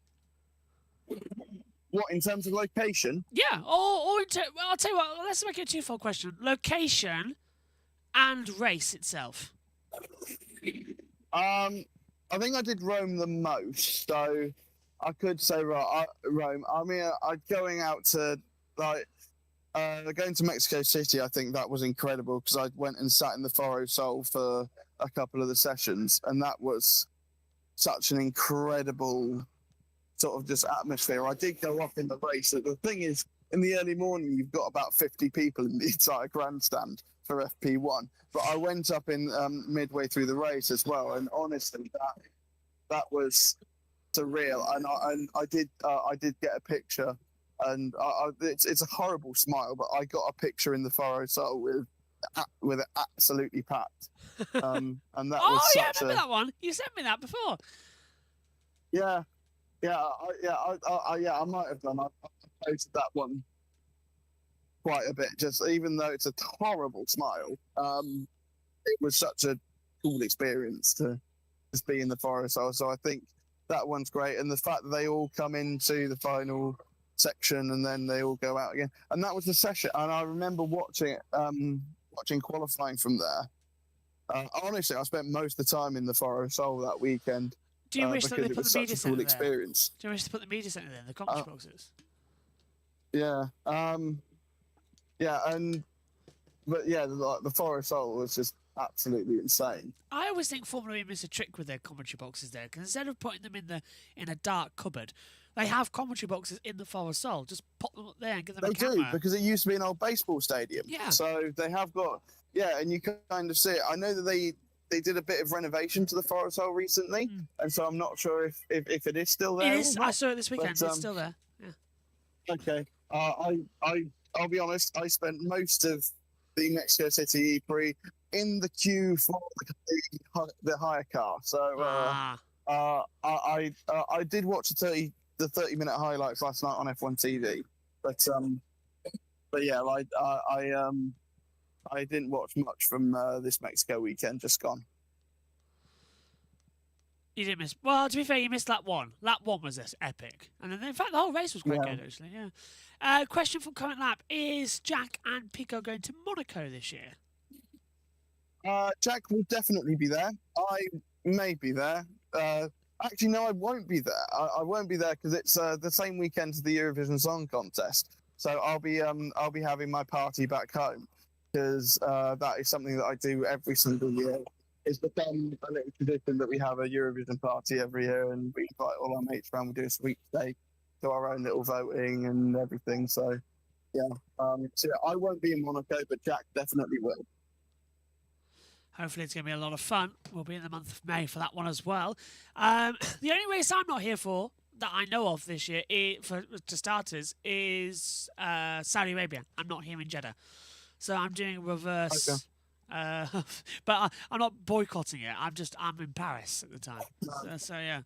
What, in terms of location?
Yeah, or I'll tell you what, let's make it a twofold question. Location and race itself.
I think I did Rome the most, so I could say Rome. I mean, going out to, going to Mexico City, I think that was incredible, because I went and sat in the Foro Sol for a couple of the sessions, and that was such an incredible sort of just atmosphere. I did go off in the race. The thing is, in the early morning, you've got about 50 people in the entire grandstand for FP1. But I went up in midway through the race as well, and honestly, that was surreal. And I did get a picture, and it's a horrible smile, but I got a picture in the Foro Sol with it absolutely packed. And that was
I
such
remember that one. You sent me that before.
Yeah. I might have done. I posted that one quite a bit. Just even though it's a horrible smile, it was such a cool experience to just be in the forest. So I think that one's great, and the fact that they all come into the final section and then they all go out again, and that was the session. And I remember watching qualifying from there. Honestly, I spent most of the time in the Forest Sol that weekend.
Do you wish that they put the media centre there?
Experience.
Do you wish to put the media centre there, the commentary boxes?
Yeah. The Forest Sol was just absolutely insane.
I always think Formula E missed a trick with their commentary boxes there, because instead of putting them in a dark cupboard, they have commentary boxes in the Forest Sol. Just pop them up there and give them a camera.
They do, because it used to be an old baseball stadium.
Yeah.
So they have got, and you can kind of see it. I know that they did a bit of renovation to the Forest Sol recently, and so I'm not sure if it is still there.
It is. I saw it this weekend. It's still there. Yeah.
Okay. I'll be honest. I spent most of the Mexico City E-Prix in the queue for the hire car. So I did watch the 30-minute highlights last night on F1 TV, but yeah, I didn't watch much from this Mexico weekend just gone.
You didn't miss. Well, to be fair, you missed lap one. Lap one was this epic, and then in fact the whole race was quite good actually. Yeah. Question from current lap: is Jack and Pico going to Monaco this year?
Jack will definitely be there. I may be there. Actually, no, I won't be there. I won't be there because it's the same weekend as the Eurovision Song Contest. So I'll be having my party back home, because that is something that I do every single year. It's become a little tradition that we have a Eurovision party every year, and we invite all our mates around. We do a sweepstake, do our own little voting and everything. So I won't be in Monaco, but Jack definitely will.
Hopefully it's going to be a lot of fun. We'll be in the month of May for that one as well. The only race I'm not here for, that I know of this year, for starters, is Saudi Arabia. I'm not here in Jeddah. So I'm doing a reverse.
Okay.
But I'm not boycotting it. I'm in Paris at the time. So yeah.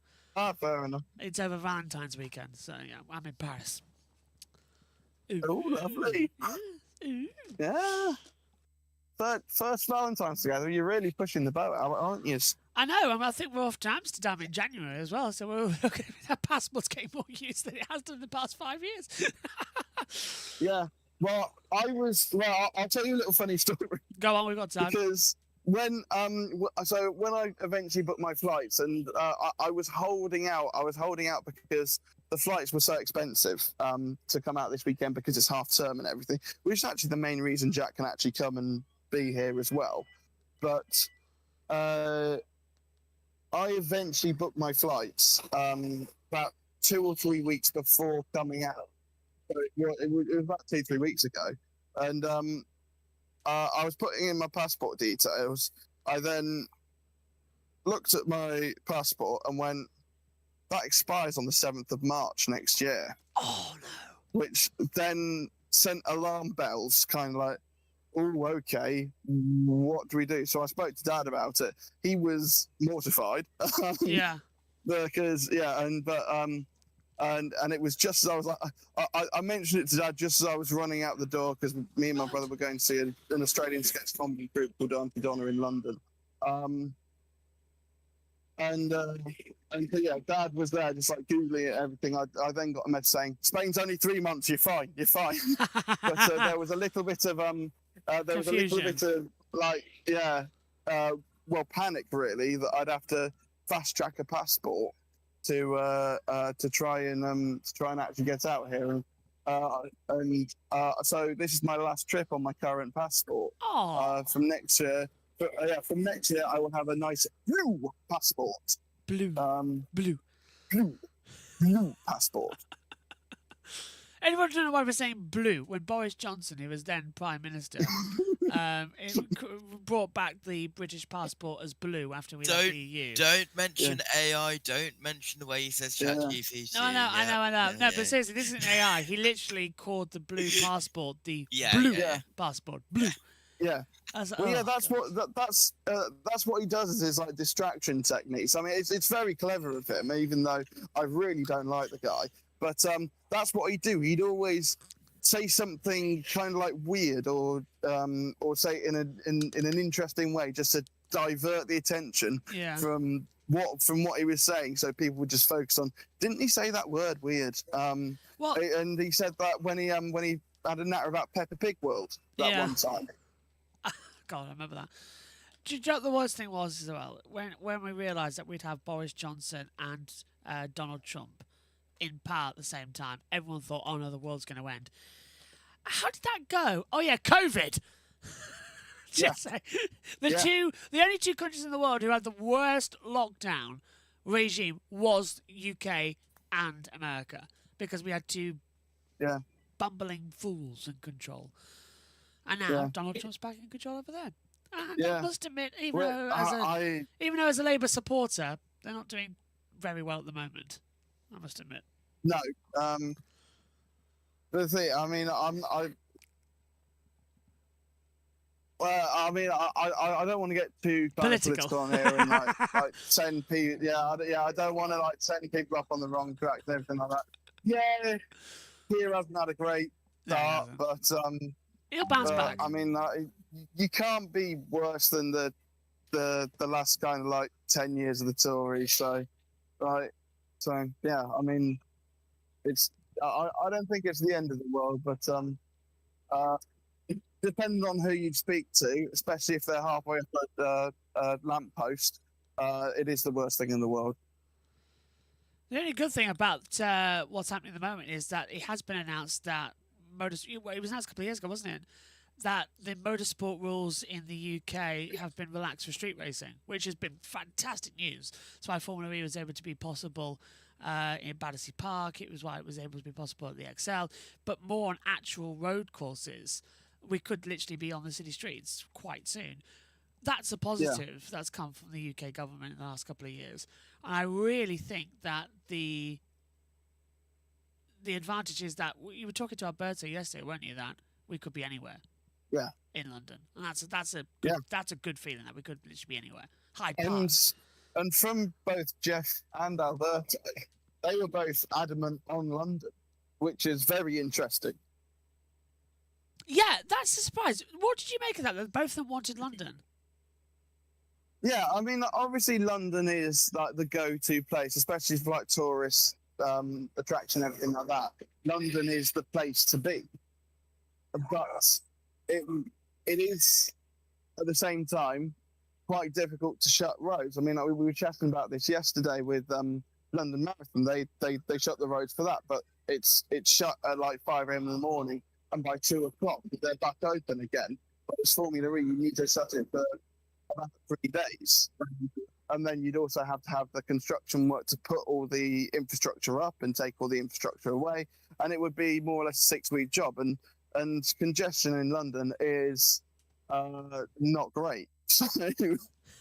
Fair enough.
It's over Valentine's weekend. So yeah, I'm in Paris.
Oh, lovely. Yeah. But first Valentine's together, you're really pushing the boat out, aren't you?
I know, and I think we're off to Amsterdam in January as well, so our passport's getting more use than it has done in the past 5 years.
Yeah. Well, I'll tell you a little funny story.
Go on, we've got time.
Because when I eventually booked my flights, and I was holding out because the flights were so expensive to come out this weekend because it's half term and everything, which is actually the main reason Jack can actually come and be here as well. But I eventually booked my flights about 2 or 3 weeks before coming out. So it was about 2-3 weeks ago, and I was putting in my passport details. I then looked at my passport and went, that expires on the 7th of March next year.
Oh no!
Which then sent alarm bells, kind of like, oh, okay, what do we do? So I spoke to Dad about it. He was mortified.
Yeah.
Because and it was just as I was like, I mentioned it to Dad just as I was running out the door because me and my brother were going to see an Australian sketch comedy group called Auntie Donna in London. And so, yeah, Dad was there just like Googling everything. I then got a message saying, Spain's only 3 months, you're fine. But there was a little bit of panic really that I'd have to fast track a passport to try and actually get out here. So this is my last trip on my current passport. From next year. From next year, I will have a nice blue passport.
Blue
passport.
Anyone don't know why we're saying blue? When Boris Johnson, who was then Prime Minister, brought back the British passport as blue after we left the EU.
Don't mention AI. Don't mention the way he says ChatGPT.
No, I know. No, but seriously, this isn't AI. He literally called the blue passport the blue passport. Blue.
Yeah. That's what he does. Is his like distraction techniques. I mean, it's very clever of him, even though I really don't like the guy. But that's what he'd do. He'd always say something kind of like weird, or say in an interesting way, just to divert the attention from what he was saying, so people would just focus on. Didn't he say that word weird? And he said that when he had a natter about Peppa Pig World one time.
God, I remember that. Do you know what the worst thing was as well? When we realised that we'd have Boris Johnson and Donald Trump in power at the same time, everyone thought, oh no, the world's going to end. How did that go? Oh yeah, COVID. The only two countries in the world who had the worst lockdown regime was UK and America, because we had two bumbling fools in control. And now Donald Trump's back in control over there. And I must admit, even though as a Labour supporter, they're not doing very well at the moment. I must admit.
No. The thing, I mean, I don't want to get too political on here and like send people. I don't want to like send people up on the wrong track and everything like that. Yeah, here hasn't had a great start, but
he'll bounce back.
I mean, you can't be worse than the last kind of like 10 years of the Tories. So yeah, I mean, it's I don't think it's the end of the world, but depending on who you speak to, especially if they're halfway up a lamppost, it is the worst thing in the world.
The only good thing about what's happening at the moment is that it has been announced that it was announced a couple of years ago, wasn't it? That the motorsport rules in the UK have been relaxed for street racing, which has been fantastic news. That's why Formula E was able to be possible in Battersea Park. It was why it was able to be possible at the XL. But more on actual road courses, we could literally be on the city streets quite soon. That's a positive that's come from the UK government in the last couple of years. And I really think that the advantage is that you were talking to Alberto yesterday, weren't you? That we could be anywhere.
Yeah.
In London, and that's a good feeling that we could literally be anywhere. Hyde Park.
And from both Jeff and Alberto, they were both adamant on London, which is very interesting.
Yeah, that's a surprise. What did you make of that? That both of them wanted London.
Yeah, I mean, obviously London is like the go-to place, especially for like tourists, attraction, everything like that. London is the place to be, but it is at the same time quite difficult to shut roads. I mean, we were chatting about this yesterday with London Marathon. They shut the roads for that, but it's shut at like 5 a.m. in the morning, and by 2 o'clock they're back open again. But it's Formula E, you need to shut it for about 3 days. And then you'd also have to have the construction work to put all the infrastructure up and take all the infrastructure away. And it would be more or less a 6-week job. And congestion in London is not great. So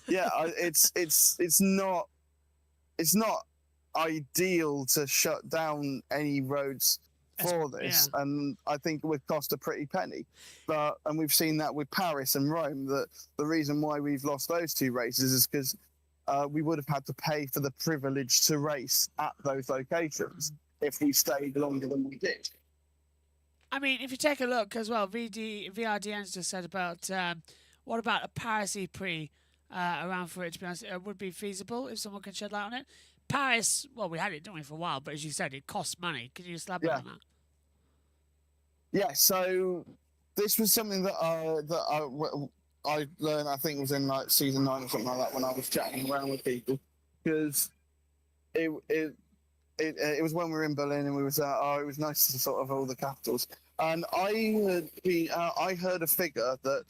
yeah, it's not ideal to shut down any roads for this, and I think it would cost a pretty penny. And we've seen that with Paris and Rome, that the reason why we've lost those two races is because we would have had to pay for the privilege to race at those locations if we stayed longer than we did.
I mean, if you take a look as well, VRDN's just said about what about a Paris Prix around for it to be honest, would be feasible if someone could shed light on it. Paris, well, we had it, didn't we, for a while, but as you said, it costs money. Could you just elaborate on that?
Yeah, so this was something that I learned, I think it was in like season 9 or something like that, when I was chatting around with people, because it was when we were in Berlin and we was it was nice to sort of all the capitals, and I heard a figure that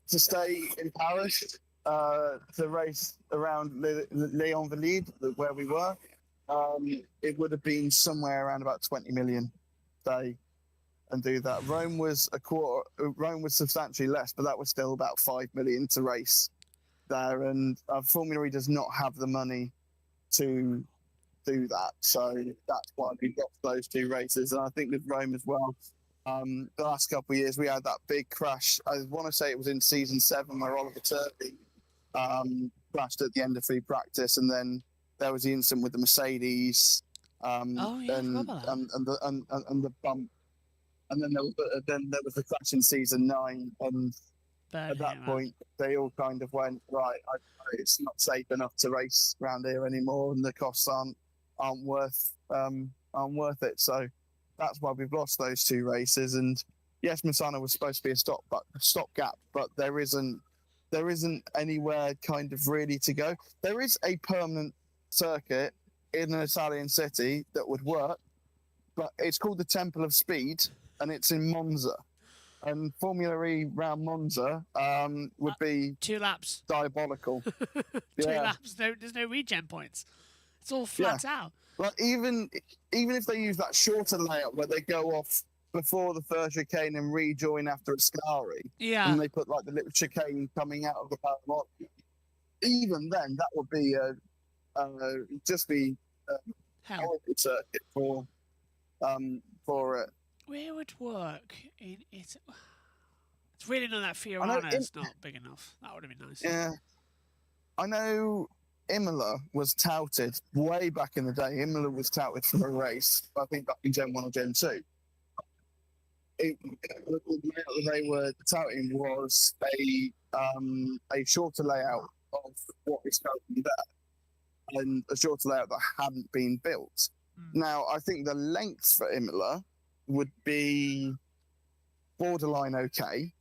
to stay in Paris, to race around Léon-Valide, where we were, it would have been somewhere around about 20 million a day, and do that. Rome was substantially less, but that was still about 5 million to race there, and Formula E does not have the money to do that, so that's why we got those two races. And I think with Rome as well, the last couple of years we had that big crash. I want to say it was in season 7 where Oliver Turkey crashed at the end of free practice, and then there was the incident with the Mercedes, and the bump, and then there was the crash in season 9, and at that point they all kind of went, right, it's not safe enough to race around here anymore, and the costs aren't worth it. So that's why we've lost those two races. And yes, Misano was supposed to be a stopgap, but there isn't anywhere kind of really to go. There is a permanent circuit in an Italian city that would work, but it's called the Temple of Speed, and it's in Monza. And Formula E round Monza would be
2 laps.
Diabolical.
2 laps. There's no regen points. It's all flat out.
Like even if they use that shorter layout where they go off before the first chicane and rejoin after a Scari, and they put like the little chicane coming out of the parallel, even then that would be just be a horrible circuit for it.
Where would work in it? It's really not that Fiorano. It's not big enough. That would have been nice.
Yeah, I know. Imola was touted way back in the day. Imola was touted for a race, I think back in Gen 1 or Gen 2. The layout that they were touting was a shorter layout of what is currently there, and a shorter layout that hadn't been built. Now, I think the length for Imola would be borderline okay,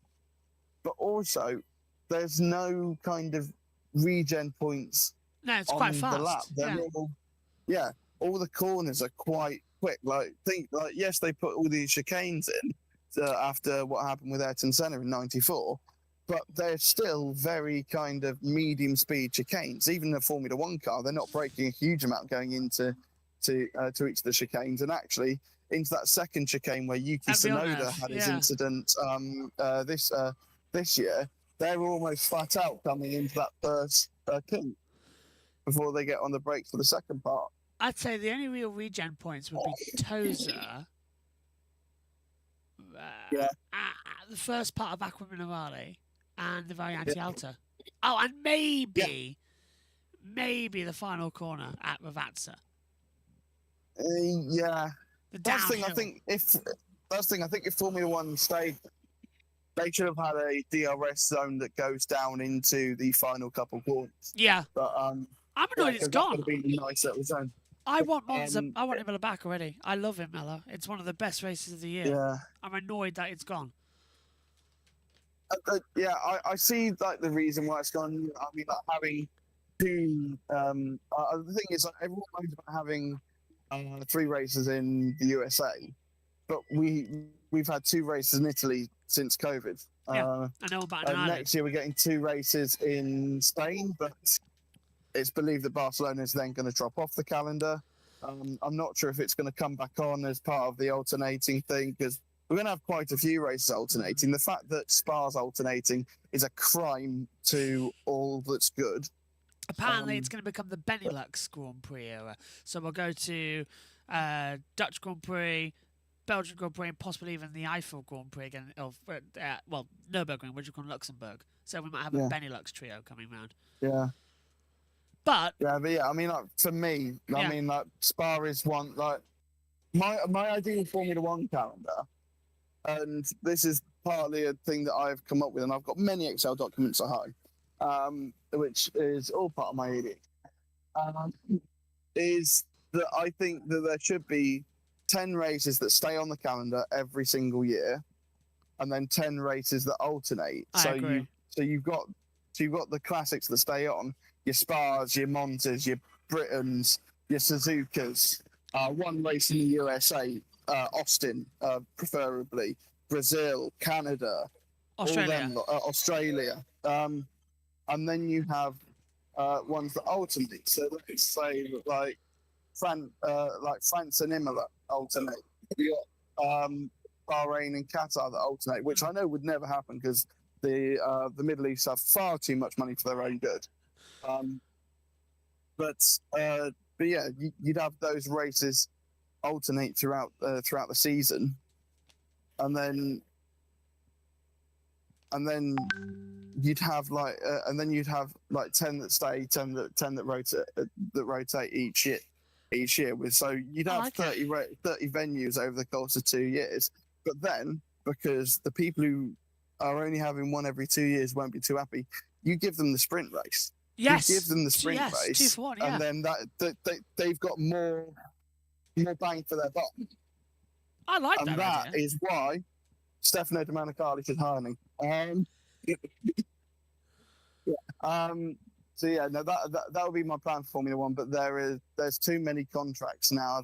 but also there's no kind of regen points.
No, it's quite fast.
The lap. All the corners are quite quick. Yes, they put all these chicanes in after what happened with Ayrton Senna in '94, but they're still very kind of medium speed chicanes. Even in a Formula 1 car, they're not braking a huge amount going into to each of the chicanes, and actually into that second chicane where Yuki Tsunoda had his incident this year. They're almost flat out coming into that first kink before they get on the brakes for the second part.
I'd say the only real regen points would be Tosa. The first part of Acqua Minerale and the Variante Alta. Oh, and maybe the final corner at Ravazza.
That's the thing. I think if Formula 1 stayed, they should have had a DRS zone that goes down into the final couple corners.
Yeah.
But
I'm annoyed it's gone.
That would have been a nice little zone.
I want Monza. I want Imola back already. I love Imola. It's one of the best races of the year.
Yeah.
I'm annoyed that it's gone.
I see like the reason why it's gone. I mean, like having two. The thing is, like, everyone knows about having 3 races in the USA, but we've had 2 races in Italy since COVID.
I know about it.
Next year we're getting 2 races in Spain, but it's believed that Barcelona is then going to drop off the calendar. I'm not sure if it's going to come back on as part of the alternating thing, because we're going to have quite a few races alternating. The fact that Spa's alternating is a crime to all that's good.
Apparently, it's going to become the Benelux Grand Prix era. So we'll go to Dutch Grand Prix, Belgian Grand Prix, and possibly even the Eiffel Grand Prix again. Well, Nürburgring, which is called Luxembourg. So we might have a Benelux trio coming round.
Yeah.
But
yeah, I mean, like, for me, I mean, like, Spa is one, like, my ideal Formula One calendar, and this is partly a thing that I've come up with, and I've got many Excel documents at home, which is all part of my ED, is that I think that there should be 10 races that stay on the calendar every single year, and then 10 races that alternate.
I agree.
You've got the classics that stay on, your Spas, your Montas, your Britons, your Suzukas, one race in the USA, Austin, preferably, Brazil, Canada, Australia. And then you have ones that alternate. So let's say like France and Imola alternate. You got Bahrain and Qatar that alternate, which I know would never happen because the Middle East have far too much money for their own good. But yeah, you'd have those races alternate throughout the season, and then you'd have like 10 that stay, 10 that rotate each year. So you'd have 30 venues over the course of 2 years. But then, because the people who are only having one every 2 years won't be too happy, you give them the sprint race.
Yes.
You give them the sprint race,
2 for 1, yeah.
and then they've got more bang for their buck.
I like that.
And that
idea.
is why Stefano Domenicali should hire me. So yeah, no, that would be my plan for Formula One. But there's too many contracts now.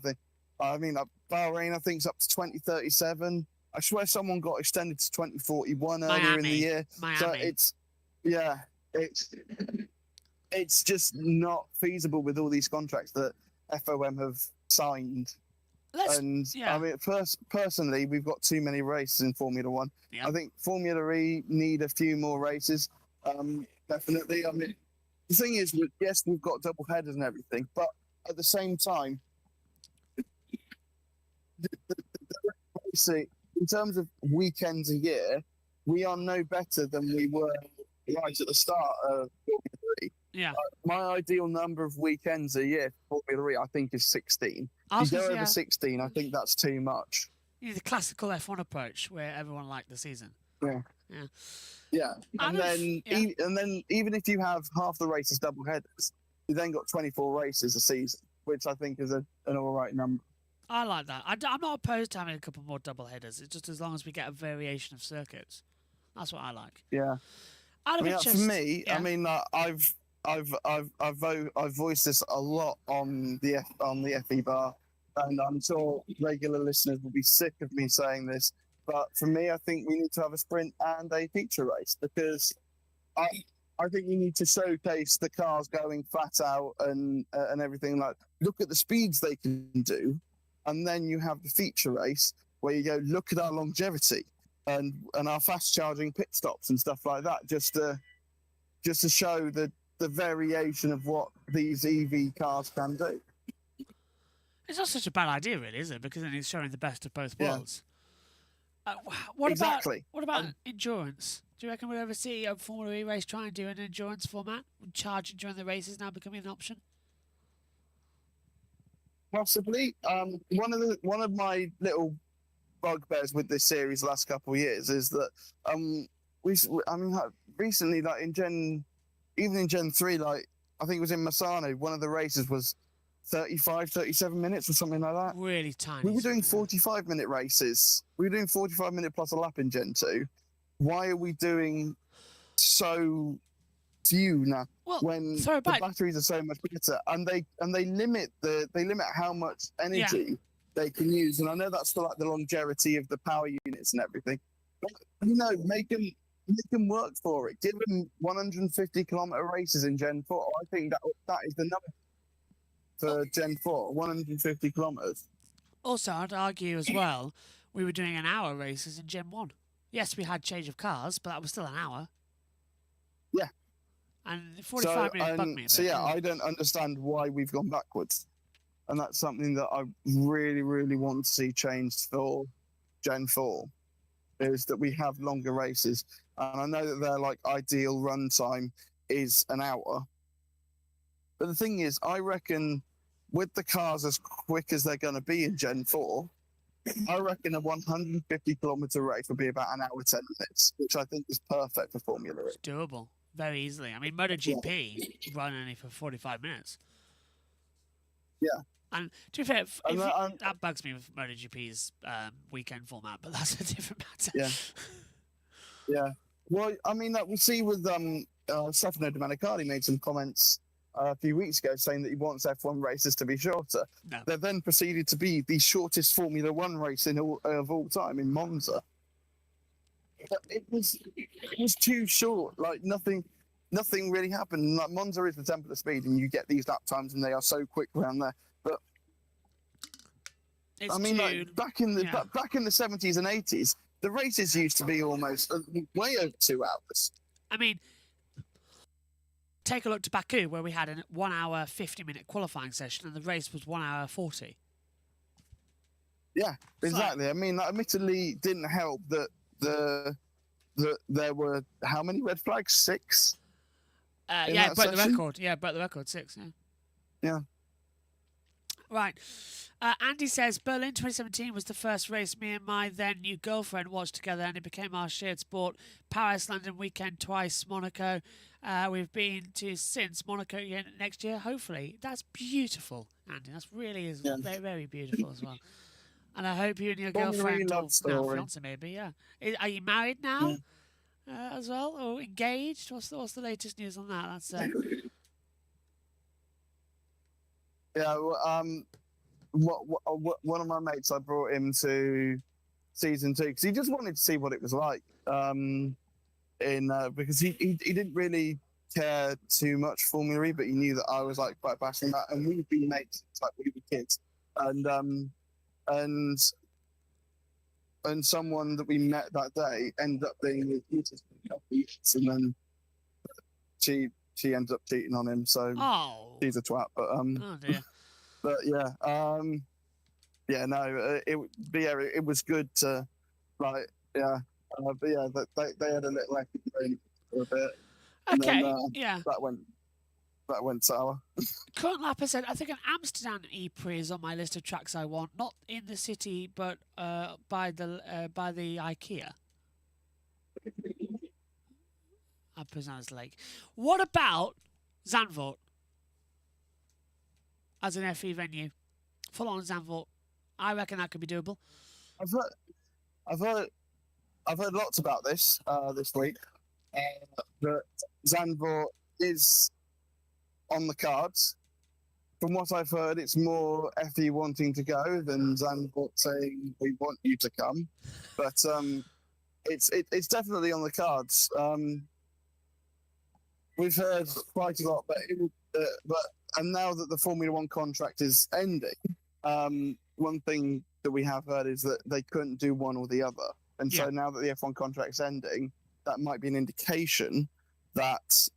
I mean, Bahrain, I think, is up to 2037. I swear someone got extended to 2041 earlier in the year. So it's just not feasible with all these contracts that FOM have signed. I mean, personally, we've got too many races in Formula One.
Yeah.
I think Formula E need a few more races. Definitely. I mean, the thing is, yes, we've got double headers and everything, but at the same time, in terms of weekends a year, we are no better than we were right at the start of Formula E.
Yeah.
My ideal number of weekends a year for Formula E, I think, is 16. If you go over 16, I think that's too much.
You need the classical F1 approach where everyone liked the season.
Yeah.
Yeah.
Yeah. And then even if you have half the races double headers, you then got 24 races a season, which I think is an all right number.
I like that. I'm not opposed to having a couple more double headers. It's just as long as we get a variation of circuits. That's what I like.
Yeah.
Out of
for me, I mean, I've voiced this a lot on the FE bar, and I'm sure regular listeners will be sick of me saying this. But for me, I think we need to have a sprint and a feature race, because I think you need to showcase the cars going flat out and everything. Like, look at the speeds they can do, and then you have the feature race where you go, look at our longevity and our fast charging pit stops and stuff like that, just to show the variation of what these EV cars can do.
It's not such a bad idea, really, is it? Because then it's showing the best of both
Yeah.
worlds. What
Exactly.
about endurance? Do you reckon we'll ever see a Formula E race try and do an endurance format? Charging during the races now becoming an option?
Possibly. One of my little bugbears with this series the last couple of years is that recently, like in Gen 3, like I think it was in Misano, one of the races was 37 minutes or something like that.
Really tiny.
We were doing 45-minute races. We were doing 45 minute plus a lap in Gen 2. Why are we doing so few now when the batteries are so much better, and they limit how much energy they can use? And I know that's for like the longevity of the power units and everything, but make them work for it. Give them 150-kilometer races in Gen 4. I think that is the number for Gen 4, 150 kilometers.
Also, I'd argue as well, we were doing an hour races in Gen 1. Yes, we had change of cars, but that was still an hour.
Yeah.
And 45 minutes bugged me a bit.
So yeah, I don't understand why we've gone backwards. And that's something that I really, really want to see changed for Gen 4, is that we have longer races. And I know that their like ideal run time is an hour. But the thing is, I reckon with the cars as quick as they're going to be in Gen 4, I reckon a 150-kilometre race would be about an hour 10 minutes, which I think is perfect for Formula E.
It's doable very easily. I mean, MotoGP run only for 45 minutes.
Yeah.
And to be fair, that bugs me with MotoGP's weekend format, but that's a different matter.
Yeah. Yeah. Well, I mean, we see with Stefano Domenicali made some comments a few weeks ago saying that he wants F1 races to be shorter.
No.
They then proceeded to be the shortest Formula One race of all time in Monza. It was too short. Like nothing really happened. Like Monza is the temple of speed, and you get these lap times, and they are so quick around there. But I mean, like back in the 70s and 80s, the races used to be almost way over 2 hours.
I mean, take a look to Baku, where we had a 1 hour 50-minute qualifying session, and the race was 1 hour 40.
Yeah, exactly. I mean, that admittedly didn't help that there were how many red flags? 6.
Yeah, broke the record. Yeah, broke the record. 6. Yeah.
Yeah.
Right. Andy says Berlin 2017 was the first race me and my then new girlfriend watched together, and it became our shared sport. Paris, London weekend twice, Monaco. We've been to since Monaco again next year, hopefully. That's beautiful, Andy. That's really very, very beautiful as well. And I hope you and your girlfriend, or fiance maybe, yeah. Are you married now as well, or engaged? What's the latest news on that? That's
yeah. One of my mates, I brought him to season 2 because he just wanted to see what it was like. Because he didn't really care too much for Formula E, but he knew that I was like quite passionate about it, and we've been mates since like we were kids. And someone that we met that day ended up being with Jesus for a couple of years, and then she ended up cheating on him. So she's a twat. But
oh dear.
But yeah, it was good to like but yeah, they had a little active break for a bit.
Okay,
then,
yeah.
That went sour.
Current Lapper said, I think an Amsterdam E-Prix is on my list of tracks I want, not in the city, but by the IKEA. I pronounce Lake. What about Zandvoort as an FE venue? Full on Zandvoort. I reckon that could be doable.
I've heard lots about this this week. That Zandvoort is on the cards. From what I've heard, it's more FE wanting to go than Zandvoort saying we want you to come. But it's definitely on the cards. We've heard quite a lot, but now that the Formula One contract is ending, one thing that we have heard is that they couldn't do one or the other. And so now that the F1 contract's ending, that might be an indication that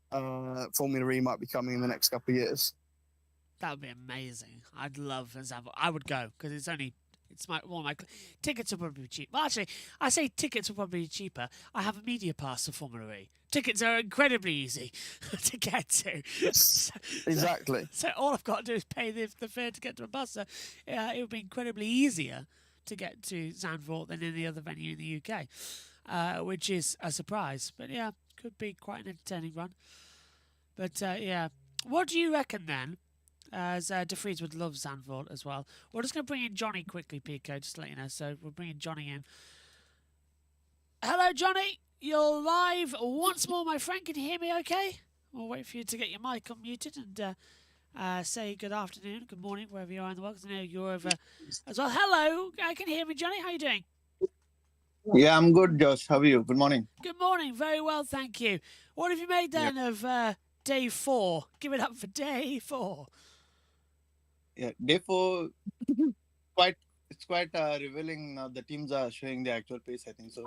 Formula E might be coming in the next couple of years.
That would be amazing. I'd love Zandvoort. I would go because one of my tickets will probably be cheap. Well, actually, I say tickets will probably be cheaper. I have a media pass to Formula E. Tickets are incredibly easy to get to.
Yes, exactly.
So all I've got to do is pay the fare to get to a bus. So it would be incredibly easier to get to Zandvoort than any other venue in the UK, which is a surprise. But yeah, could be quite an entertaining run. But yeah, what do you reckon then? As De Vries would love Zandvoort as well. We're just going to bring in Johnny quickly, Pico, just to let you know. So we're bringing Johnny in. Hello, Johnny. You're live once more, my friend. Can you hear me okay? We'll wait for you to get your mic unmuted and say good afternoon, good morning, wherever you are in the world. I know you're over as well. Hello. Can you hear me, Johnny? How are you doing?
Yeah, I'm good, Josh. How are you? Good morning.
Good morning. Very well, thank you. What have you made then of day 4? Give it up for day 4.
Yeah, day 4, quite it's quite revealing now. The teams are showing the actual pace, I think so,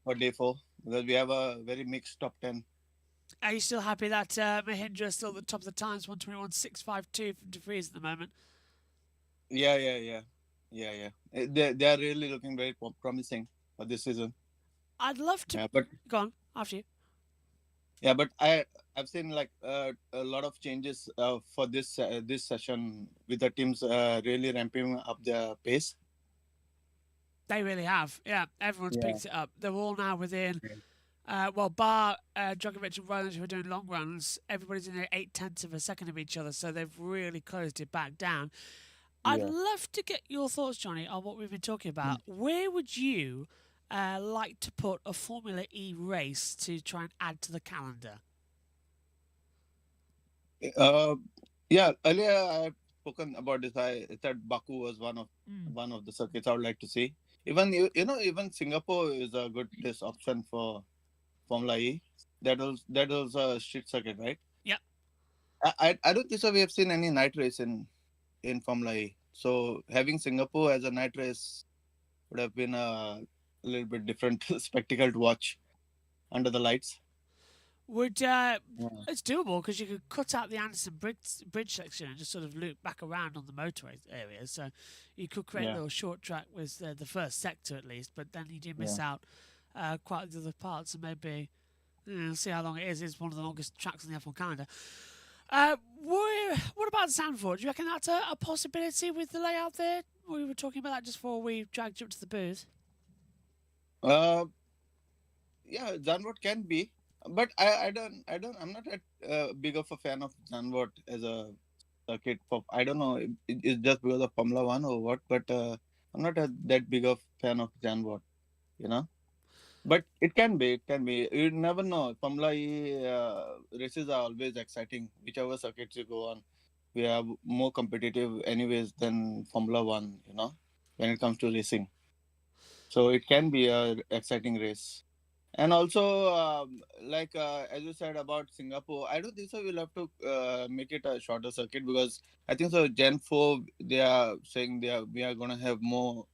for day 4, because we have a very mixed top 10.
Are you still happy that Mahindra is still at the top of the times, 121.652 from De Vries at the moment?
Yeah. They are really looking very promising for this season.
I'd love to.
Yeah, but
go on after you.
Yeah, but I've seen like a lot of changes for this session with the teams really ramping up their pace.
They really have. Yeah, everyone's
Yeah.
picked it up. They're all now within. Well, bar Djokovic and Rollins, who are doing long runs, everybody's in 0.8 of a second of each other, so they've really closed it back down. I'd
Yeah.
love to get your thoughts, Johnny, on what we've been talking about. Where would you like to put a Formula E race to try and add to the calendar?
Yeah, earlier I've spoken about this. I said Baku was one of the circuits I would like to see. Even even Singapore is a good test option for Formula E. That was a street circuit, right?
Yeah.
I don't think so. We have seen any night race in Formula E. So having Singapore as a night race would have been a little bit different spectacle to watch under the lights.
It's doable because you could cut out the Anderson Bridge section and just sort of loop back around on the motorway area. So you could create a little short track with the first sector at least, but then you do miss out quite the other parts. And maybe see how long it is. It's one of the longest tracks on the F1 calendar. What about Zandvoort? Do you reckon that's a possibility with the layout there? We were talking about that just before we dragged you up to the booth.
Yeah, Zandvoort can be, but I'm not that big of a fan of Zandvoort as a circuit. I don't know, it's just because of Formula One or what, but I'm not that big of fan of Zandvoort, But it can be. You never know. Formula E races are always exciting. Whichever circuits you go on, we are more competitive anyways than Formula One, when it comes to racing. So it can be a exciting race. And also, as you said about Singapore, I don't think so. We'll have to make it a shorter circuit because I think so. Gen 4, they are saying we are going to have more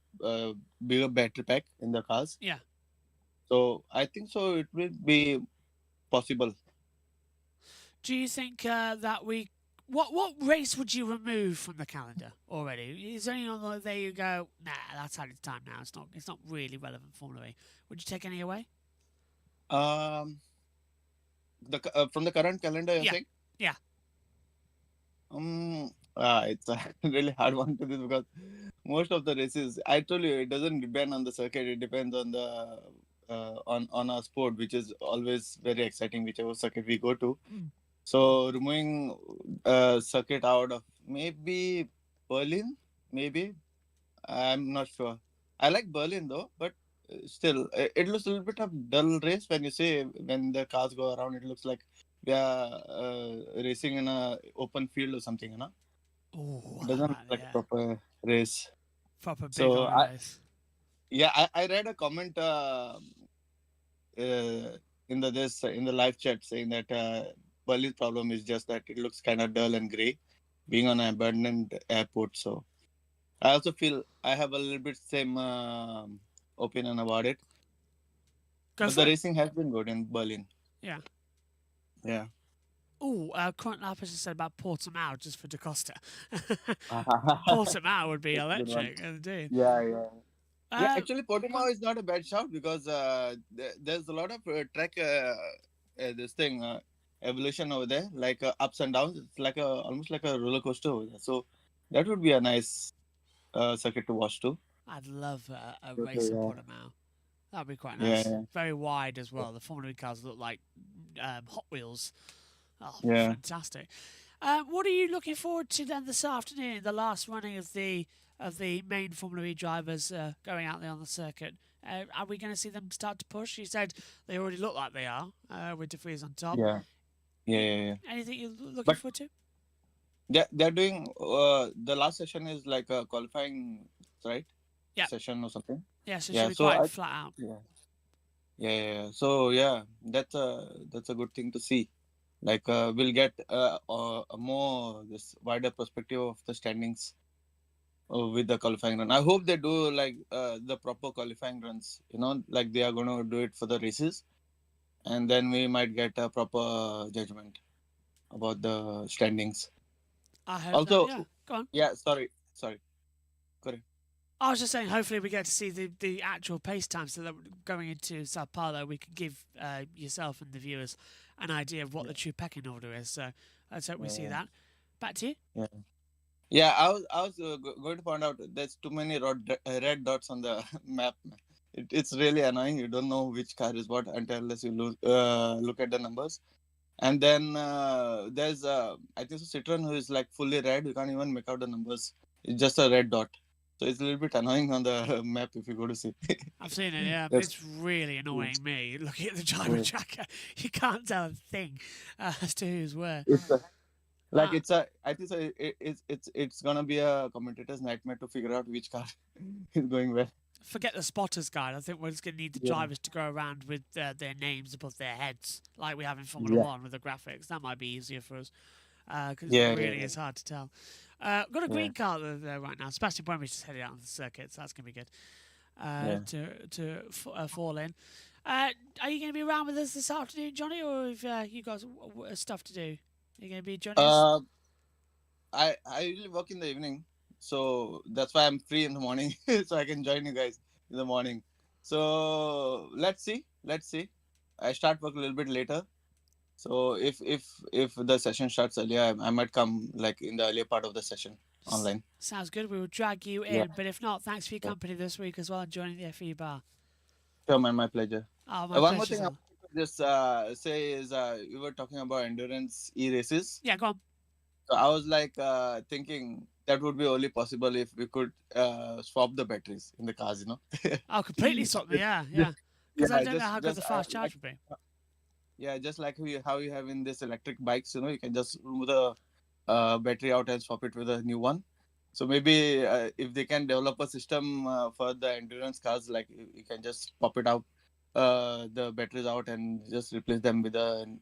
bigger battery pack in the cars.
Yeah.
So I think so. It will be possible.
Do you think that we? What race would you remove from the calendar already? Is there any on there you go? Nah, that's had its time now. It's not really relevant Formula E. Would you take any away?
From the current calendar, you're saying?
Yeah.
It's a really hard one to do because most of the races, I told you, it doesn't depend on the circuit. It depends on the on our sport, which is always very exciting, whichever circuit we go to. So removing circuit out of maybe Berlin, maybe. I'm not sure. I like Berlin though, but still, it looks a little bit of dull race when the cars go around. It looks like we are racing in a open field or something,
Oh,
it doesn't look like a proper race.
Proper big
So
race.
I read a comment in the live chat saying that Berlin's problem is just that it looks kind of dull and grey, being on an abandoned airport. So I also feel I have a little bit same opinion about it. But the racing has been good in Berlin.
Yeah.
Yeah.
Oh, current lap has said about Portimao just for Da Costa. Portimao would be electric, indeed.
Yeah, actually, Portimao is not a bad shout because there's a lot of track evolution over there, like ups and downs. It's like almost like a roller coaster over there. So that would be a nice circuit to watch too.
I'd love a race at Portimao. That'd be quite nice.
Yeah.
Very wide as well. The Formula E cars look like Hot Wheels. Oh,
Yeah.
fantastic! What are you looking forward to then this afternoon? The last running of the main Formula E drivers going out there on the circuit. Are we going to see them start to push? You said they already look like they are with De Vries on top.
Yeah.
Anything you're looking forward to?
They're doing the last session is like a qualifying, right?
Yeah.
Session or something.
Yeah, so it should be quite flat out.
Yeah. So yeah, that's a good thing to see. Like we'll get a more this wider perspective of the standings with the qualifying run. I hope they do like the proper qualifying runs. Like they are going to do it for the races, and then we might get a proper judgment about the standings.
I hope
Also,
that, yeah. Go on.
Yeah, sorry. Correct.
I was just saying, hopefully we get to see the actual pace times so that going into Sao Paulo, we can give yourself and the viewers an idea of what the true pecking order is. So let's hope we see that. Back to you.
Yeah. I was going to point out there's too many red dots on the map. It's really annoying. You don't know which car is what unless you look at the numbers. And then there's I think Citroen who is like fully red. You can't even make out the numbers. It's just a red dot. So it's a little bit annoying on the map if you go to see.
I've seen it, yeah. It's really annoying me. Looking at the driver tracker, you can't tell a thing as to who's where.
I think it's gonna be a commentator's nightmare to figure out which car is going where.
Forget the spotters guide. I think we're just going to need the drivers to go around with their names above their heads, like we have in Formula 1 with the graphics. That might be easier for us, because it really is hard to tell. Got a green car there right now. Sebastian Buemi's just headed out on the circuit, so that's going to be good to fall in. Are you going to be around with us this afternoon, Johnny, or have you got stuff to do? Are you going to be joining us?
I usually work in the evening. So that's why I'm free in the morning, so I can join you guys in the morning. So let's see. I start work a little bit later. So if the session starts earlier, I might come like in the earlier part of the session online.
Sounds good. We will drag you in. But if not, thanks for your company this week as well and joining the FE bar.
Sure, man, my pleasure.
Oh,
One more thing I want to just say is we were talking about endurance e-races.
Yeah, go on.
So I was like thinking that would be only possible if we could swap the batteries in the cars,
Oh, completely swap them, yeah. Because I don't know how good the fast charge would be.
Yeah, just like how you have in this electric bikes, you can just remove the battery out and swap it with a new one. So maybe if they can develop a system for the endurance cars, like you can just pop it out, the batteries out and just replace them with the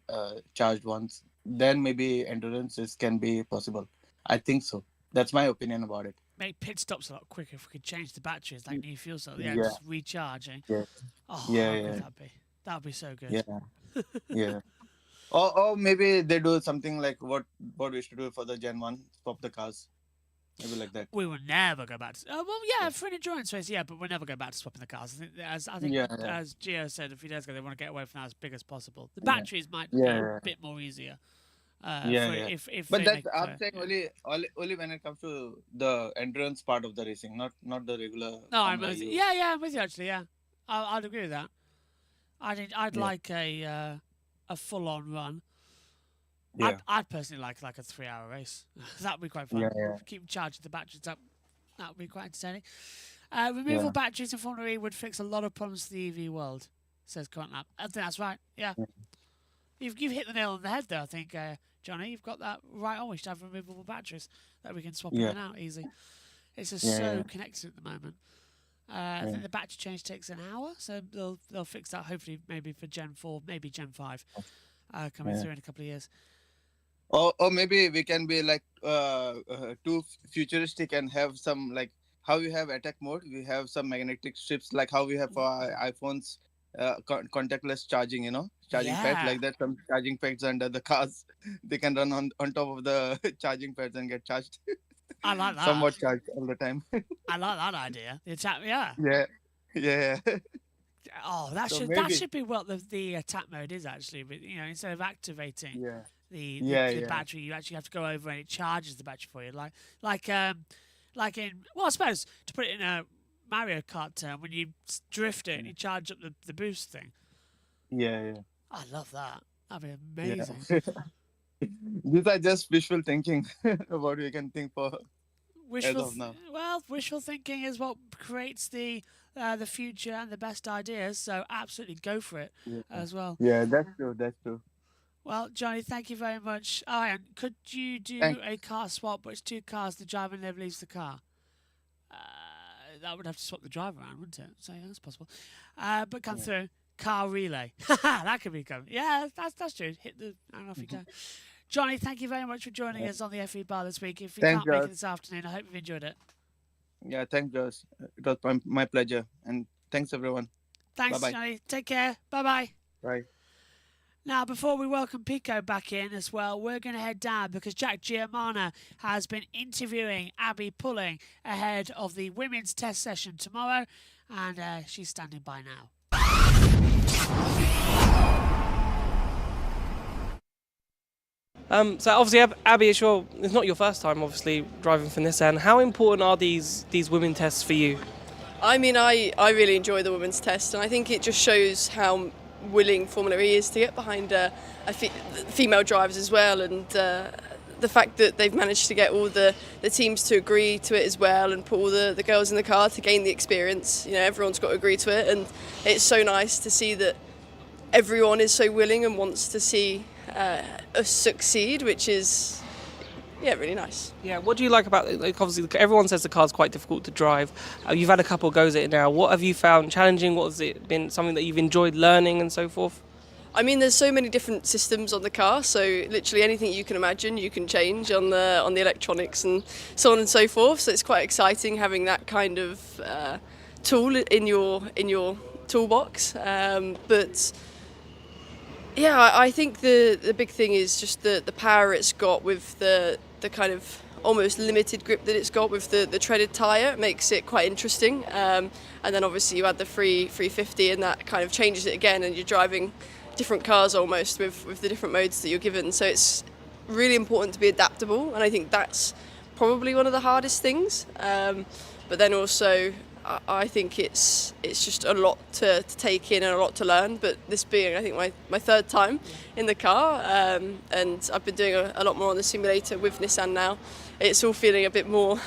charged ones. Then maybe endurances can be possible. I think so. That's my opinion about it.
Make pit stops a lot quicker if we could change the batteries like new fuel cells. Yeah, just recharging.
Yeah.
Oh, how good that'd be. That'd be so good.
Yeah. Or maybe they do something like what we should do for the Gen 1, swap the cars. Maybe like that.
We will never go back to... for an endurance race, but we'll never go back to swapping the cars. I think as Gio said a few days ago, they want to get away from that as big as possible. The batteries might be a bit more easier.
But that's I'm saying only when it comes to the endurance part of the racing, not the regular.
No, I'm with you. I'm with you actually. Yeah, I'd agree with that. I'd like a full-on run. Yeah. I'd personally like a 3-hour race. That'd be quite fun. Keep charging the batteries up. That would be quite entertaining. Removal batteries in Formula E would fix a lot of problems to the EV world, says Contlap. I think that's right. Yeah. You've hit the nail on the head there, I think, Johnny. You've got that right on. We should have removable batteries that we can swap in and out easy. It's just so connected at the moment. I think the battery change takes an hour, so they'll fix that hopefully maybe for Gen 4, maybe Gen 5 coming through in a couple of years.
Or maybe we can be like too futuristic and have some like how we have attack mode. We have some magnetic strips like how we have for our iPhones. Contactless charging, charging pads like that. Some charging pads under the cars, they can run on top of the charging pads and get charged.
I like that.
Somewhat charged all the time.
I like that idea. The attack,
yeah.
Oh, that should be what the attack mode is actually. But instead of activating the battery, you actually have to go over and it charges the battery for you, like in I suppose to put it in a Mario Kart term, when you drift it and you charge up the boost thing.
Yeah.
I love that. That'd be amazing.
These are just wishful thinking about what we can think for as of now.
Well, wishful thinking is what creates the future and the best ideas. So absolutely go for it as well.
Yeah, that's true.
Well, Johnny, thank you very much. And could you do a car swap, but it's 2 cars, the driver never leaves the car? That would have to swap the driver around, wouldn't it? So that's possible. But come through. Car relay. That could be coming. Yeah, that's true. Hit the... and off you go. Johnny, thank you very much for joining us on the FE Bar this week. If you can't make it this afternoon, I hope you've enjoyed it.
Yeah, thanks, Josh. It was my pleasure, and thanks everyone.
Thanks,
Bye-bye.
Johnny. Take care. Bye-bye.
Bye.
Now, before we welcome Pico back in as well, we're going to head down because Jack Giamana has been interviewing Abby Pulling ahead of the women's test session tomorrow, and she's standing by now.
So obviously, Abby, it's not your first time, obviously, driving for Nissan. How important are these women tests for you?
I mean, I really enjoy the women's test, and I think it just shows how willing Formula E is to get behind female drivers as well, and the fact that they've managed to get all the teams to agree to it as well and put all the girls in the car to gain the experience. You know, everyone's got to agree to it, and it's so nice to see that everyone is so willing and wants to see us succeed, which is really nice.
Yeah, what do you like about it? Like, obviously, everyone says the car's quite difficult to drive. You've had a couple of goes at it now. What have you found challenging? What has it been, something that you've enjoyed learning and so forth?
I mean, there's so many different systems on the car, so literally anything you can imagine you can change on the electronics and so on and so forth. So it's quite exciting having that kind of tool in your toolbox. But yeah, I think the big thing is just the power it's got with the kind of almost limited grip that it's got with the treaded tyre. It makes it quite interesting. And then obviously you add the 350 and that kind of changes it again, and you're driving different cars almost with the different modes that you're given. So it's really important to be adaptable, and I think that's probably one of the hardest things. But then also I think it's just a lot to take in and a lot to learn. But this being, I think, my third time in the car, and I've been doing a lot more on the simulator with Nissan now. It's all feeling a bit more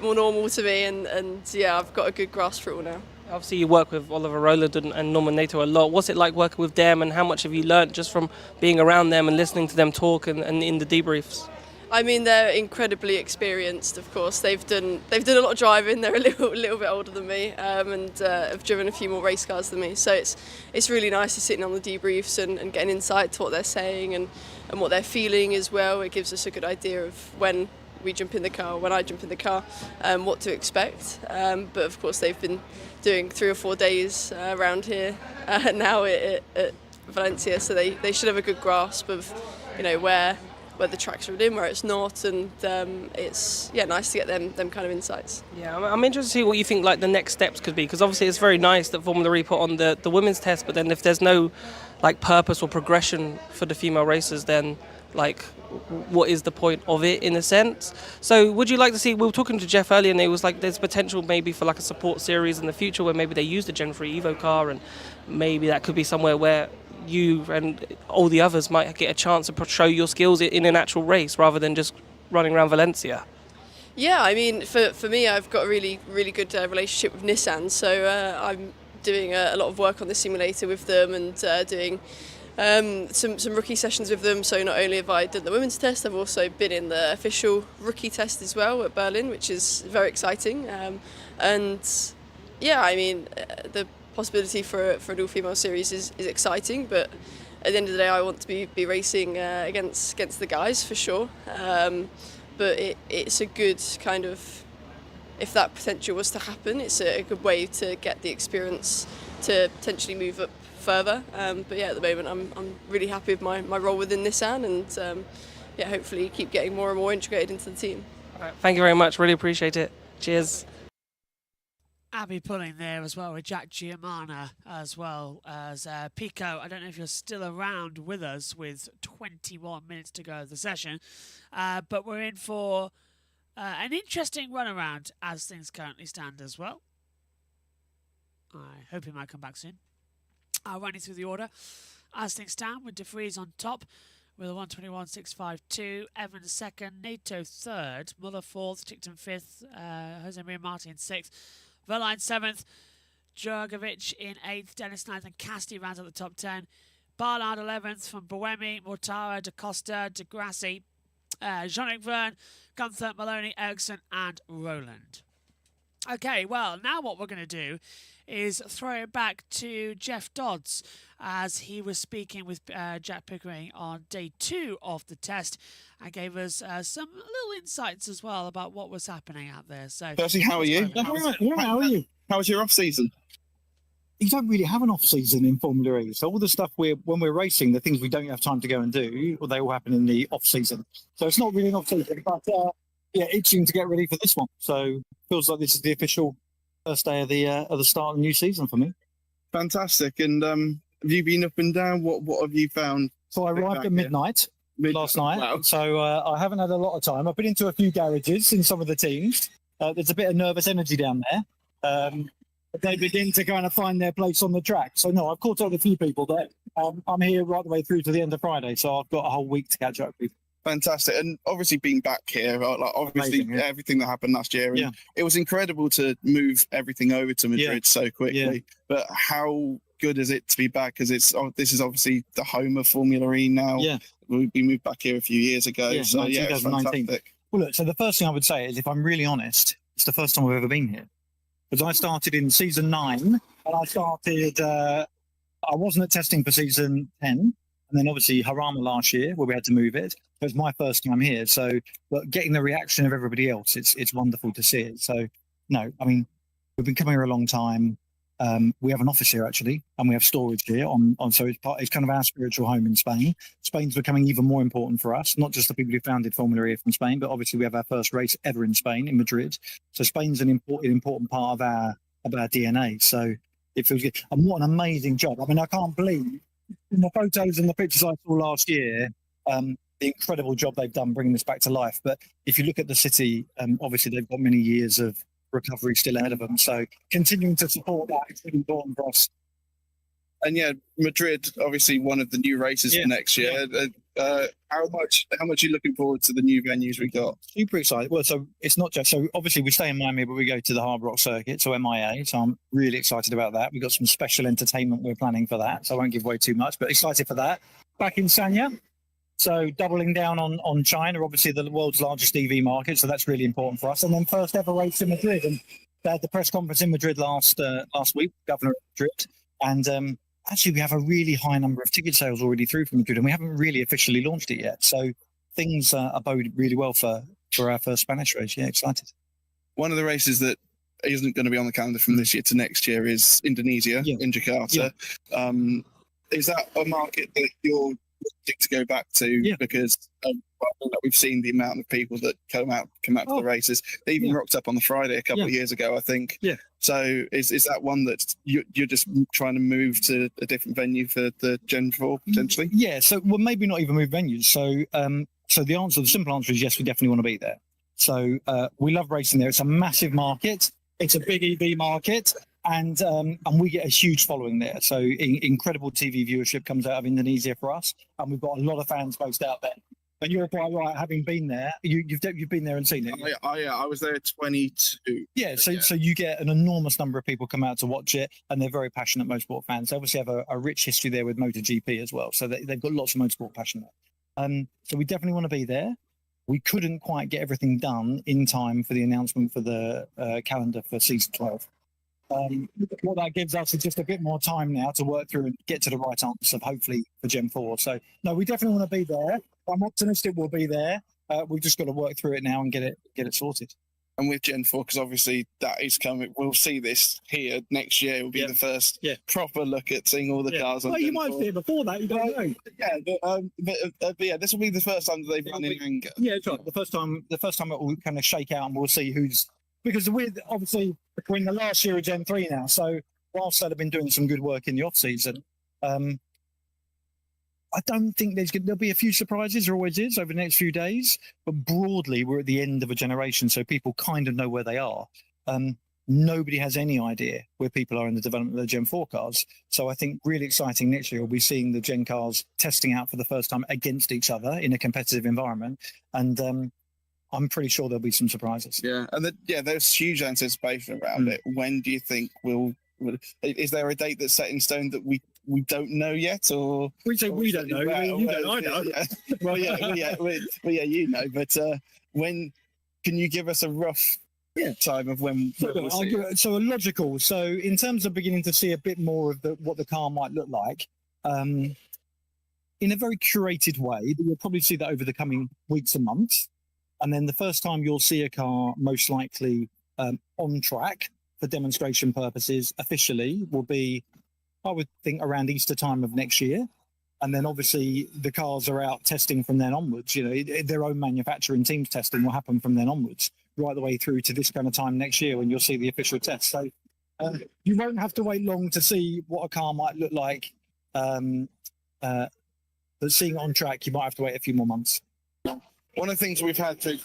normal to me, and yeah, I've got a good grasp for it all now.
Obviously, you work with Oliver Rowland and Norman Nato a lot. What's it like working with them, and how much have you learnt just from being around them and listening to them talk and in the debriefs?
I mean, they're incredibly experienced. Of course, they've done a lot of driving. They're a little bit older than me, and have driven a few more race cars than me. So it's really nice to sit in on the debriefs and get an insight to what they're saying and what they're feeling as well. It gives us a good idea of when we jump in the car, when I jump in the car, what to expect. But of course, they've been doing 3 or 4 days around here now at Valencia, so they should have a good grasp of, you know, where the track's in, where it's not, and it's nice to get them kind of insights.
Yeah, I'm interested to see what you think like the next steps could be, because obviously it's very nice that Formula E put on the women's test, but then if there's no like purpose or progression for the female racers, then like what is the point of it in a sense? So would you like to see, we were talking to Jeff earlier and it was like there's potential maybe for like a support series in the future where maybe they use the Gen 3 Evo car, and maybe that could be somewhere where you and all the others might get a chance to show your skills in an actual race rather than just running around Valencia.
Yeah, I mean, for me, I've got a really, really good relationship with Nissan, so I'm doing a lot of work on the simulator with them and doing some rookie sessions with them. So not only have I done the women's test, I've also been in the official rookie test as well at Berlin, which is very exciting. And yeah, I mean, the possibility for an all-female series is exciting, but at the end of the day, I want to be racing against the guys for sure. But it's a good kind of, if that potential was to happen, it's a good way to get the experience to potentially move up further. But yeah, at the moment, I'm really happy with my role within Nissan, and yeah, hopefully keep getting more and more integrated into the team.
All right, thank you very much. Really appreciate it. Cheers.
Abby Pulling there as well with Jack Giamana as well as Pico. I don't know if you're still around with us with 21 minutes to go of the session, but we're in for an interesting run around as things currently stand as well. I hope he might come back soon. I'll run you through the order as things stand with De Vries on top with a 121.652, Evans second, Nato third, Muller fourth, Tickton fifth, Jose Maria Martin sixth, Verline 7th, Jurgovic in 8th, Dennis 9th, and Casti rounds out the top 10. Barnard 11th from Boemi, Mortara, Da Costa, De Grassi, Jean-Luc Verne, Gunther, Maloney, Ericsson, and Roland. Okay, well, now what we're going to do is throw it back to Jeff Dodds as he was speaking with Jack Pickering on day 2 of the test and gave us some little insights as well about what was happening out there. So,
Percy, how are you?
How are you?
How was your off season?
You don't really have an off season in Formula E. So all the stuff when we're racing, the things we don't have time to go and do, well, they all happen in the off season. So it's not really an off season, but yeah, itching to get ready for this one. So feels like this is the official first day of the start of the new season for me.
Fantastic. And have you been up and down? What have you found?
So I arrived at midnight last night. Wow. So I haven't had a lot of time. I've been into a few garages in some of the teams. There's a bit of nervous energy down there. They begin to kind of find their place on the track. So no, I've caught up with a few people there. I'm here right the way through to the end of Friday, so I've got a whole week to catch up with.
Fantastic. And obviously being back here, like obviously
Amazing, yeah.
everything that happened last year, and
Yeah.
it was incredible to move everything over to Madrid so quickly.
Yeah.
But how good is it to be back? Because this is obviously the home of Formula E now.
Yeah.
We moved back here a few years ago.
Yeah,
so yeah, it's
2019.
fantastic.
Well, look, so the first thing I would say is, if I'm really honest, it's the first time I've ever been here. Because I started in season 9, and I wasn't at testing for season 10, and then obviously Harama last year, where we had to move it. It was my first time here. So, but getting the reaction of everybody else, it's wonderful to see it. So, no, I mean, we've been coming here a long time. We have an office here actually, and we have storage here so it's kind of our spiritual home in Spain. Spain's becoming even more important for us, not just the people who founded Formula E from Spain, but obviously we have our first race ever in Spain, in Madrid. So Spain's an important part of our DNA. So it feels good. And what an amazing job. I mean, I can't believe in the photos and the pictures I saw last year, the incredible job they've done bringing this back to life. But if you look at the city, obviously they've got many years of recovery still ahead of them. So continuing to support that is really important for us.
And yeah, Madrid, obviously one of the new races for next year. How much are you looking forward to the new venues we got?
Super excited. Well, so it's not just, so obviously we stay in Miami, but we go to the Hard Rock Circuit, so MIA. So I'm really excited about that. We've got some special entertainment we're planning for that, so I won't give away too much, but excited for that. Back in Sanya, so doubling down on China, obviously the world's largest EV market, so that's really important for us. And then first ever race in Madrid, and they had the press conference in Madrid last week, Governor of Madrid, and actually we have a really high number of ticket sales already through from Madrid, and we haven't really officially launched it yet. So things are bode really well for our first Spanish race. Yeah, excited.
One of the races that isn't going to be on the calendar from this year to next year is Indonesia, in Jakarta. Yeah. Is that a market that you're looking to go back to? Because we've seen the amount of people that come out to the races. They even rocked up on the Friday a couple of years ago, I think. Yeah. So is that one that you're just trying to move to a different venue for the Gen 4 potentially?
Yeah. So well, maybe not even move venues. So the simple answer is yes, we definitely want to be there. So we love racing there. It's a massive market. It's a big EV market. And we get a huge following there. So incredible TV viewership comes out of Indonesia for us. And we've got a lot of fans based out there. And you're quite right, having been there, you've been there and seen it.
I was there 22.
Yeah, so you get an enormous number of people come out to watch it, and they're very passionate motorsport fans. They obviously have a rich history there with MotoGP as well, so they've got lots of motorsport passion there. So we definitely want to be there. We couldn't quite get everything done in time for the announcement for the calendar for season 12. What that gives us is just a bit more time now to work through and get to the right answer, hopefully, for Gen 4. So, no, we definitely want to be there. I'm optimistic we'll be there. We've just got to work through it now and get it sorted.
And with Gen 4, because obviously that is coming, we'll see this here next year. Will be the first proper look at seeing all the cars on
Well,
Gen
you might
4.
see it before that, you don't know.
But yeah, this will be the first time that they've run in anger.
Yeah, it's right. The first time it will kind of shake out, and we'll see who's... Because we're obviously in the last year of Gen 3 now, so whilst they've been doing some good work in the off-season, I don't think there'll be a few surprises. There always is over the next few days. But broadly, we're at the end of a generation, so people kind of know where they are. Nobody has any idea where people are in the development of the Gen 4 cars. So I think really exciting next year, we'll be seeing the Gen cars testing out for the first time against each other in a competitive environment. And I'm pretty sure there'll be some surprises.
Yeah, and there's huge anticipation around it. When do you think is there a date that's set in stone that we don't know yet, or
we say we don't know? You know, I know.
Yeah. Well, you know. But when can you give us a rough time of when we'll see it.
So a logical. So in terms of beginning to see a bit more of what the car might look like, in a very curated way, you'll probably see that over the coming weeks and months. And then the first time you'll see a car most likely on track for demonstration purposes officially will be, I would think, around Easter time of next year. And then obviously the cars are out testing from then onwards. You know, their own manufacturing teams testing will happen from then onwards, right the way through to this kind of time next year when you'll see the official test. So you won't have to wait long to see what a car might look like. But seeing it on track, you might have to wait a few more months.
One of the things we've had to,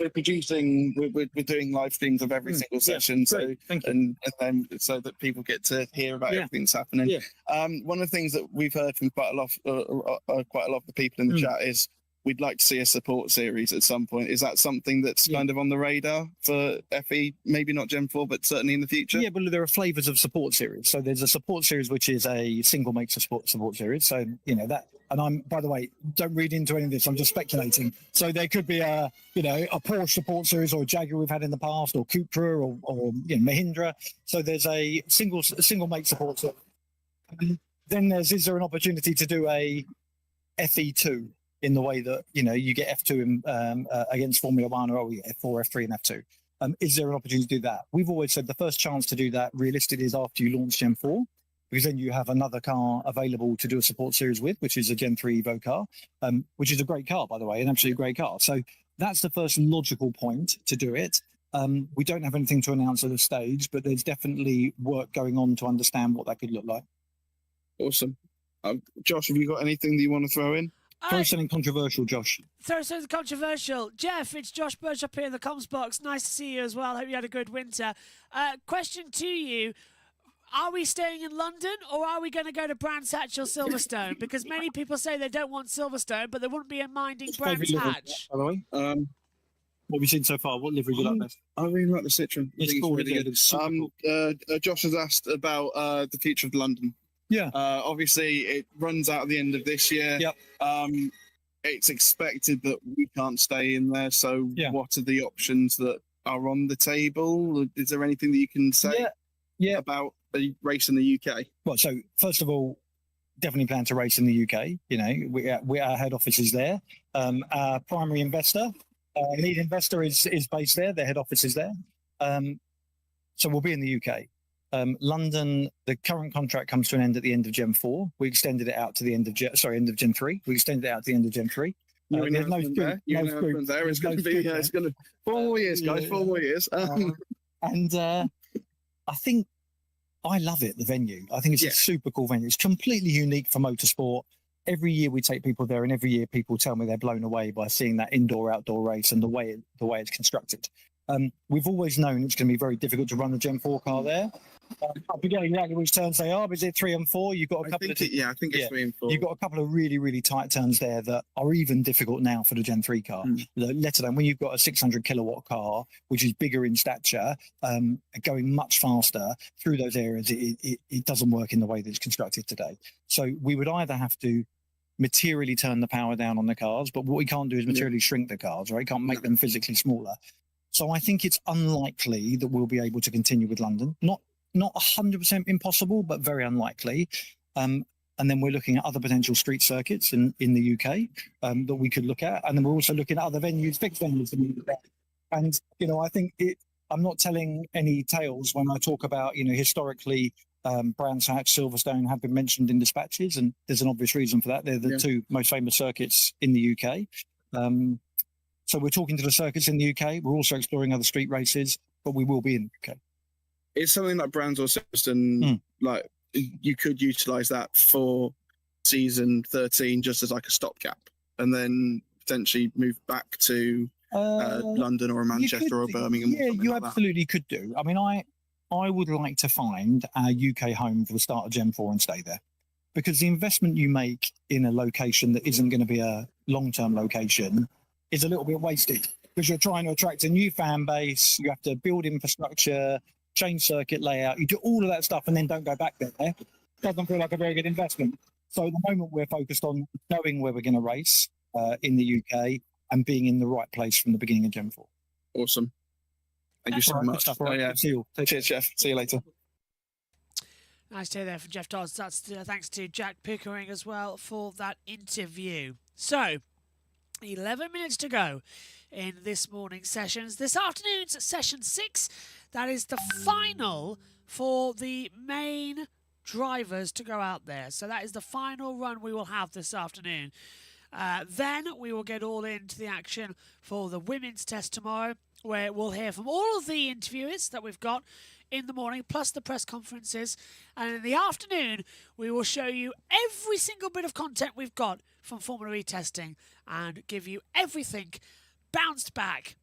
we're producing, we're doing live streams of every single session, so and then so that people get to hear about everything that's happening. One of the things that we've heard from quite a lot of the people in the chat is we'd like to see a support series at some point. Is that something that's kind of on the radar for FE? Maybe not Gen 4, but certainly in the future.
Yeah, but there are flavors of support series. So there's a support series which is a single make support series. So you know that. And I'm, by the way, don't read into any of this. I'm just speculating. So there could be a Porsche support series or a Jaguar we've had in the past, or Cupra, or Mahindra. So there's a single make support series. And then is there an opportunity to do a FE2 in the way that you get F2 against Formula One, or F4, F3, and F2? Is there an opportunity to do that? We've always said the first chance to do that realistically is after you launch Gen 4. Because then you have another car available to do a support series with, which is a Gen 3 Evo car, which is a great car, by the way, an absolutely great car. So that's the first logical point to do it. We don't have anything to announce at this stage, but there's definitely work going on to understand what that could look like.
Awesome. Josh, have you got anything that you want to throw in?
Throw something controversial, Josh.
Throw something controversial. Jeff, it's Josh Birch up here in the comms box. Nice to see you as well. Hope you had a good winter. Question to you. Are we staying in London, or are we going to go to Brands Hatch or Silverstone? Because many people say they don't want Silverstone, but they wouldn't be minding Brands Hatch.
By the way, what have you seen so far? What livery do you like best?
I really like the Citroen.
It's cool, really good. It's cool.
Josh has asked about the future of London.
Yeah.
Obviously, it runs out at the end of this year.
Yep.
It's expected that we can't stay in there. So, what are the options that are on the table? Is there anything that you can say about a race in the UK?
Well, so first of all, definitely plan to race in the UK. Our head office is there. Our primary investor, lead investor is based there. Their head office is there. So we'll be in the UK. London, the current contract comes to an end at the end of Gen 4. We extended it out to the end of Gen 3. We extended it out to the end of Gen 3. There's no scoop.
It's going to be 4 more years, guys. 4 more years.
And I think I love it, the venue. I think it's a super cool venue. It's completely unique for motorsport. Every year we take people there, and every year people tell me they're blown away by seeing that indoor-outdoor race and the way it's constructed. We've always known it's going to be very difficult to run the Gen 4 car there. I forget exactly which turns they are, but is it 3 and 4? You've got a couple
I think it's 3 and 4.
You've got a couple of really, really tight turns there that are even difficult now for the Gen 3 car. Let alone when you've got a 600 kilowatt car, which is bigger in stature, going much faster through those areas, it doesn't work in the way that it's constructed today. So we would either have to materially turn the power down on the cars, but what we can't do is materially shrink the cars, right? Can't make them physically smaller. So I think it's unlikely that we'll be able to continue with London. Not 100% impossible, but very unlikely. And then we're looking at other potential street circuits in the UK that we could look at. And then we're also looking at other venues, fixed venues. And, I think I'm not telling any tales when I talk about, historically, Brands Hatch, Silverstone have been mentioned in dispatches, and there's an obvious reason for that. They're the two most famous circuits in the UK. So we're talking to the circuits in the UK. We're also exploring other street races, but we will be in the UK.
It's something like Brands or Silverstone, like you could utilize that for season 13 just as like a stopgap, and then potentially move back to London or a Manchester or a Birmingham.
Yeah, you absolutely could do. I mean, I would like to find our UK home for the start of Gen 4 and stay there, because the investment you make in a location that isn't going to be a long-term location is a little bit wasted, because you're trying to attract a new fan base. You have to build infrastructure, change circuit layout, you do all of that stuff and then don't go back there. Doesn't feel like a very good investment. So at the moment we're focused on knowing where we're going to race in the UK and being in the right place from the beginning of Gen 4.
Awesome. Thank you so
All right, good
much.
stuff.
Oh,
Right.
yeah.
See you all. Take care.
Cheers, Jeff. See you later.
Nice to hear there from Jeff Dodds. That's thanks to Jack Pickering as well for that interview. So, 11 minutes to go in this morning's sessions. This afternoon's session 6, that is the final for the main drivers to go out there. So that is the final run we will have this afternoon. Then we will get all into the action for the women's test tomorrow, where we'll hear from all of the interviewers that we've got in the morning, plus the press conferences. And in the afternoon, we will show you every single bit of content we've got from Formula E testing and give you everything bounced back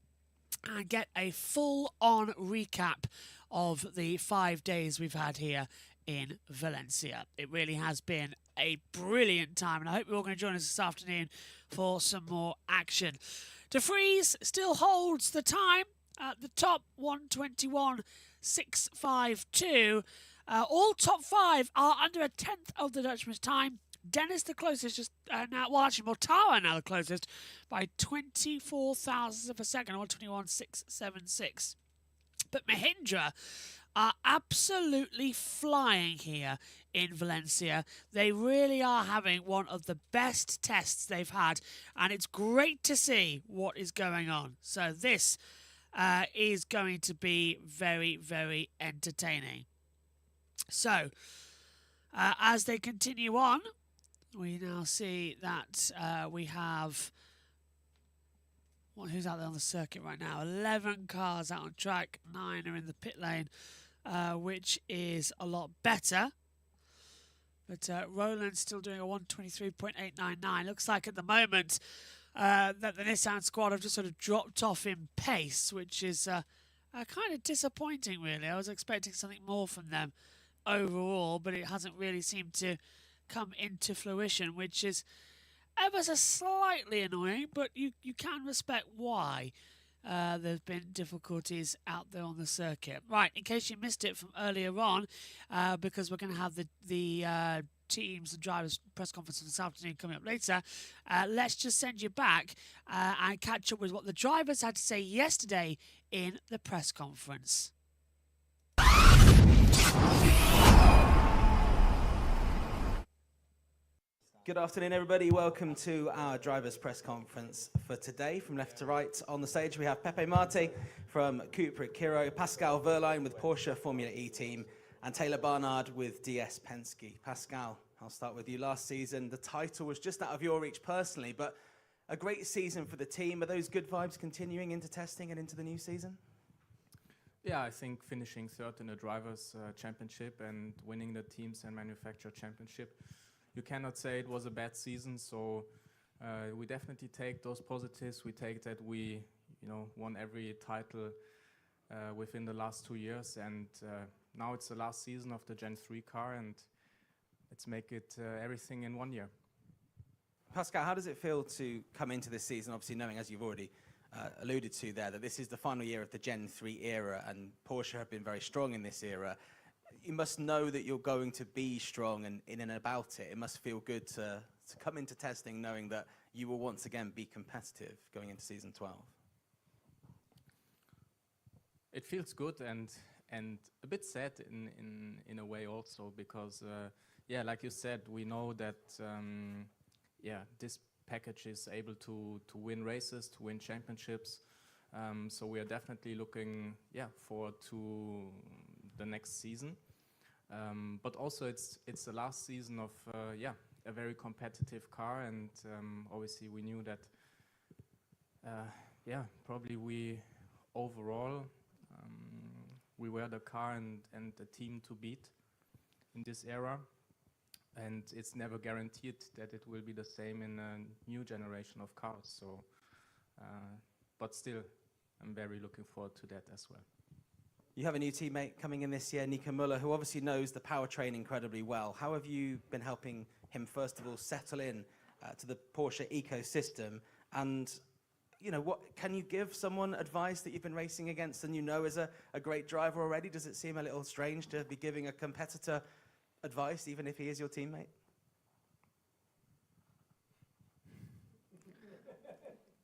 and get a full-on recap of the 5 days we've had here in Valencia. It really has been a brilliant time, and I hope you're all going to join us this afternoon for some more action. De Vries still holds the time at the top, 1:21.652. All top 5 are under a tenth of the Dutchman's time. Dennis the closest, just now, well, actually Mortara now the closest by 24 thousandths of a second, 1:21.676. But Mahindra are absolutely flying here in Valencia. They really are having one of the best tests they've had, and it's great to see what is going on. So this is going to be very, very entertaining. So, as they continue on, we now see that we have... Well, who's out there on the circuit right now? 11 cars out on track, 9 are in the pit lane, which is a lot better. But Roland's still doing a 1:23.899. Looks like at the moment that the Nissan squad have just sort of dropped off in pace, which is kind of disappointing, really. I was expecting something more from them overall, but it hasn't really seemed to come into fruition, which is ever so slightly annoying, but you can respect why there's been difficulties out there on the circuit. Right, in case you missed it from earlier on, because we're going to have the teams and drivers press conference this afternoon coming up later, let's just send you back and catch up with what the drivers had to say yesterday in the press conference.
Good afternoon, everybody. Welcome to our drivers' press conference for today. From left to right on the stage, we have Pepe Marti from Cooper at Kiro, Pascal Wehrlein with Porsche Formula E team, and Taylor Barnard with DS Penske. Pascal, I'll start with you. Last season, the title was just out of your reach personally, but a great season for the team. Are those good vibes continuing into testing and into the new season?
Yeah, I think finishing third in the Drivers' Championship and winning the Teams and Manufacturer Championship, you cannot say it was a bad season. So we definitely take those positives. We take that we, won every title within the last 2 years, and now it's the last season of the Gen 3 car, and let's make it everything in 1 year.
Pascal, how does it feel to come into this season, obviously knowing, as you've already alluded to there, that this is the final year of the Gen 3 era, and Porsche have been very strong in this era? You must know that you're going to be strong and in and about it. It must feel good to come into testing knowing that you will once again be competitive going into season 12.
It feels good and a bit sad in a way also, because yeah, like you said, we know that this package is able to win races, to win championships. So we are definitely looking forward to the next season. But also it's the last season of a very competitive car, and obviously we knew that probably we overall we were the car and the team to beat in this era, and it's never guaranteed that it will be the same in a new generation of cars. So but still I'm very looking forward to that as well.
You have a new teammate coming in this year, Nico Müller, who obviously knows the powertrain incredibly well. How have you been helping him, first of all, settle in to the Porsche ecosystem? And, what can you give someone advice that you've been racing against and is a great driver already? Does it seem a little strange to be giving a competitor advice, even if he is your teammate?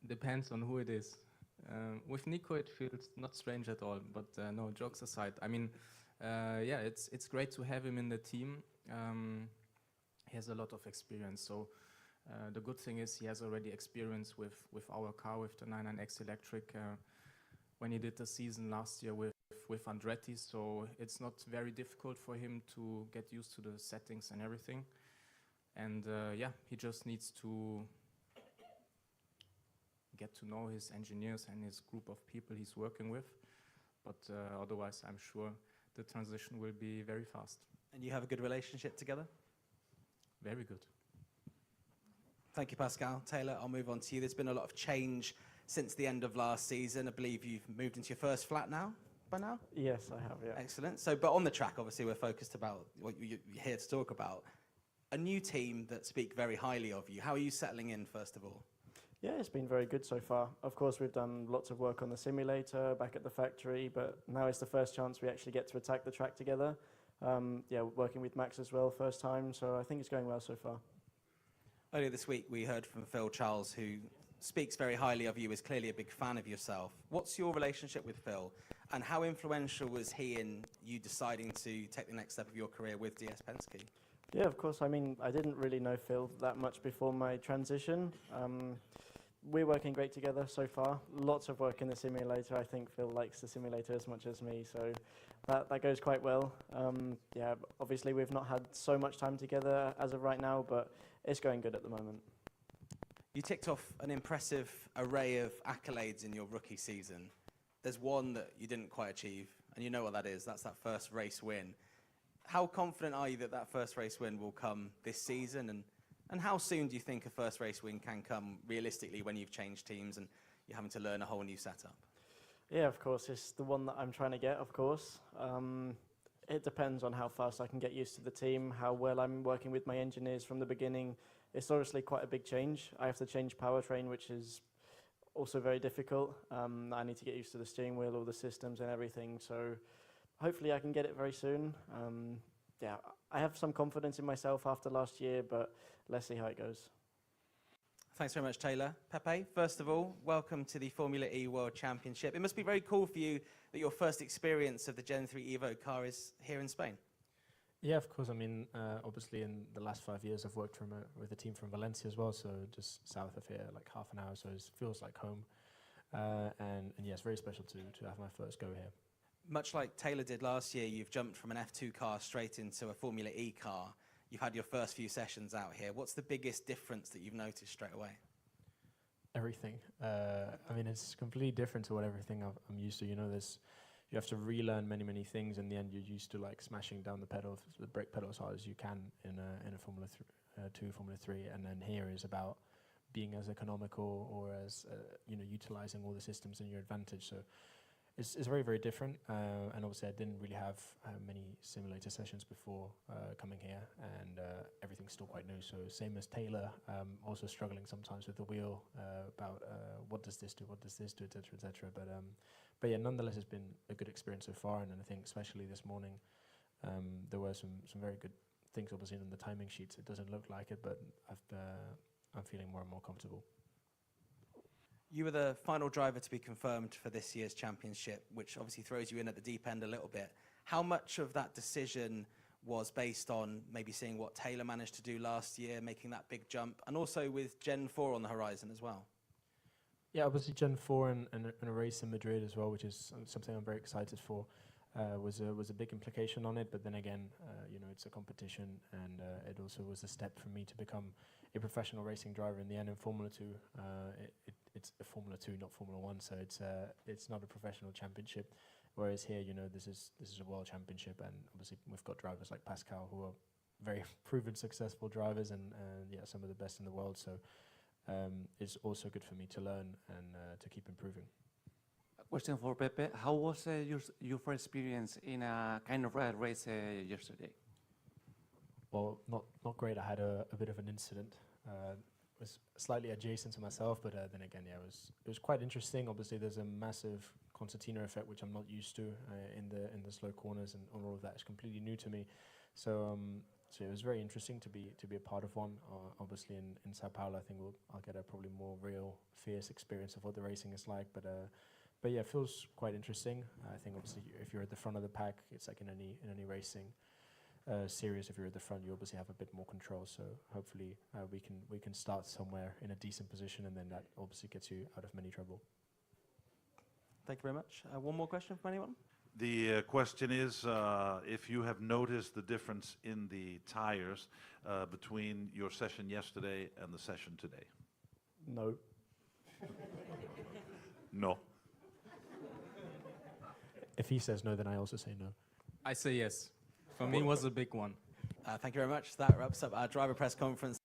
Depends on who it is. With Nico, it feels not strange at all. But no, jokes aside, I mean, yeah, it's great to have him in the team. He has a lot of experience. So the good thing is he has already experience with our car, with the 99X Electric, when he did the season last year with Andretti. So it's not very difficult for him to get used to the settings and everything. And yeah, he just needs to get to know his engineers and his group of people he's working with. But otherwise, I'm sure the transition will be very fast.
And you have a good relationship together?
Very good.
Thank you, Pascal. Taylor, I'll move on to you. There's been a lot of change since the end of last season. I believe you've moved into your first flat now, by now?
Yes, I have, yeah.
Excellent. So, but on the track, obviously, we're focused about what you're here to talk about. A new team that speak very highly of you. How are you settling in, first of all?
Yeah, it's been very good so far. Of course, we've done lots of work on the simulator back at the factory, but now it's the first chance we actually get to attack the track together. Yeah, working with Max as well, first time, so I think it's going well so far.
Earlier this week, we heard from Phil Charles, who speaks very highly of you, is clearly a big fan of yourself. What's your relationship with Phil, and how influential was he in you deciding to take the next step of your career with DS Penske?
Yeah, of course. I mean, I didn't really know Phil that much before my transition. We're working great together so far. Lots of work in the simulator. I think Phil likes the simulator as much as me, so that goes quite well. Yeah, obviously we've not had so much time together as of right now, but it's going good at the moment.
You ticked off an impressive array of accolades in your rookie season. There's one that you didn't quite achieve, and you know what that is. That's that first race win. How confident are you that that first race win will come this season? And how soon do you think a first race win can come realistically when you've changed teams and you're having to learn a whole new setup?
Yeah, of course. It's the one that I'm trying to get, of course. It depends on how fast I can get used to the team, how well I'm working with my engineers from the beginning. It's obviously quite a big change. I have to change powertrain, which is also very difficult. I need to get used to the steering wheel, all the systems and everything. So hopefully I can get it very soon. Yeah, I have some confidence in myself after last year, but let's see how it goes.
Thanks very much, Taylor. Pepe, first of all, welcome to the Formula E World Championship. It must be very cool for you that your first experience of the Gen 3 Evo car is here in Spain.
Yeah, of course. I mean, obviously in the last 5 years I've worked with a team from Valencia as well, so just south of here, like half an hour, so it feels like home. And yeah, it's very special to have my first go here.
Much like Taylor did last year, you've jumped from an F2 car straight into a Formula E car. You've had your first few sessions out here. What's the biggest difference that you've noticed straight away?
Everything. I mean, it's completely different to what everything I'm used to. You know, you have to relearn many things. In the end, you're used to like smashing down the brake pedal as hard as you can in a Formula 2, Formula 3, and then here is about being as economical or as utilizing all the systems in your advantage. So it's very different, and obviously I didn't really have many simulator sessions before coming here, and everything's still quite new. So same as Taylor, also struggling sometimes with the wheel about what does this do, etc. But yeah, nonetheless, it's been a good experience so far, and I think especially this morning there were some very good things obviously in the timing sheets. It doesn't look like it, but I'm feeling more and more comfortable.
You were the final driver to be confirmed for this year's championship, which obviously throws you in at the deep end a little bit. How much of that decision was based on maybe seeing what Taylor managed to do last year, making that big jump, and also with Gen 4 on the horizon as well?
Yeah, obviously Gen 4 and a race in Madrid as well, which is something I'm very excited for, was a big implication on it. But then again, it's a competition, and it also was a step for me to become a professional racing driver in the end in Formula 2. It's a Formula 2, not Formula 1, so it's not a professional championship. Whereas here, this is a world championship, and obviously we've got drivers like Pascal who are very proven successful drivers, and yeah, some of the best in the world. So it's also good for me to learn and to keep improving.
Question for Pepe: how was your first experience in a kind of rare race yesterday?
Well, not great. I had a bit of an incident. It was slightly adjacent to myself, but then again, yeah, it was quite interesting. Obviously, there's a massive concertina effect, which I'm not used to in the slow corners, and all of that is completely new to me. So so it was very interesting to be a part of one. Obviously in Sao Paulo, I think I'll get a probably more real, fierce experience of what the racing is like. But yeah, it feels quite interesting. I think obviously if you're at the front of the pack, it's like in any racing series. If you're at the front, you obviously have a bit more control. So hopefully we can start somewhere in a decent position, and then that obviously gets you out of many trouble.
Thank you very much. One more question from anyone?
The question is if you have noticed the difference in the tires between your session yesterday and the session today.
No.
No.
If he says no, then I also say no.
I say yes. For me, it was a big one.
Thank you very much. That wraps up our driver press conference.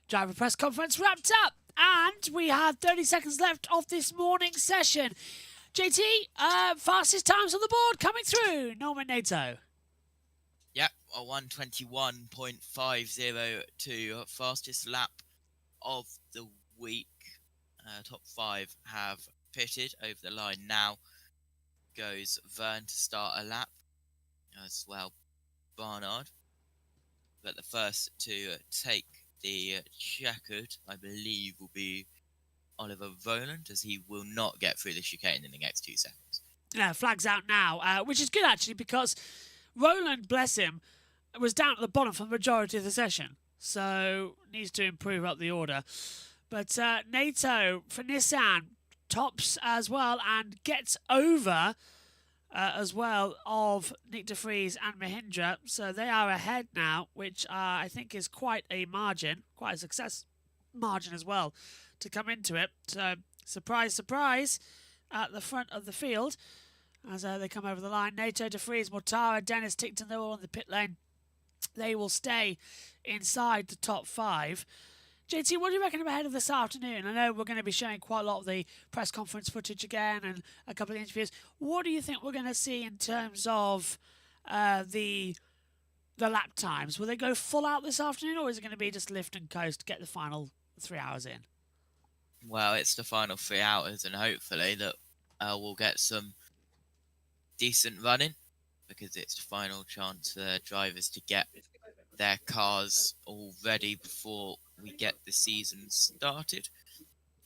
Driver press conference wrapped up, and we have 30 seconds left of this morning's session. JT, fastest times on the board coming through. Norman Nato.
Yep, a 1:21.502, fastest lap of the week. Top 5 have pitted over the line now. Goes Vern to start a lap, as well Barnard. But the first to take the checkered, I believe, will be Oliver Voland, as he will not get through the chicane in the next 2 seconds.
Yeah, flags out now, which is good actually, because Roland, bless him, was down at the bottom for the majority of the session, so needs to improve up the order. But Nato for Nissan tops as well and gets over as well of Nick de Vries and Mahindra, so they are ahead now, which I think is quite a margin, quite a success margin as well to come into it. So surprise, surprise at the front of the field as they come over the line. Nato, de Vries, Mortara, Dennis Tickton, they're all on the pit lane. They will stay inside the top 5. JT, what do you reckon ahead of this afternoon? I know we're going to be showing quite a lot of the press conference footage again and a couple of interviews. What do you think we're going to see in terms of the lap times? Will they go full out this afternoon, or is it going to be just lift and coast to get the final 3 hours in?
Well, it's the final 3 hours, and hopefully that we'll get some decent running, because it's the final chance for drivers to get their cars all ready before we get the season started,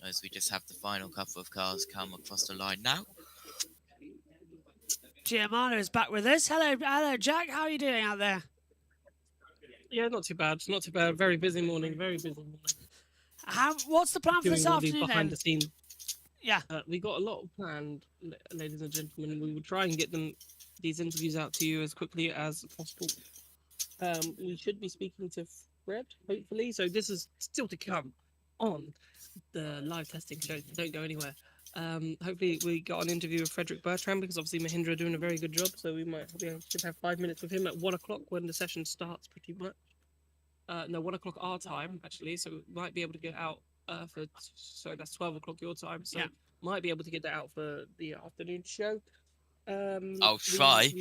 as we just have the final couple of cars come across the line now.
Giamano is back with us. Hello, Jack. How are you doing out there?
Yeah, not too bad. Not too bad. Very busy morning. Very busy morning.
What's the plan for this
Doing all the
afternoon?
behind the scenes.
Yeah.
We got a lot planned, ladies and gentlemen. We will try and get these interviews out to you as quickly as possible. We should be speaking to Fred, hopefully. So this is still to come on the live testing show. Don't go anywhere. Hopefully we got an interview with Frederick Bertram, because obviously Mahindra are doing a very good job. So we should have 5 minutes with him at 1 o'clock when the session starts, pretty much. No, 1 o'clock our time, actually. So we might be able to get out that's 12 o'clock your time. So
yeah,
might be able to get that out for the afternoon show.
I'll try.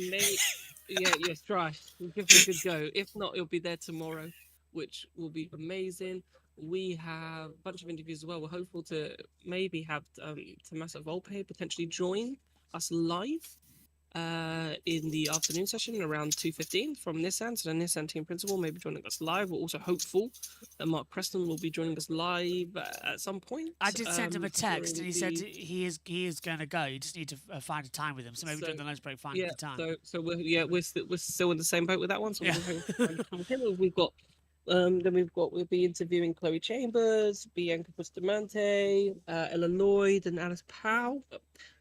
Yes, try. We'll give it a good go. If not, it'll be there tomorrow, which will be amazing. We have a bunch of interviews as well. We're hopeful to maybe have Tommaso Volpe potentially join us live in the afternoon session around 2:15 from Nissan. So the Nissan team principal may be joining us live. We're also hopeful that Mark Preston will be joining us live at some point.
I did send him a text, and he said he is going to go. You just need to find a time with him. So maybe during the lunch break, find the time.
So we're still in the same boat with that one. So we've got. We'll be interviewing Chloe Chambers, Bianca Bustamante, Ella Lloyd, and Alice Powell.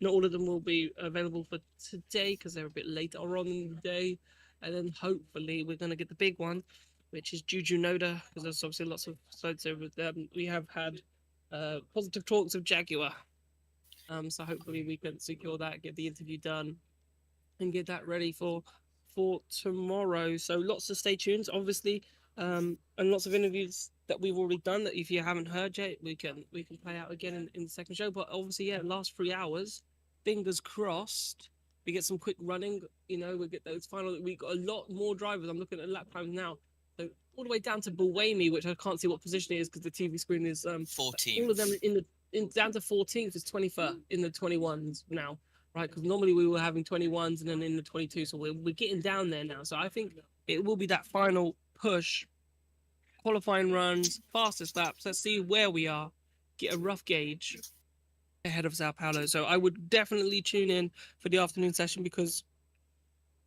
Not all of them will be available for today because they're a bit later on in the day. And then hopefully we're going to get the big one, which is Juju Noda, because there's obviously lots of sides over them. We have had positive talks of Jaguar. So hopefully we can secure that, get the interview done, and get that ready for tomorrow. So lots to stay tuned, obviously. And lots of interviews that we've already done that if you haven't heard yet, we can play out again in the second show. But obviously, last 3 hours, fingers crossed, we get some quick running. We get those final. We got a lot more drivers. I'm looking at lap times now. So all the way down to Buemi, which I can't see what position it is because the TV screen is
14th.
All of them down to 14th is 21st in the 21s now. right? Because normally we were having 21s and then in the 22, so we're getting down there now. So I think it will be that final push, qualifying runs, fastest laps. Let's see where we are, get a rough gauge ahead of Sao Paulo. So I would definitely tune in for the afternoon session, because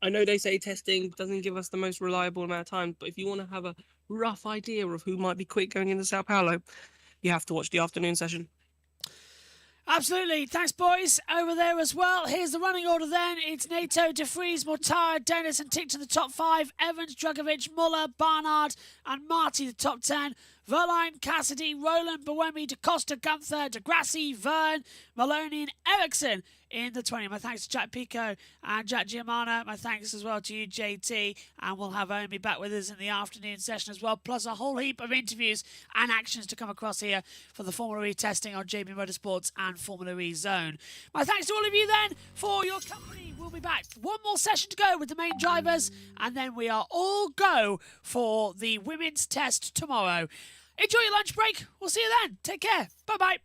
I know they say testing doesn't give us the most reliable amount of time, but if you want to have a rough idea of who might be quick going into Sao Paulo, you have to watch the afternoon session.
Absolutely. Thanks, boys. Over there as well. Here's the running order then. It's Nato, De Vries, Mortara, Dennis and Tick to the top 5. Evans, Drugovic, Muller, Barnard and Marty the top 10. Verline, Cassidy, Roland, Buemi, Da Costa, Gunther, De Grassi, Verne, Maloney and Ericsson in the 20. My thanks to Jack Pico and Jack Giamano. My thanks as well to you, JT. And we'll have Omi back with us in the afternoon session as well, plus a whole heap of interviews and actions to come across here for the Formula E testing on JB Motorsports and Formula E Zone. My thanks to all of you then for your company. We'll be back. One more session to go with the main drivers, and then we are all go for the women's test tomorrow. Enjoy your lunch break. We'll see you then. Take care. Bye-bye.